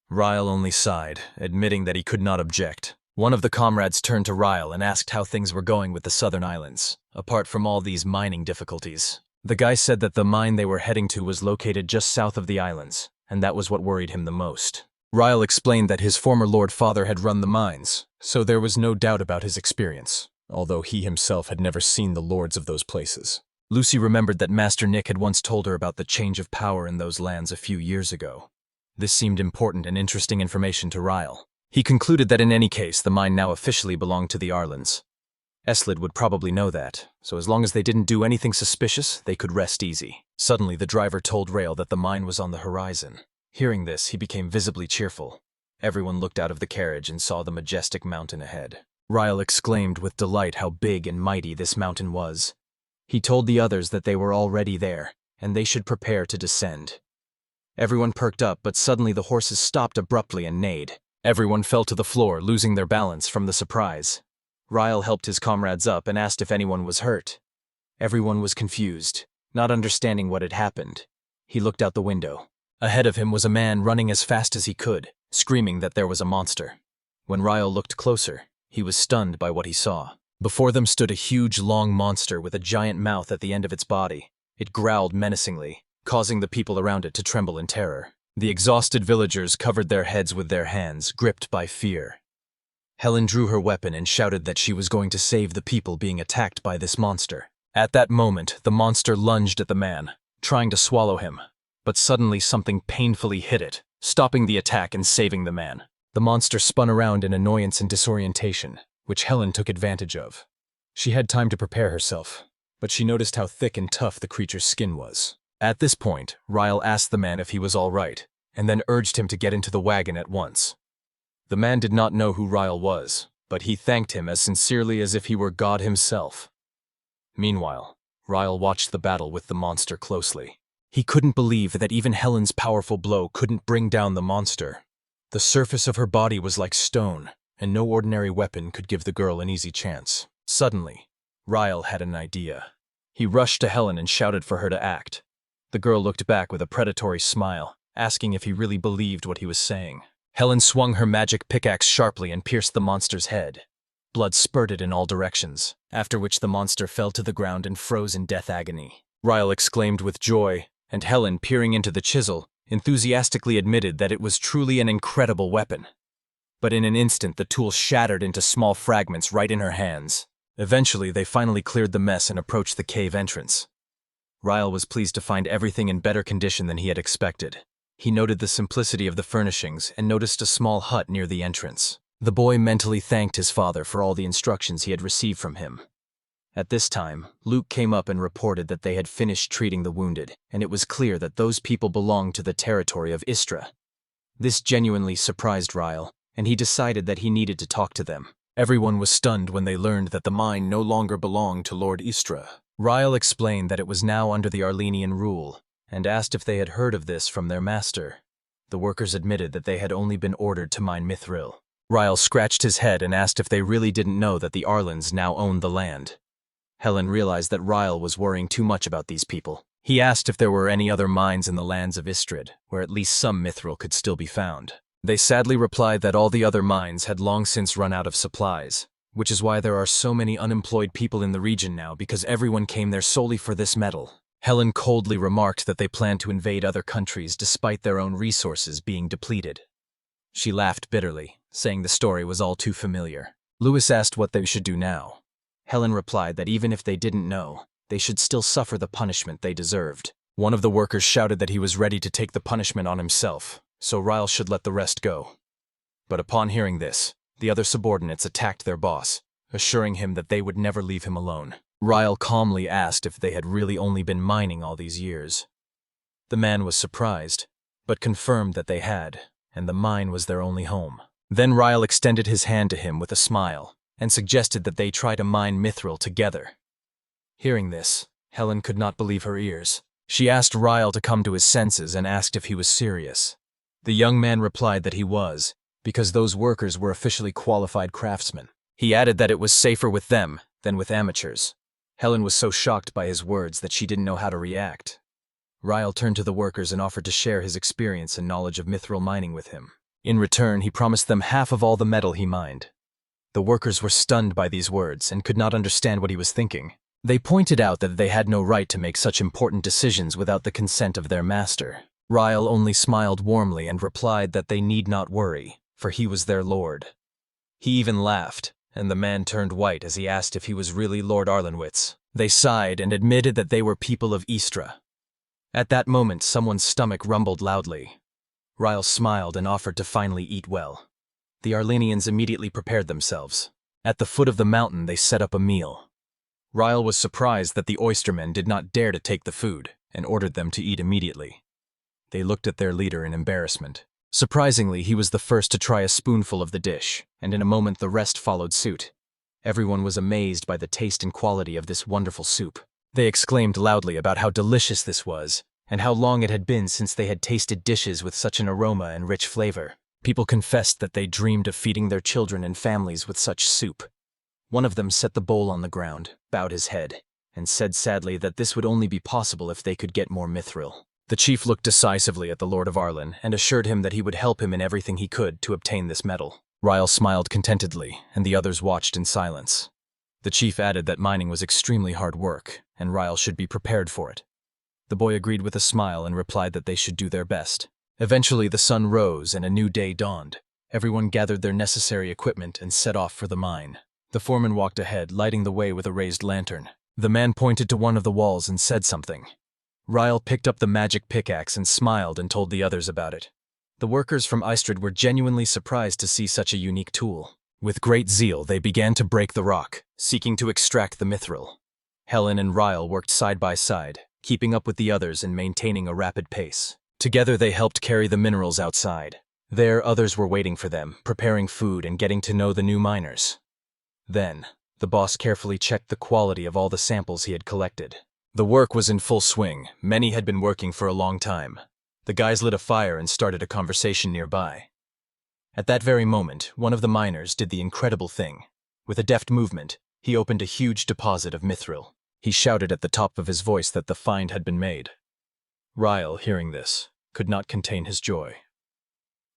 Ryle only sighed, admitting that he could not object. One of the comrades turned to Ryle and asked how things were going with the southern islands, apart from all these mining difficulties. The guy said that the mine they were heading to was located just south of the islands, and that was what worried him the most. Ryle explained that his former lord father had run the mines, so there was no doubt about his experience, although he himself had never seen the lords of those places. Lucy remembered that Master Nick had once told her about the change of power in those lands a few years ago. This seemed important and interesting information to Ryle. He concluded that in any case the mine now officially belonged to the Arlands. Istred would probably know that, so as long as they didn't do anything suspicious, they could rest easy. Suddenly the driver told Rail that the mine was on the horizon. Hearing this, he became visibly cheerful. Everyone looked out of the carriage and saw the majestic mountain ahead. Ryle exclaimed with delight how big and mighty this mountain was. He told the others that they were already there, and they should prepare to descend. Everyone perked up, but suddenly the horses stopped abruptly and neighed. Everyone fell to the floor, losing their balance from the surprise. Ryle helped his comrades up and asked if anyone was hurt. Everyone was confused, not understanding what had happened. He looked out the window. Ahead of him was a man running as fast as he could, screaming that there was a monster. When Ryle looked closer, he was stunned by what he saw. Before them stood a huge, long monster with a giant mouth at the end of its body. It growled menacingly, causing the people around it to tremble in terror. The exhausted villagers covered their heads with their hands, gripped by fear. Helen drew her weapon and shouted that she was going to save the people being attacked by this monster. At that moment, the monster lunged at the man, trying to swallow him. But suddenly something painfully hit it, stopping the attack and saving the man. The monster spun around in annoyance and disorientation, which Helen took advantage of. She had time to prepare herself, but she noticed how thick and tough the creature's skin was. At this point, Ryle asked the man if he was all right, and then urged him to get into the wagon at once. The man did not know who Ryle was, but he thanked him as sincerely as if he were God himself. Meanwhile, Ryle watched the battle with the monster closely. He couldn't believe that even Helen's powerful blow couldn't bring down the monster. The surface of her body was like stone, and no ordinary weapon could give the girl an easy chance. Suddenly, Ryle had an idea. He rushed to Helen and shouted for her to act. The girl looked back with a predatory smile, asking if he really believed what he was saying. Helen swung her magic pickaxe sharply and pierced the monster's head. Blood spurted in all directions, after which the monster fell to the ground and froze in death agony. Ryle exclaimed with joy, and Helen, peering into the chisel, enthusiastically admitted that it was truly an incredible weapon. But in an instant the tool shattered into small fragments right in her hands. Eventually they finally cleared the mess and approached the cave entrance. Ryle was pleased to find everything in better condition than he had expected. He noted the simplicity of the furnishings and noticed a small hut near the entrance. The boy mentally thanked his father for all the instructions he had received from him. At this time, Luke came up and reported that they had finished treating the wounded, and it was clear that those people belonged to the territory of Istred. This genuinely surprised Ryle, and he decided that he needed to talk to them. Everyone was stunned when they learned that the mine no longer belonged to Lord Istred. Ryle explained that it was now under the Arlenian rule, and asked if they had heard of this from their master. The workers admitted that they had only been ordered to mine Mithril. Ryle scratched his head and asked if they really didn't know that the Arlens now owned the land. Helen realized that Ryle was worrying too much about these people. He asked if there were any other mines in the lands of Istred, where at least some Mithril could still be found. They sadly replied that all the other mines had long since run out of supplies, which is why there are so many unemployed people in the region now, because everyone came there solely for this metal. Helen coldly remarked that they planned to invade other countries despite their own resources being depleted. She laughed bitterly, saying the story was all too familiar. Lewis asked what they should do now. Helen replied that even if they didn't know, they should still suffer the punishment they deserved. One of the workers shouted that he was ready to take the punishment on himself, so Ryle should let the rest go. But upon hearing this, the other subordinates attacked their boss, assuring him that they would never leave him alone. Ryle calmly asked if they had really only been mining all these years. The man was surprised, but confirmed that they had, and the mine was their only home. Then Ryle extended his hand to him with a smile, and suggested that they try to mine Mithril together. Hearing this, Helen could not believe her ears. She asked Ryle to come to his senses and asked if he was serious. The young man replied that he was, because those workers were officially qualified craftsmen. He added that it was safer with them than with amateurs. Helen was so shocked by his words that she didn't know how to react. Ryle turned to the workers and offered to share his experience and knowledge of Mithril mining with him. In return, he promised them half of all the metal he mined. The workers were stunned by these words and could not understand what he was thinking. They pointed out that they had no right to make such important decisions without the consent of their master. Ryle only smiled warmly and replied that they need not worry, for he was their lord. He even laughed, and the man turned white as he asked if he was really Lord Arlenwitz. They sighed and admitted that they were people of Istred. At that moment, someone's stomach rumbled loudly. Ryle smiled and offered to finally eat well. The Arlenians immediately prepared themselves. At the foot of the mountain, they set up a meal. Ryle was surprised that the oystermen did not dare to take the food and ordered them to eat immediately. They looked at their leader in embarrassment. Surprisingly, he was the first to try a spoonful of the dish, and in a moment the rest followed suit. Everyone was amazed by the taste and quality of this wonderful soup. They exclaimed loudly about how delicious this was, and how long it had been since they had tasted dishes with such an aroma and rich flavor. People confessed that they dreamed of feeding their children and families with such soup. One of them set the bowl on the ground, bowed his head, and said sadly that this would only be possible if they could get more mithril. The chief looked decisively at the Lord of Arlen and assured him that he would help him in everything he could to obtain this metal. Ryle smiled contentedly, and the others watched in silence. The chief added that mining was extremely hard work, and Ryle should be prepared for it. The boy agreed with a smile and replied that they should do their best. Eventually the sun rose and a new day dawned. Everyone gathered their necessary equipment and set off for the mine. The foreman walked ahead, lighting the way with a raised lantern. The man pointed to one of the walls and said something. Ryle picked up the magic pickaxe and smiled and told the others about it. The workers from Istred were genuinely surprised to see such a unique tool. With great zeal, they began to break the rock, seeking to extract the mithril. Helen and Ryle worked side by side, keeping up with the others and maintaining a rapid pace. Together they helped carry the minerals outside. There, others were waiting for them, preparing food and getting to know the new miners. Then, the boss carefully checked the quality of all the samples he had collected. The work was in full swing. Many had been working for a long time. The guys lit a fire and started a conversation nearby. At that very moment, one of the miners did the incredible thing. With a deft movement, he opened a huge deposit of mithril. He shouted at the top of his voice that the find had been made. Ryle, hearing this, could not contain his joy.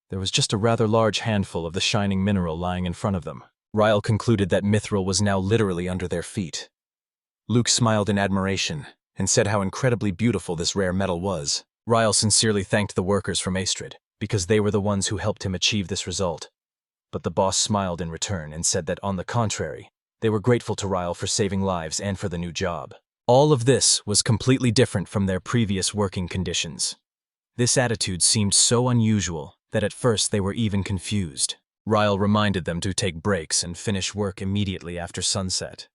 There was just a rather large handful of the shining mineral lying in front of them. Ryle concluded that mithril was now literally under their feet. Luke smiled in admiration and said how incredibly beautiful this rare metal was. Ryle sincerely thanked the workers from Astred, because they were the ones who helped him achieve this result. But the boss smiled in return and said that, on the contrary, they were grateful to Ryle for saving lives and for the new job. All of this was completely different from their previous working conditions. This attitude seemed so unusual that at first they were even confused. Ryle reminded them to take breaks and finish work immediately after sunset.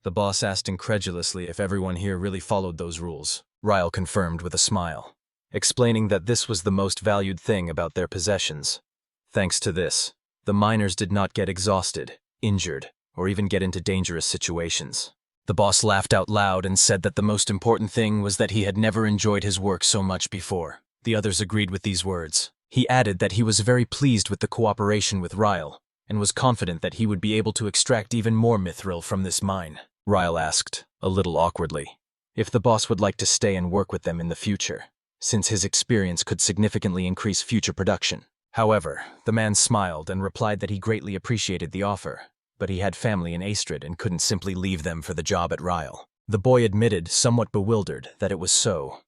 The boss asked incredulously if everyone here really followed those rules. Ryle confirmed with a smile, explaining that this was the most valued thing about their possessions. Thanks to this, the miners did not get exhausted, injured, or even get into dangerous situations. The boss laughed out loud and said that the most important thing was that he had never enjoyed his work so much before. The others agreed with these words. He added that he was very pleased with the cooperation with Ryle, and was confident that he would be able to extract even more mithril from this mine. Ryle asked, a little awkwardly, if the boss would like to stay and work with them in the future, since his experience could significantly increase future production. However, the man smiled and replied that he greatly appreciated the offer, but he had family in Astred and couldn't simply leave them for the job at Ryle. The boy admitted, somewhat bewildered, that it was so.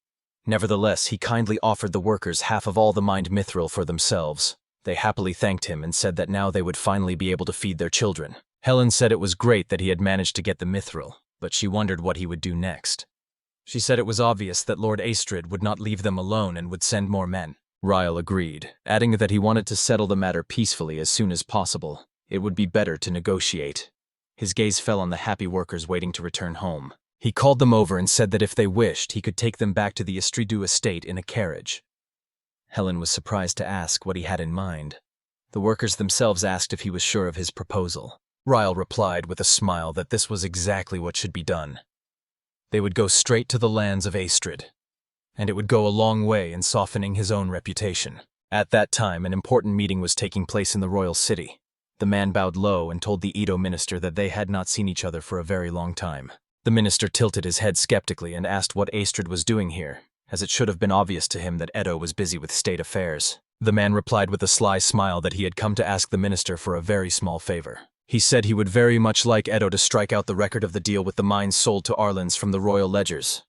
Nevertheless, he kindly offered the workers half of all the mined mithril for themselves. They happily thanked him and said that now they would finally be able to feed their children. Helen said it was great that he had managed to get the mithril, but she wondered what he would do next. She said it was obvious that Lord Astred would not leave them alone and would send more men. Ryle agreed, adding that he wanted to settle the matter peacefully as soon as possible. It would be better to negotiate. His gaze fell on the happy workers waiting to return home. He called them over and said that if they wished, he could take them back to the Istred estate in a carriage. Helen was surprised to ask what he had in mind. The workers themselves asked if he was sure of his proposal. Ryle replied with a smile that this was exactly what should be done. They would go straight to the lands of Astred, and it would go a long way in softening his own reputation. At that time, an important meeting was taking place in the royal city. The man bowed low and told the Edo minister that they had not seen each other for a very long time. The minister tilted his head skeptically and asked what Astred was doing here, as it should have been obvious to him that Edo was busy with state affairs. The man replied with a sly smile that he had come to ask the minister for a very small favor. He said he would very much like Edo to strike out the record of the deal with the mines sold to Arlands from the royal ledgers.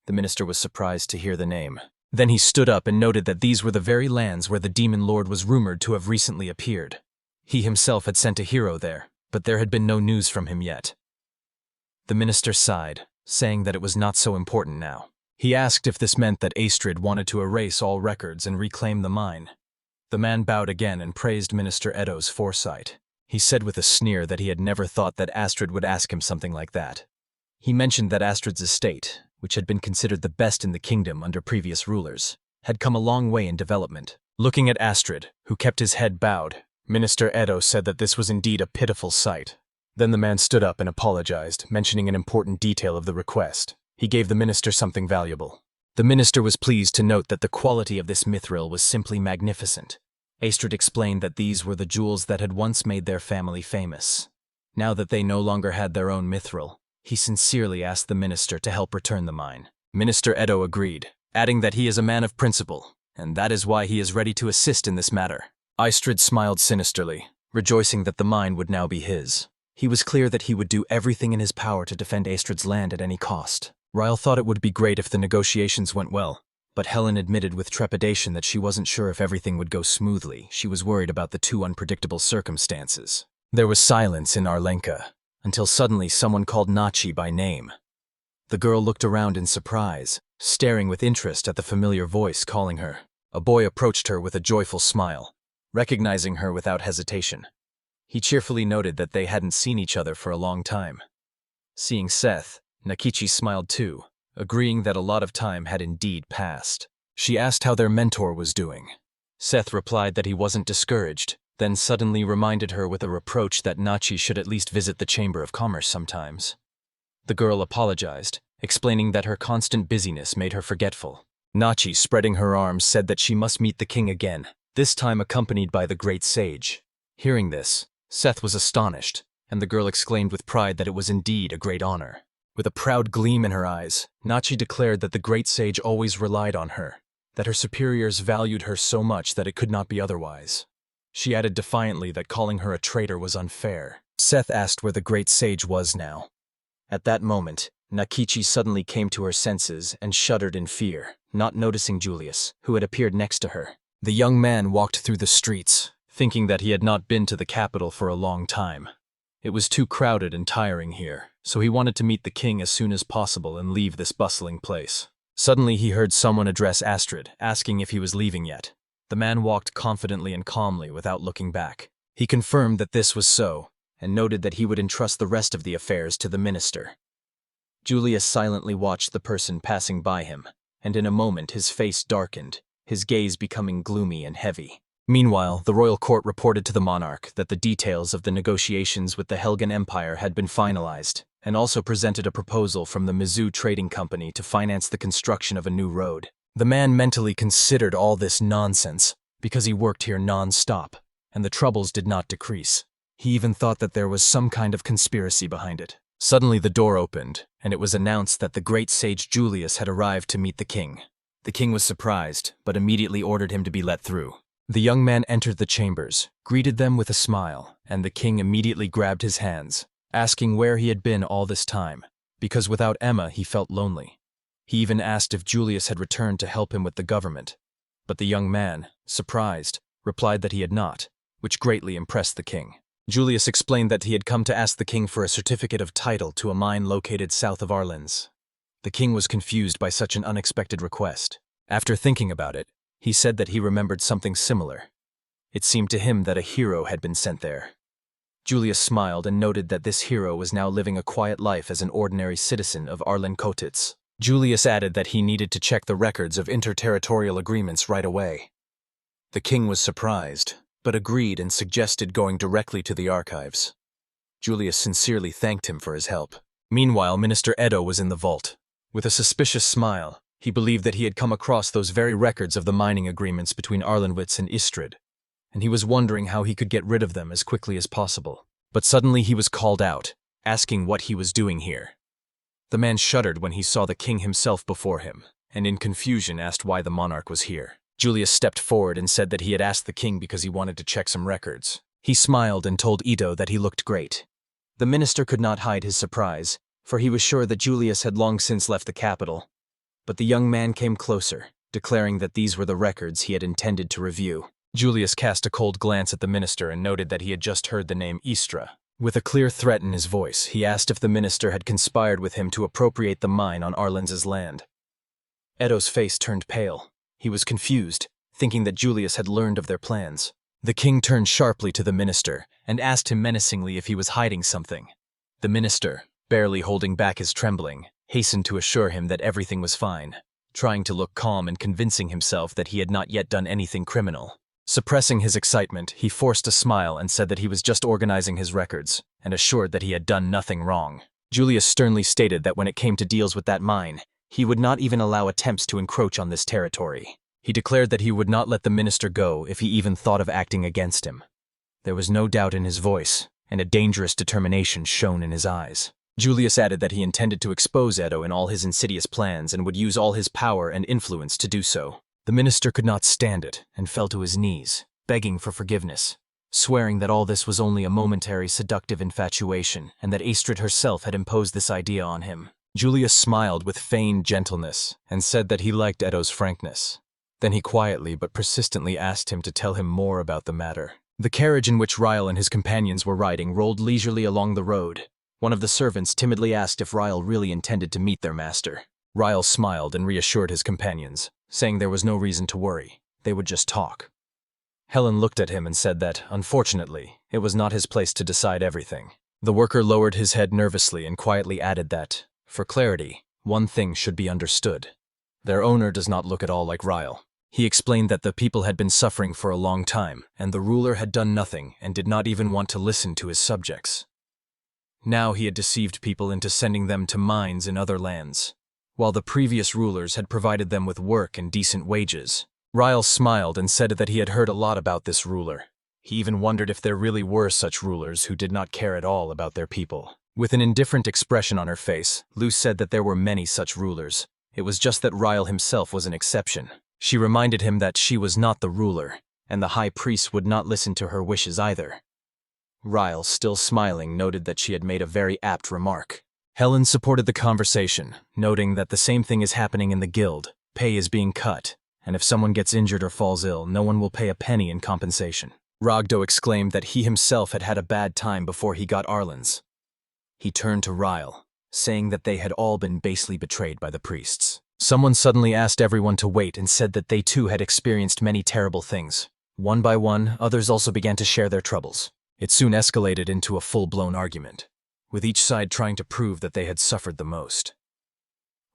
The minister was surprised to hear the name. Then he stood up and noted that these were the very lands where the demon lord was rumored to have recently appeared. He himself had sent a hero there, but there had been no news from him yet. The minister sighed, saying that it was not so important now. He asked if this meant that Astred wanted to erase all records and reclaim the mine. The man bowed again and praised Minister Edo's foresight. He said with a sneer that he had never thought that Astred would ask him something like that. He mentioned that Astred's estate, which had been considered the best in the kingdom under previous rulers, had come a long way in development. Looking at Astred, who kept his head bowed, Minister Edo said that this was indeed a pitiful sight. Then the man stood up and apologized, mentioning an important detail of the request. He gave the minister something valuable. The minister was pleased to note that the quality of this mithril was simply magnificent. Astred explained that these were the jewels that had once made their family famous. Now that they no longer had their own mithril, he sincerely asked the minister to help return the mine. Minister Edo agreed, adding that he is a man of principle, and that is why he is ready to assist in this matter. Istred smiled sinisterly, rejoicing that the mine would now be his. He was clear that he would do everything in his power to defend Astred's land at any cost. Ryle thought it would be great if the negotiations went well, but Helen admitted with trepidation that she wasn't sure if everything would go smoothly. She was worried about the too unpredictable circumstances. There was silence in Arlenka, until suddenly someone called Nachi by name. The girl looked around in surprise, staring with interest at the familiar voice calling her. A boy approached her with a joyful smile, recognizing her without hesitation. He cheerfully noted that they hadn't seen each other for a long time. Seeing Seth, Nakichi smiled too, agreeing that a lot of time had indeed passed. She asked how their mentor was doing. Seth replied that he wasn't discouraged, then suddenly reminded her with a reproach that Nachi should at least visit the Chamber of Commerce sometimes. The girl apologized, explaining that her constant busyness made her forgetful. Nachi, spreading her arms, said that she must meet the king again, this time accompanied by the great sage. Hearing this, Seth was astonished, and the girl exclaimed with pride that it was indeed a great honor. With a proud gleam in her eyes, Nachi declared that the great sage always relied on her, that her superiors valued her so much that it could not be otherwise. She added defiantly that calling her a traitor was unfair. Seth asked where the great sage was now. At that moment, Nakichi suddenly came to her senses and shuddered in fear, not noticing Julius, who had appeared next to her. The young man walked through the streets, thinking that he had not been to the capital for a long time. It was too crowded and tiring here. so he wanted to meet the king as soon as possible and leave this bustling place. Suddenly he heard someone address Astred, asking if he was leaving yet. The man walked confidently and calmly without looking back. He confirmed that this was so, and noted that he would entrust the rest of the affairs to the minister. Julius silently watched the person passing by him, and in a moment his face darkened, his gaze becoming gloomy and heavy. Meanwhile, the royal court reported to the monarch that the details of the negotiations with the Helgen Empire had been finalized, and also presented a proposal from the Mizzou Trading Company to finance the construction of a new road. The man mentally considered all this nonsense, because he worked here non-stop, and the troubles did not decrease. He even thought that there was some kind of conspiracy behind it. Suddenly the door opened, and it was announced that the great sage Julius had arrived to meet the king. The king was surprised, but immediately ordered him to be let through. The young man entered the chambers, greeted them with a smile, and the king immediately grabbed his hands, asking where he had been all this time, because without Emma he felt lonely. He even asked if Julius had returned to help him with the government, but the young man, surprised, replied that he had not, which greatly impressed the king. Julius explained that he had come to ask the king for a certificate of title to a mine located south of Arlen's. The king was confused by such an unexpected request. After thinking about it, he said that he remembered something similar. It seemed to him that a hero had been sent there. Julius smiled and noted that this hero was now living a quiet life as an ordinary citizen of Arlen Kotitz. Julius added that he needed to check the records of interterritorial agreements right away. The king was surprised, but agreed and suggested going directly to the archives. Julius sincerely thanked him for his help. Meanwhile, Minister Edo was in the vault. With a suspicious smile, he believed that he had come across those very records of the mining agreements between Arlenwitz and Istred, and he was wondering how he could get rid of them as quickly as possible. But suddenly he was called out, asking what he was doing here. The man shuddered when he saw the king himself before him, and in confusion asked why the monarch was here. Julius stepped forward and said that he had asked the king because he wanted to check some records. He smiled and told Ito that he looked great. The minister could not hide his surprise, for he was sure that Julius had long since left the capital. But the young man came closer, declaring that these were the records he had intended to review. Julius cast a cold glance at the minister and noted that he had just heard the name Istra. With a clear threat in his voice, he asked if the minister had conspired with him to appropriate the mine on Arlen's land. Edo's face turned pale. He was confused, thinking that Julius had learned of their plans. The king turned sharply to the minister and asked him menacingly if he was hiding something. The minister, barely holding back his trembling, hastened to assure him that everything was fine, trying to look calm and convincing himself that he had not yet done anything criminal. Suppressing his excitement, he forced a smile and said that he was just organizing his records, and assured that he had done nothing wrong. Julius sternly stated that when it came to deals with that mine, he would not even allow attempts to encroach on this territory. He declared that he would not let the minister go if he even thought of acting against him. There was no doubt in his voice, and a dangerous determination shone in his eyes. Julius added that he intended to expose Edo in all his insidious plans and would use all his power and influence to do so. The minister could not stand it and fell to his knees, begging for forgiveness, swearing that all this was only a momentary seductive infatuation and that Astred herself had imposed this idea on him. Julius smiled with feigned gentleness and said that he liked Edo's frankness. Then he quietly but persistently asked him to tell him more about the matter. The carriage in which Ryle and his companions were riding rolled leisurely along the road. One of the servants timidly asked if Ryle really intended to meet their master. Ryle smiled and reassured his companions, saying there was no reason to worry, they would just talk. Helen looked at him and said that, unfortunately, it was not his place to decide everything. The worker lowered his head nervously and quietly added that, for clarity, one thing should be understood. Their owner does not look at all like Ryle. He explained that the people had been suffering for a long time, and the ruler had done nothing and did not even want to listen to his subjects. Now he had deceived people into sending them to mines in other lands, while the previous rulers had provided them with work and decent wages. Ryle smiled and said that he had heard a lot about this ruler. He even wondered if there really were such rulers who did not care at all about their people. With an indifferent expression on her face, Luz said that there were many such rulers. It was just that Ryle himself was an exception. She reminded him that she was not the ruler, and the high priest would not listen to her wishes either. Ryle, still smiling, noted that she had made a very apt remark. Helen supported the conversation, noting that the same thing is happening in the guild. Pay is being cut, and if someone gets injured or falls ill, no one will pay a penny in compensation. Rogdo exclaimed that he himself had had a bad time before he got Arlen's. He turned to Ryle, saying that they had all been basely betrayed by the priests. Someone suddenly asked everyone to wait and said that they too had experienced many terrible things. One by one, others also began to share their troubles. It soon escalated into a full-blown argument, with each side trying to prove that they had suffered the most.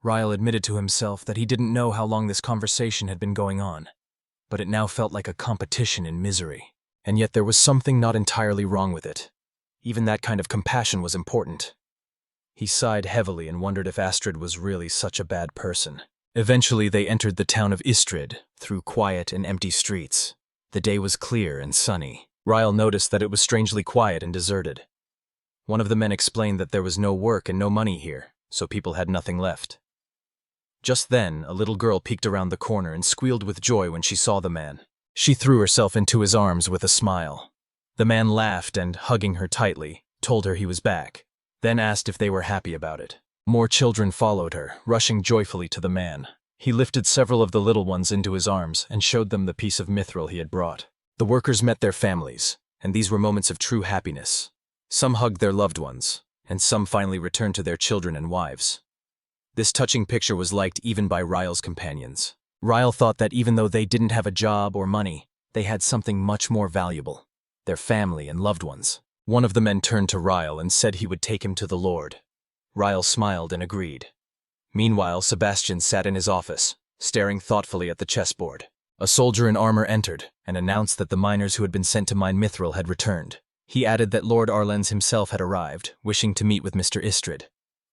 Ryle admitted to himself that he didn't know how long this conversation had been going on, but it now felt like a competition in misery. And yet there was something not entirely wrong with it. Even that kind of compassion was important. He sighed heavily and wondered if Astred was really such a bad person. Eventually they entered the town of Istred, through quiet and empty streets. The day was clear and sunny. Ryle noticed that it was strangely quiet and deserted. One of the men explained that there was no work and no money here, so people had nothing left. Just then, a little girl peeked around the corner and squealed with joy when she saw the man. She threw herself into his arms with a smile. The man laughed and, hugging her tightly, told her he was back, then asked if they were happy about it. More children followed her, rushing joyfully to the man. He lifted several of the little ones into his arms and showed them the piece of mithril he had brought. The workers met their families, and these were moments of true happiness. Some hugged their loved ones, and some finally returned to their children and wives. This touching picture was liked even by Ryle's companions. Ryle thought that even though they didn't have a job or money, they had something much more valuable: their family and loved ones. One of the men turned to Ryle and said he would take him to the Lord. Ryle smiled and agreed. Meanwhile, Sebastian sat in his office, staring thoughtfully at the chessboard. A soldier in armor entered and announced that the miners who had been sent to mine Mithril had returned. He added that Lord Arlenz himself had arrived, wishing to meet with Mr. Istred.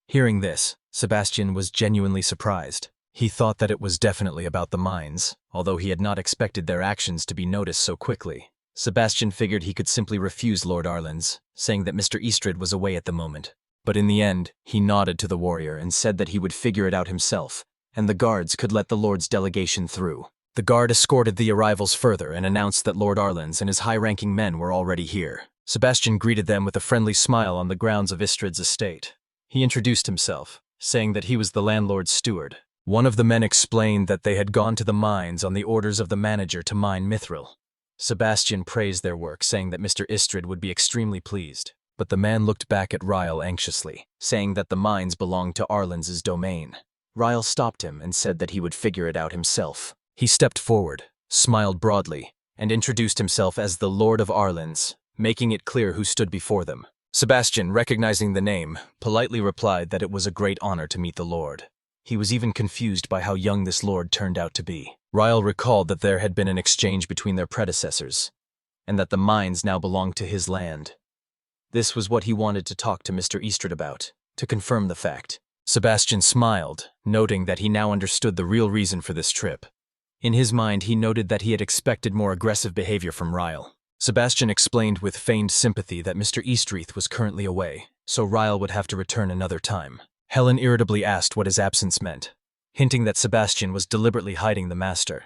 Hearing this, Sebastian was genuinely surprised. He thought that it was definitely about the mines, although he had not expected their actions to be noticed so quickly. Sebastian figured he could simply refuse Lord Arlenz, saying that Mr. Istred was away at the moment. But in the end, he nodded to the warrior and said that he would figure it out himself, and the guards could let the Lord's delegation through. The guard escorted the arrivals further and announced that Lord Arlenz and his high-ranking men were already here. Sebastian greeted them with a friendly smile on the grounds of Istred's estate. He introduced himself, saying that he was the landlord's steward. One of the men explained that they had gone to the mines on the orders of the manager to mine Mithril. Sebastian praised their work, saying that Mr. Istred would be extremely pleased. But the man looked back at Ryle anxiously, saying that the mines belonged to Arlenz's domain. Ryle stopped him and said that he would figure it out himself. He stepped forward, smiled broadly, and introduced himself as the Lord of Arlenz, making it clear who stood before them. Sebastian, recognizing the name, politely replied that it was a great honor to meet the Lord. He was even confused by how young this Lord turned out to be. Ryle recalled that there had been an exchange between their predecessors, and that the mines now belonged to his land. This was what he wanted to talk to Mr. Istred about, to confirm the fact. Sebastian smiled, noting that he now understood the real reason for this trip. In his mind, he noted that he had expected more aggressive behavior from Ryle. Sebastian explained with feigned sympathy that Mr. Istred was currently away, so Ryle would have to return another time. Helen irritably asked what his absence meant, hinting that Sebastian was deliberately hiding the master.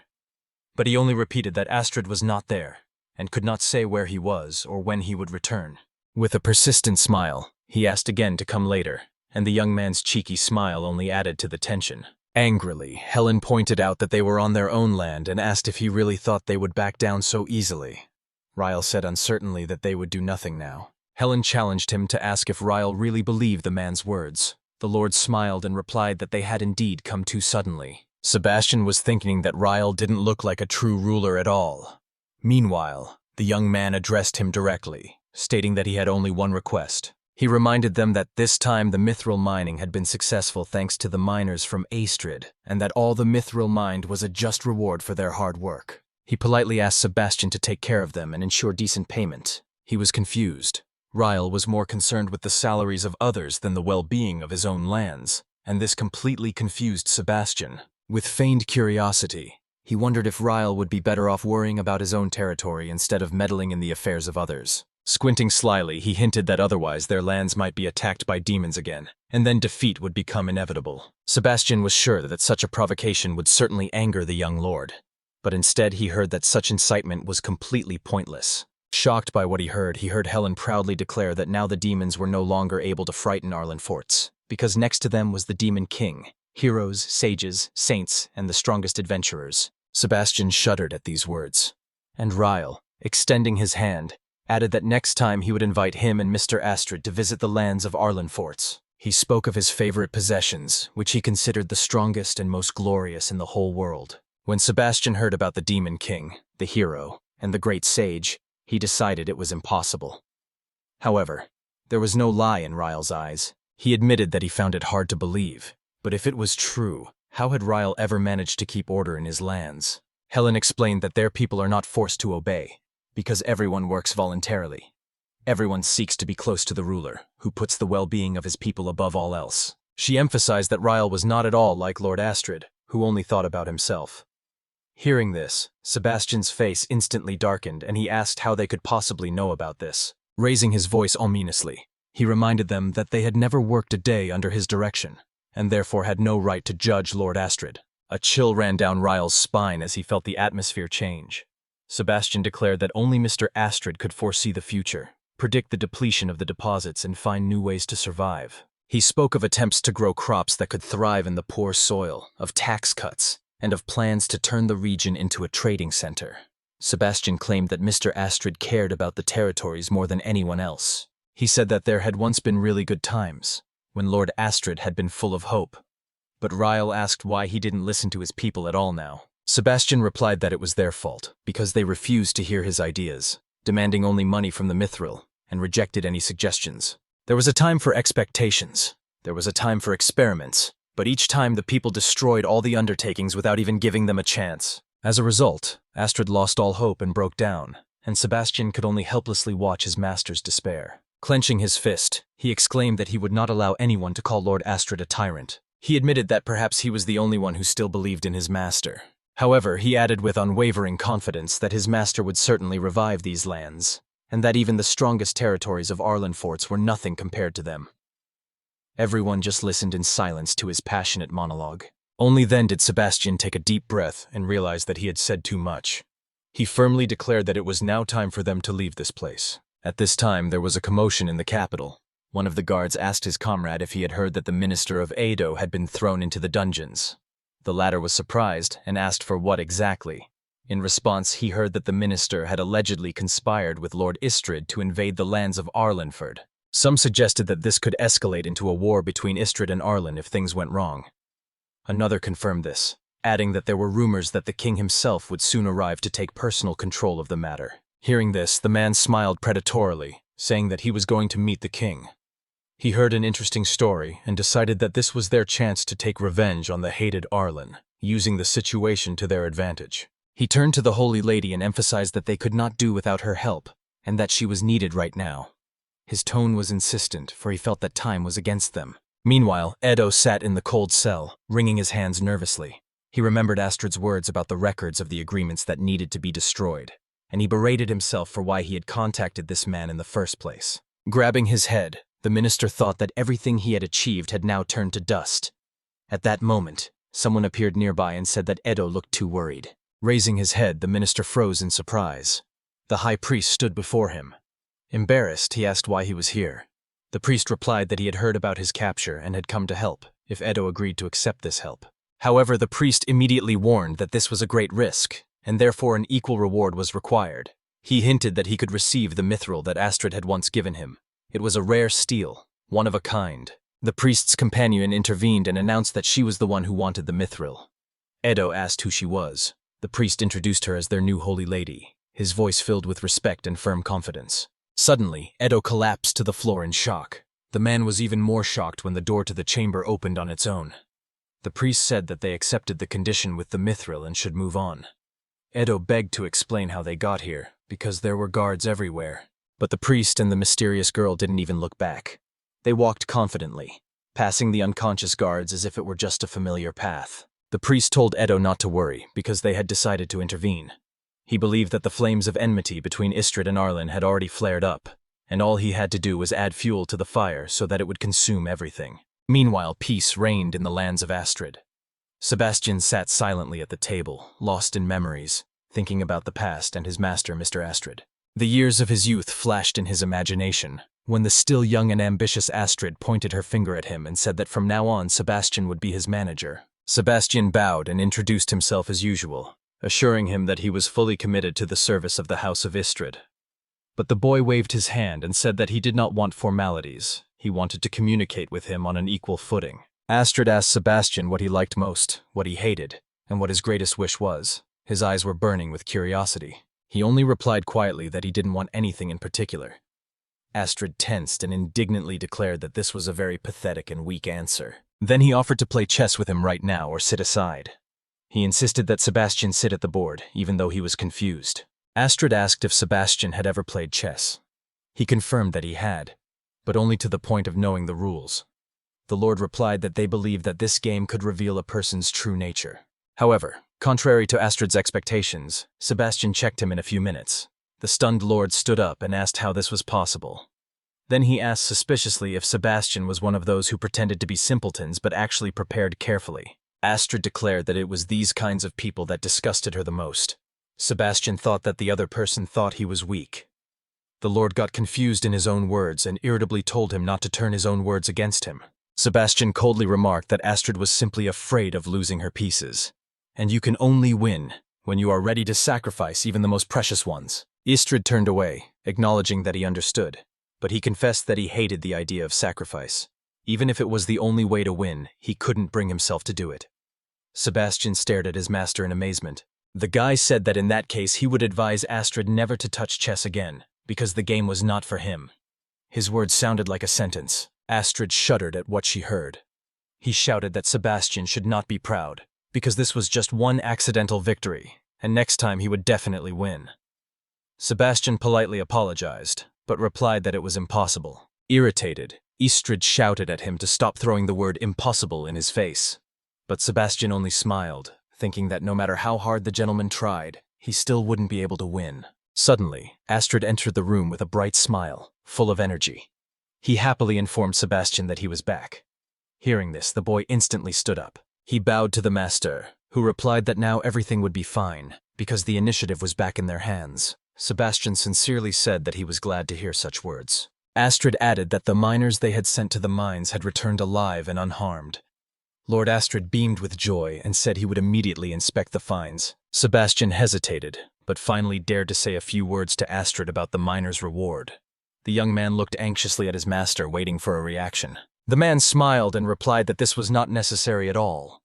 But he only repeated that Astred was not there, and could not say where he was or when he would return. With a persistent smile, he asked again to come later, and the young man's cheeky smile only added to the tension. Angrily, Helen pointed out that they were on their own land and asked if he really thought they would back down so easily. Ryle said uncertainly that they would do nothing now. Helen challenged him to ask if Ryle really believed the man's words. The Lord smiled and replied that they had indeed come too suddenly. Sebastian was thinking that Ryle didn't look like a true ruler at all. Meanwhile, the young man addressed him directly, stating that he had only one request. He reminded them that this time the mithril mining had been successful thanks to the miners from Astred, and that all the mithril mined was a just reward for their hard work. He politely asked Sebastian to take care of them and ensure decent payment. He was confused. Ryle was more concerned with the salaries of others than the well-being of his own lands, and this completely confused Sebastian. With feigned curiosity, he wondered if Ryle would be better off worrying about his own territory instead of meddling in the affairs of others. Squinting slyly, he hinted that otherwise their lands might be attacked by demons again, and then defeat would become inevitable. Sebastian was sure that such a provocation would certainly anger the young lord, but instead he heard that such incitement was completely pointless. Shocked by what he heard Helen proudly declare that now the demons were no longer able to frighten Arlen forts, because next to them was the Demon King, heroes, sages, saints, and the strongest adventurers. Sebastian shuddered at these words, and Ryle, extending his hand, added that next time he would invite him and Mr. Astred to visit the lands of Arlen forts. He spoke of his favorite possessions, which he considered the strongest and most glorious in the whole world. When Sebastian heard about the Demon King, the hero, and the great sage, he decided it was impossible. However, there was no lie in Ryle's eyes. He admitted that he found it hard to believe. But if it was true, how had Ryle ever managed to keep order in his lands? Helen explained that their people are not forced to obey, because everyone works voluntarily. Everyone seeks to be close to the ruler, who puts the well-being of his people above all else. She emphasized that Ryle was not at all like Lord Astred, who only thought about himself. Hearing this, Sebastian's face instantly darkened, and he asked how they could possibly know about this. Raising his voice ominously, he reminded them that they had never worked a day under his direction, and therefore had no right to judge Lord Astred. A chill ran down Ryle's spine as he felt the atmosphere change. Sebastian declared that only Mr. Astred could foresee the future, predict the depletion of the deposits, and find new ways to survive. He spoke of attempts to grow crops that could thrive in the poor soil, of tax cuts, and of plans to turn the region into a trading center. Sebastian claimed that Mr. Astred cared about the territories more than anyone else. He said that there had once been really good times, when Lord Astred had been full of hope. But Ryle asked why he didn't listen to his people at all now. Sebastian replied that it was their fault, because they refused to hear his ideas, demanding only money from the Mithril, and rejected any suggestions. There was a time for expectations. There was a time for experiments. But each time the people destroyed all the undertakings without even giving them a chance. As a result, Astred lost all hope and broke down, and Sebastian could only helplessly watch his master's despair. Clenching his fist, he exclaimed that he would not allow anyone to call Lord Astred a tyrant. He admitted that perhaps he was the only one who still believed in his master. However, he added with unwavering confidence that his master would certainly revive these lands, and that even the strongest territories of Arlen forts were nothing compared to them. Everyone just listened in silence to his passionate monologue. Only then did Sebastian take a deep breath and realize that he had said too much. He firmly declared that it was now time for them to leave this place. At this time, there was a commotion in the capital. One of the guards asked his comrade if he had heard that the minister of Edo had been thrown into the dungeons. The latter was surprised and asked for what exactly. In response, he heard that the minister had allegedly conspired with Lord Istred to invade the lands of Arlenford. Some suggested that this could escalate into a war between Istred and Arlen if things went wrong. Another confirmed this, adding that there were rumors that the king himself would soon arrive to take personal control of the matter. Hearing this, the man smiled predatorily, saying that he was going to meet the king. He heard an interesting story and decided that this was their chance to take revenge on the hated Arlen, using the situation to their advantage. He turned to the Holy Lady and emphasized that they could not do without her help, and that she was needed right now. His tone was insistent, for he felt that time was against them. Meanwhile, Edo sat in the cold cell, wringing his hands nervously. He remembered Astred's words about the records of the agreements that needed to be destroyed, and he berated himself for why he had contacted this man in the first place. Grabbing his head, the minister thought that everything he had achieved had now turned to dust. At that moment, someone appeared nearby and said that Edo looked too worried. Raising his head, the minister froze in surprise. The high priest stood before him. Embarrassed, he asked why he was here. The priest replied that he had heard about his capture and had come to help, if Edo agreed to accept this help. However, the priest immediately warned that this was a great risk, and therefore an equal reward was required. He hinted that he could receive the mithril that Astred had once given him. It was a rare steel, one of a kind. The priest's companion intervened and announced that she was the one who wanted the mithril. Edo asked who she was. The priest introduced her as their new holy lady, his voice filled with respect and firm confidence. Suddenly, Edo collapsed to the floor in shock. The man was even more shocked when the door to the chamber opened on its own. The priest said that they accepted the condition with the mithril and should move on. Edo begged to explain how they got here, because there were guards everywhere. But the priest and the mysterious girl didn't even look back. They walked confidently, passing the unconscious guards as if it were just a familiar path. The priest told Edo not to worry, because they had decided to intervene. He believed that the flames of enmity between Istred and Arlen had already flared up, and all he had to do was add fuel to the fire so that it would consume everything. Meanwhile, peace reigned in the lands of Astred. Sebastian sat silently at the table, lost in memories, thinking about the past and his master, Mr. Astred. The years of his youth flashed in his imagination, when the still young and ambitious Astred pointed her finger at him and said that from now on Sebastian would be his manager. Sebastian bowed and introduced himself as usual, assuring him that he was fully committed to the service of the House of Istred. But the boy waved his hand and said that he did not want formalities. He wanted to communicate with him on an equal footing. Astred asked Sebastian what he liked most, what he hated, and what his greatest wish was. His eyes were burning with curiosity. He only replied quietly that he didn't want anything in particular. Astred tensed and indignantly declared that this was a very pathetic and weak answer. Then he offered to play chess with him right now or sit aside. He insisted that Sebastian sit at the board, even though he was confused. Astred asked if Sebastian had ever played chess. He confirmed that he had, but only to the point of knowing the rules. The Lord replied that they believed that this game could reveal a person's true nature. However, contrary to Astred's expectations, Sebastian checked him in a few minutes. The stunned Lord stood up and asked how this was possible. Then he asked suspiciously if Sebastian was one of those who pretended to be simpletons but actually prepared carefully. Astred declared that it was these kinds of people that disgusted her the most. Sebastian thought that the other person thought he was weak. The Lord got confused in his own words and irritably told him not to turn his own words against him. Sebastian coldly remarked that Astred was simply afraid of losing her pieces. And you can only win when you are ready to sacrifice even the most precious ones. Istred turned away, acknowledging that he understood, but he confessed that he hated the idea of sacrifice. Even if it was the only way to win, he couldn't bring himself to do it. Sebastian stared at his master in amazement. The guy said that in that case he would advise Astred never to touch chess again, because the game was not for him. His words sounded like a sentence. Astred shuddered at what she heard. He shouted that Sebastian should not be proud, because this was just one accidental victory, and next time he would definitely win. Sebastian politely apologized, but replied that it was impossible. Irritated, Istred shouted at him to stop throwing the word impossible in his face. But Sebastian only smiled, thinking that no matter how hard the gentleman tried, he still wouldn't be able to win. Suddenly, Astred entered the room with a bright smile, full of energy. He happily informed Sebastian that he was back. Hearing this, the boy instantly stood up. He bowed to the master, who replied that now everything would be fine, because the initiative was back in their hands. Sebastian sincerely said that he was glad to hear such words. Astred added that the miners they had sent to the mines had returned alive and unharmed. Lord Astred beamed with joy and said he would immediately inspect the finds. Sebastian hesitated, but finally dared to say a few words to Astred about the miners' reward. The young man looked anxiously at his master, waiting for a reaction. The man smiled and replied that this was not necessary at all,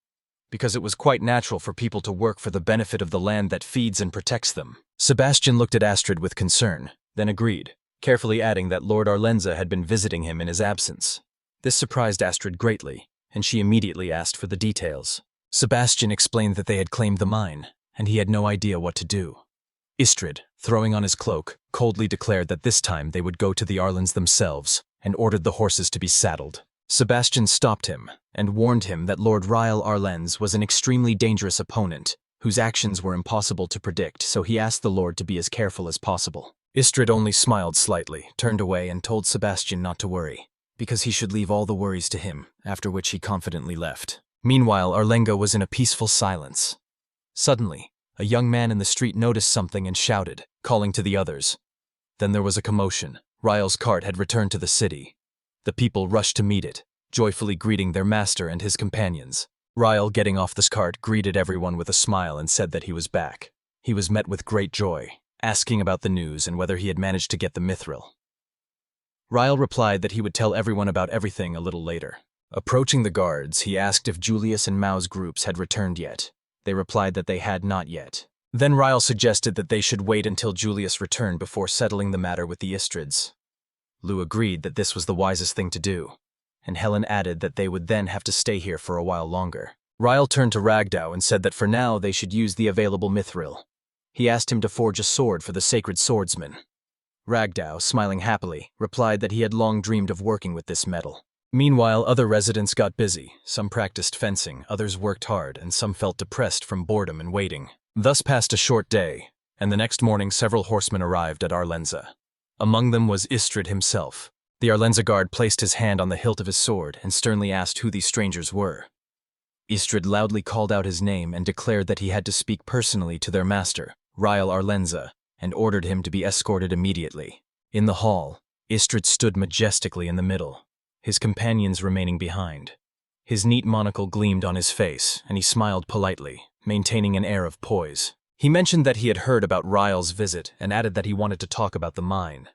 because it was quite natural for people to work for the benefit of the land that feeds and protects them. Sebastian looked at Astred with concern, then agreed, carefully adding that Lord Arlenza had been visiting him in his absence. This surprised Astred greatly, and she immediately asked for the details. Sebastian explained that they had claimed the mine, and he had no idea what to do. Istred, throwing on his cloak, coldly declared that this time they would go to the Arlens themselves, and ordered the horses to be saddled. Sebastian stopped him, and warned him that Lord Ryle Arlens was an extremely dangerous opponent, whose actions were impossible to predict, so he asked the Lord to be as careful as possible. Istred only smiled slightly, turned away, and told Sebastian not to worry, because he should leave all the worries to him, after which he confidently left. Meanwhile, Arlenga was in a peaceful silence. Suddenly, a young man in the street noticed something and shouted, calling to the others. Then there was a commotion. Ryle's cart had returned to the city. The people rushed to meet it, joyfully greeting their master and his companions. Ryle, getting off this cart, greeted everyone with a smile and said that he was back. He was met with great joy, asking about the news and whether he had managed to get the Mithril. Ryle replied that he would tell everyone about everything a little later. Approaching the guards, he asked if Julius and Mao's groups had returned yet. They replied that they had not yet. Then Ryle suggested that they should wait until Julius returned before settling the matter with the Istreds. Lou agreed that this was the wisest thing to do, and Helen added that they would then have to stay here for a while longer. Ryle turned to Ragdow and said that for now they should use the available Mithril. He asked him to forge a sword for the sacred swordsman. Ragdow, smiling happily, replied that he had long dreamed of working with this metal. Meanwhile, other residents got busy. Some practiced fencing, others worked hard, and some felt depressed from boredom and waiting. Thus passed a short day, and the next morning several horsemen arrived at Arlenza. Among them was Istred himself. The Arlenza guard placed his hand on the hilt of his sword and sternly asked who these strangers were. Istred loudly called out his name and declared that he had to speak personally to their master, Ryle Arlenza, and ordered him to be escorted immediately. In the hall, Istred stood majestically in the middle, his companions remaining behind. His neat monocle gleamed on his face, and he smiled politely, maintaining an air of poise. He mentioned that he had heard about Ryle's visit and added that he wanted to talk about the mine.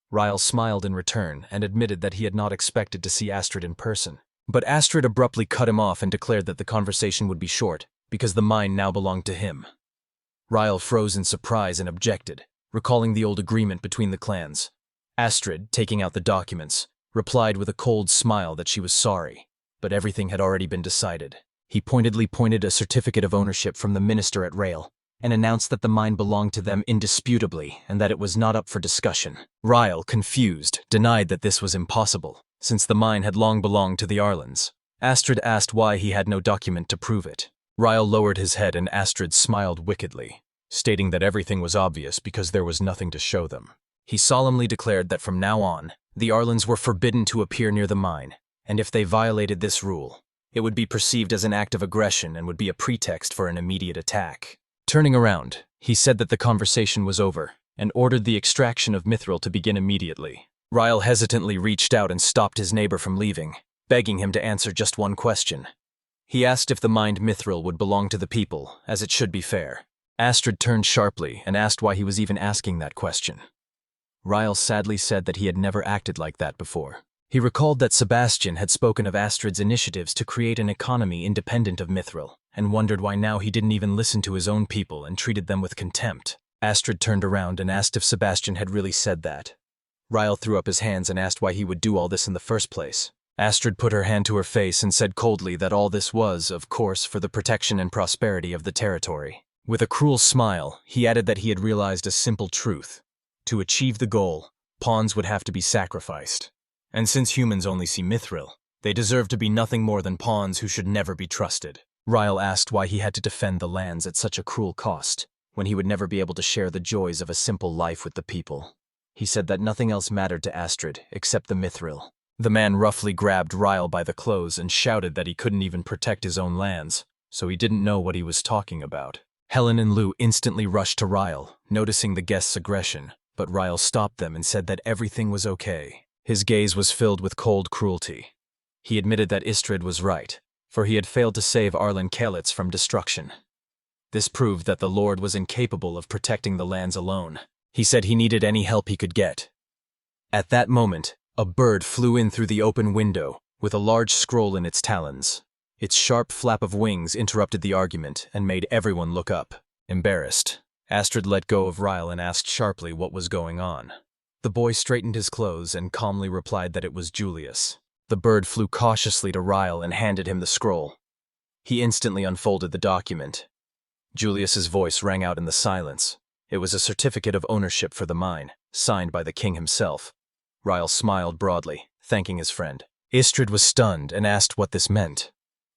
Ryle smiled in return and admitted that he had not expected to see Astred in person. But Astred abruptly cut him off and declared that the conversation would be short, because the mine now belonged to him. Ryle froze in surprise and objected, recalling the old agreement between the clans. Astred, taking out the documents, replied with a cold smile that she was sorry, but everything had already been decided. He pointedly pointed a certificate of ownership from the minister at Rail, and announced that the mine belonged to them indisputably and that it was not up for discussion. Ryle, confused, denied that this was impossible, since the mine had long belonged to the Arlens. Astred asked why he had no document to prove it. Ryle lowered his head and Astrid smiled wickedly, stating that everything was obvious because there was nothing to show them. He solemnly declared that from now on, the Arlens were forbidden to appear near the mine, and if they violated this rule, it would be perceived as an act of aggression and would be a pretext for an immediate attack. Turning around, he said that the conversation was over and ordered the extraction of Mithril to begin immediately. Ryle hesitantly reached out and stopped his neighbor from leaving, begging him to answer just one question. He asked if the mined Mithril would belong to the people, as it should be fair. Astrid turned sharply and asked why he was even asking that question. Ryle sadly said that he had never acted like that before. He recalled that Sebastian had spoken of Astrid's initiatives to create an economy independent of Mithril, and wondered why now he didn't even listen to his own people and treated them with contempt. Astrid turned around and asked if Sebastian had really said that. Ryle threw up his hands and asked why he would do all this in the first place. Astrid put her hand to her face and said coldly that all this was, of course, for the protection and prosperity of the territory. With a cruel smile, he added that he had realized a simple truth. To achieve the goal, pawns would have to be sacrificed. And since humans only see Mithril, they deserve to be nothing more than pawns who should never be trusted. Ryle asked why he had to defend the lands at such a cruel cost, when he would never be able to share the joys of a simple life with the people. He said that nothing else mattered to Astrid except the Mithril. The man roughly grabbed Ryle by the clothes and shouted that he couldn't even protect his own lands, so he didn't know what he was talking about. Helen and Lou instantly rushed to Ryle, noticing the guest's aggression, but Ryle stopped them and said that everything was okay. His gaze was filled with cold cruelty. He admitted that Istred was right, for he had failed to save Arlen Kelitz from destruction. This proved that the Lord was incapable of protecting the lands alone. He said he needed any help he could get. At that moment, a bird flew in through the open window, with a large scroll in its talons. Its sharp flap of wings interrupted the argument and made everyone look up. Embarrassed, Astrid let go of Ryle and asked sharply what was going on. The boy straightened his clothes and calmly replied that it was Julius. The bird flew cautiously to Ryle and handed him the scroll. He instantly unfolded the document. Julius's voice rang out in the silence. It was a certificate of ownership for the mine, signed by the king himself. Ryle smiled broadly, thanking his friend. Istred was stunned and asked what this meant.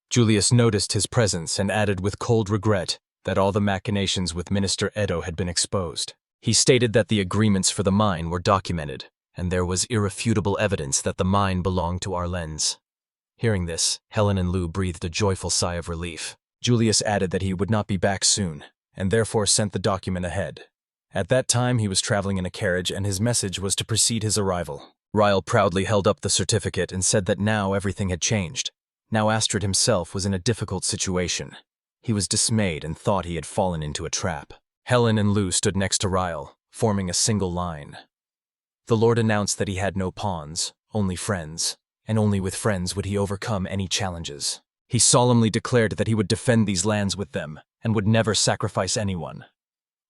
Julius noticed his presence and added with cold regret that all the machinations with Minister Edo had been exposed. He stated that the agreements for the mine were documented, and there was irrefutable evidence that the mine belonged to Arlens. Hearing this, Helen and Lou breathed a joyful sigh of relief. Julius added that he would not be back soon, and therefore sent the document ahead. At that time, he was traveling in a carriage, and his message was to precede his arrival. Ryle proudly held up the certificate and said that now everything had changed. Now Astrid himself was in a difficult situation. He was dismayed and thought he had fallen into a trap. Helen and Lou stood next to Ryle, forming a single line. The Lord announced that he had no pawns, only friends, and only with friends would he overcome any challenges. He solemnly declared that he would defend these lands with them, and would never sacrifice anyone.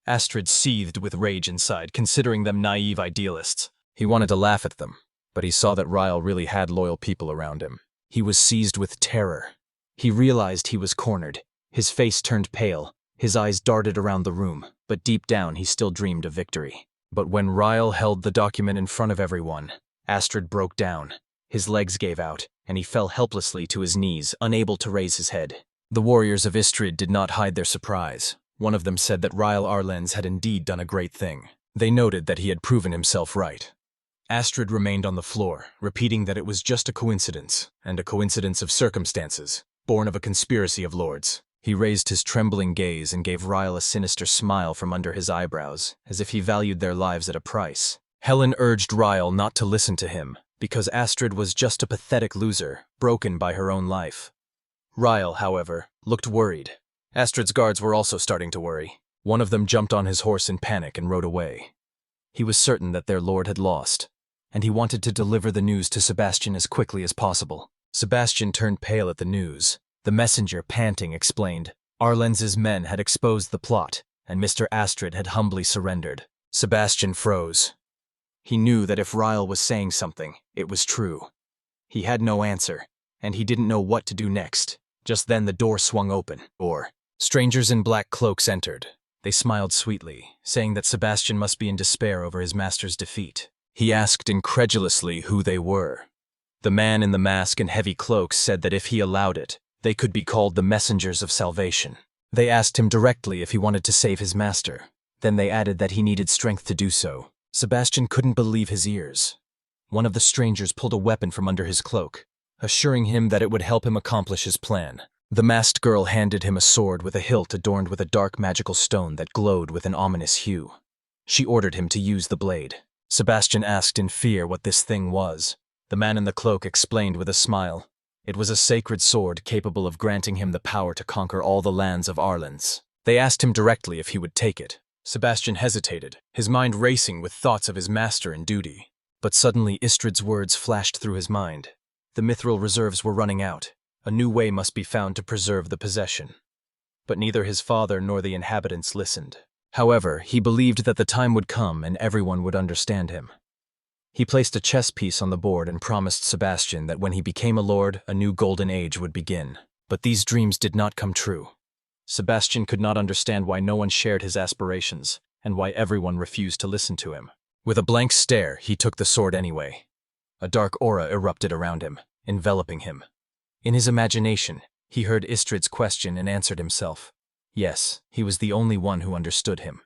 Astrid seethed with rage inside, considering them naive idealists. He wanted to laugh at them, but he saw that Ryle really had loyal people around him. He was seized with terror. He realized he was cornered. His face turned pale, his eyes darted around the room, but deep down he still dreamed of victory. But when Ryle held the document in front of everyone, Astrid broke down. His legs gave out, and he fell helplessly to his knees, unable to raise his head. The warriors of Istred did not hide their surprise. One of them said that Ryle Arlens had indeed done a great thing. They noted that he had proven himself right. Astrid remained on the floor, repeating that it was just a coincidence, and a coincidence of circumstances, born of a conspiracy of lords. He raised his trembling gaze and gave Ryle a sinister smile from under his eyebrows, as if he valued their lives at a price. Helen urged Ryle not to listen to him, because Astrid was just a pathetic loser, broken by her own life. Ryle, however, looked worried. Astrid's guards were also starting to worry. One of them jumped on his horse in panic and rode away. He was certain that their lord had lost, and he wanted to deliver the news to Sebastian as quickly as possible. Sebastian turned pale at the news. The messenger, panting, explained. Arlenz's men had exposed the plot, and Mr. Astred had humbly surrendered. Sebastian froze. He knew that if Ryle was saying something, it was true. He had no answer, and he didn't know what to do next. Just then the door swung open. Strangers in black cloaks entered. They smiled sweetly, saying that Sebastian must be in despair over his master's defeat. He asked incredulously who they were. The man in the mask and heavy cloaks said that if he allowed it, they could be called the messengers of salvation. They asked him directly if he wanted to save his master. Then they added that he needed strength to do so. Sebastian couldn't believe his ears. One of the strangers pulled a weapon from under his cloak, assuring him that it would help him accomplish his plan. The masked girl handed him a sword with a hilt adorned with a dark magical stone that glowed with an ominous hue. She ordered him to use the blade. Sebastian asked in fear what this thing was. The man in the cloak explained with a smile. It was a sacred sword capable of granting him the power to conquer all the lands of Arlenz. They asked him directly if he would take it. Sebastian hesitated, his mind racing with thoughts of his master and duty. But suddenly Istred's words flashed through his mind. The Mithril reserves were running out. A new way must be found to preserve the possession. But neither his father nor the inhabitants listened. However, he believed that the time would come and everyone would understand him. He placed a chess piece on the board and promised Sebastian that when he became a lord, a new golden age would begin. But these dreams did not come true. Sebastian could not understand why no one shared his aspirations, and why everyone refused to listen to him. With a blank stare, he took the sword anyway. A dark aura erupted around him, enveloping him. In his imagination, he heard Istred's question and answered himself. Yes, he was the only one who understood him.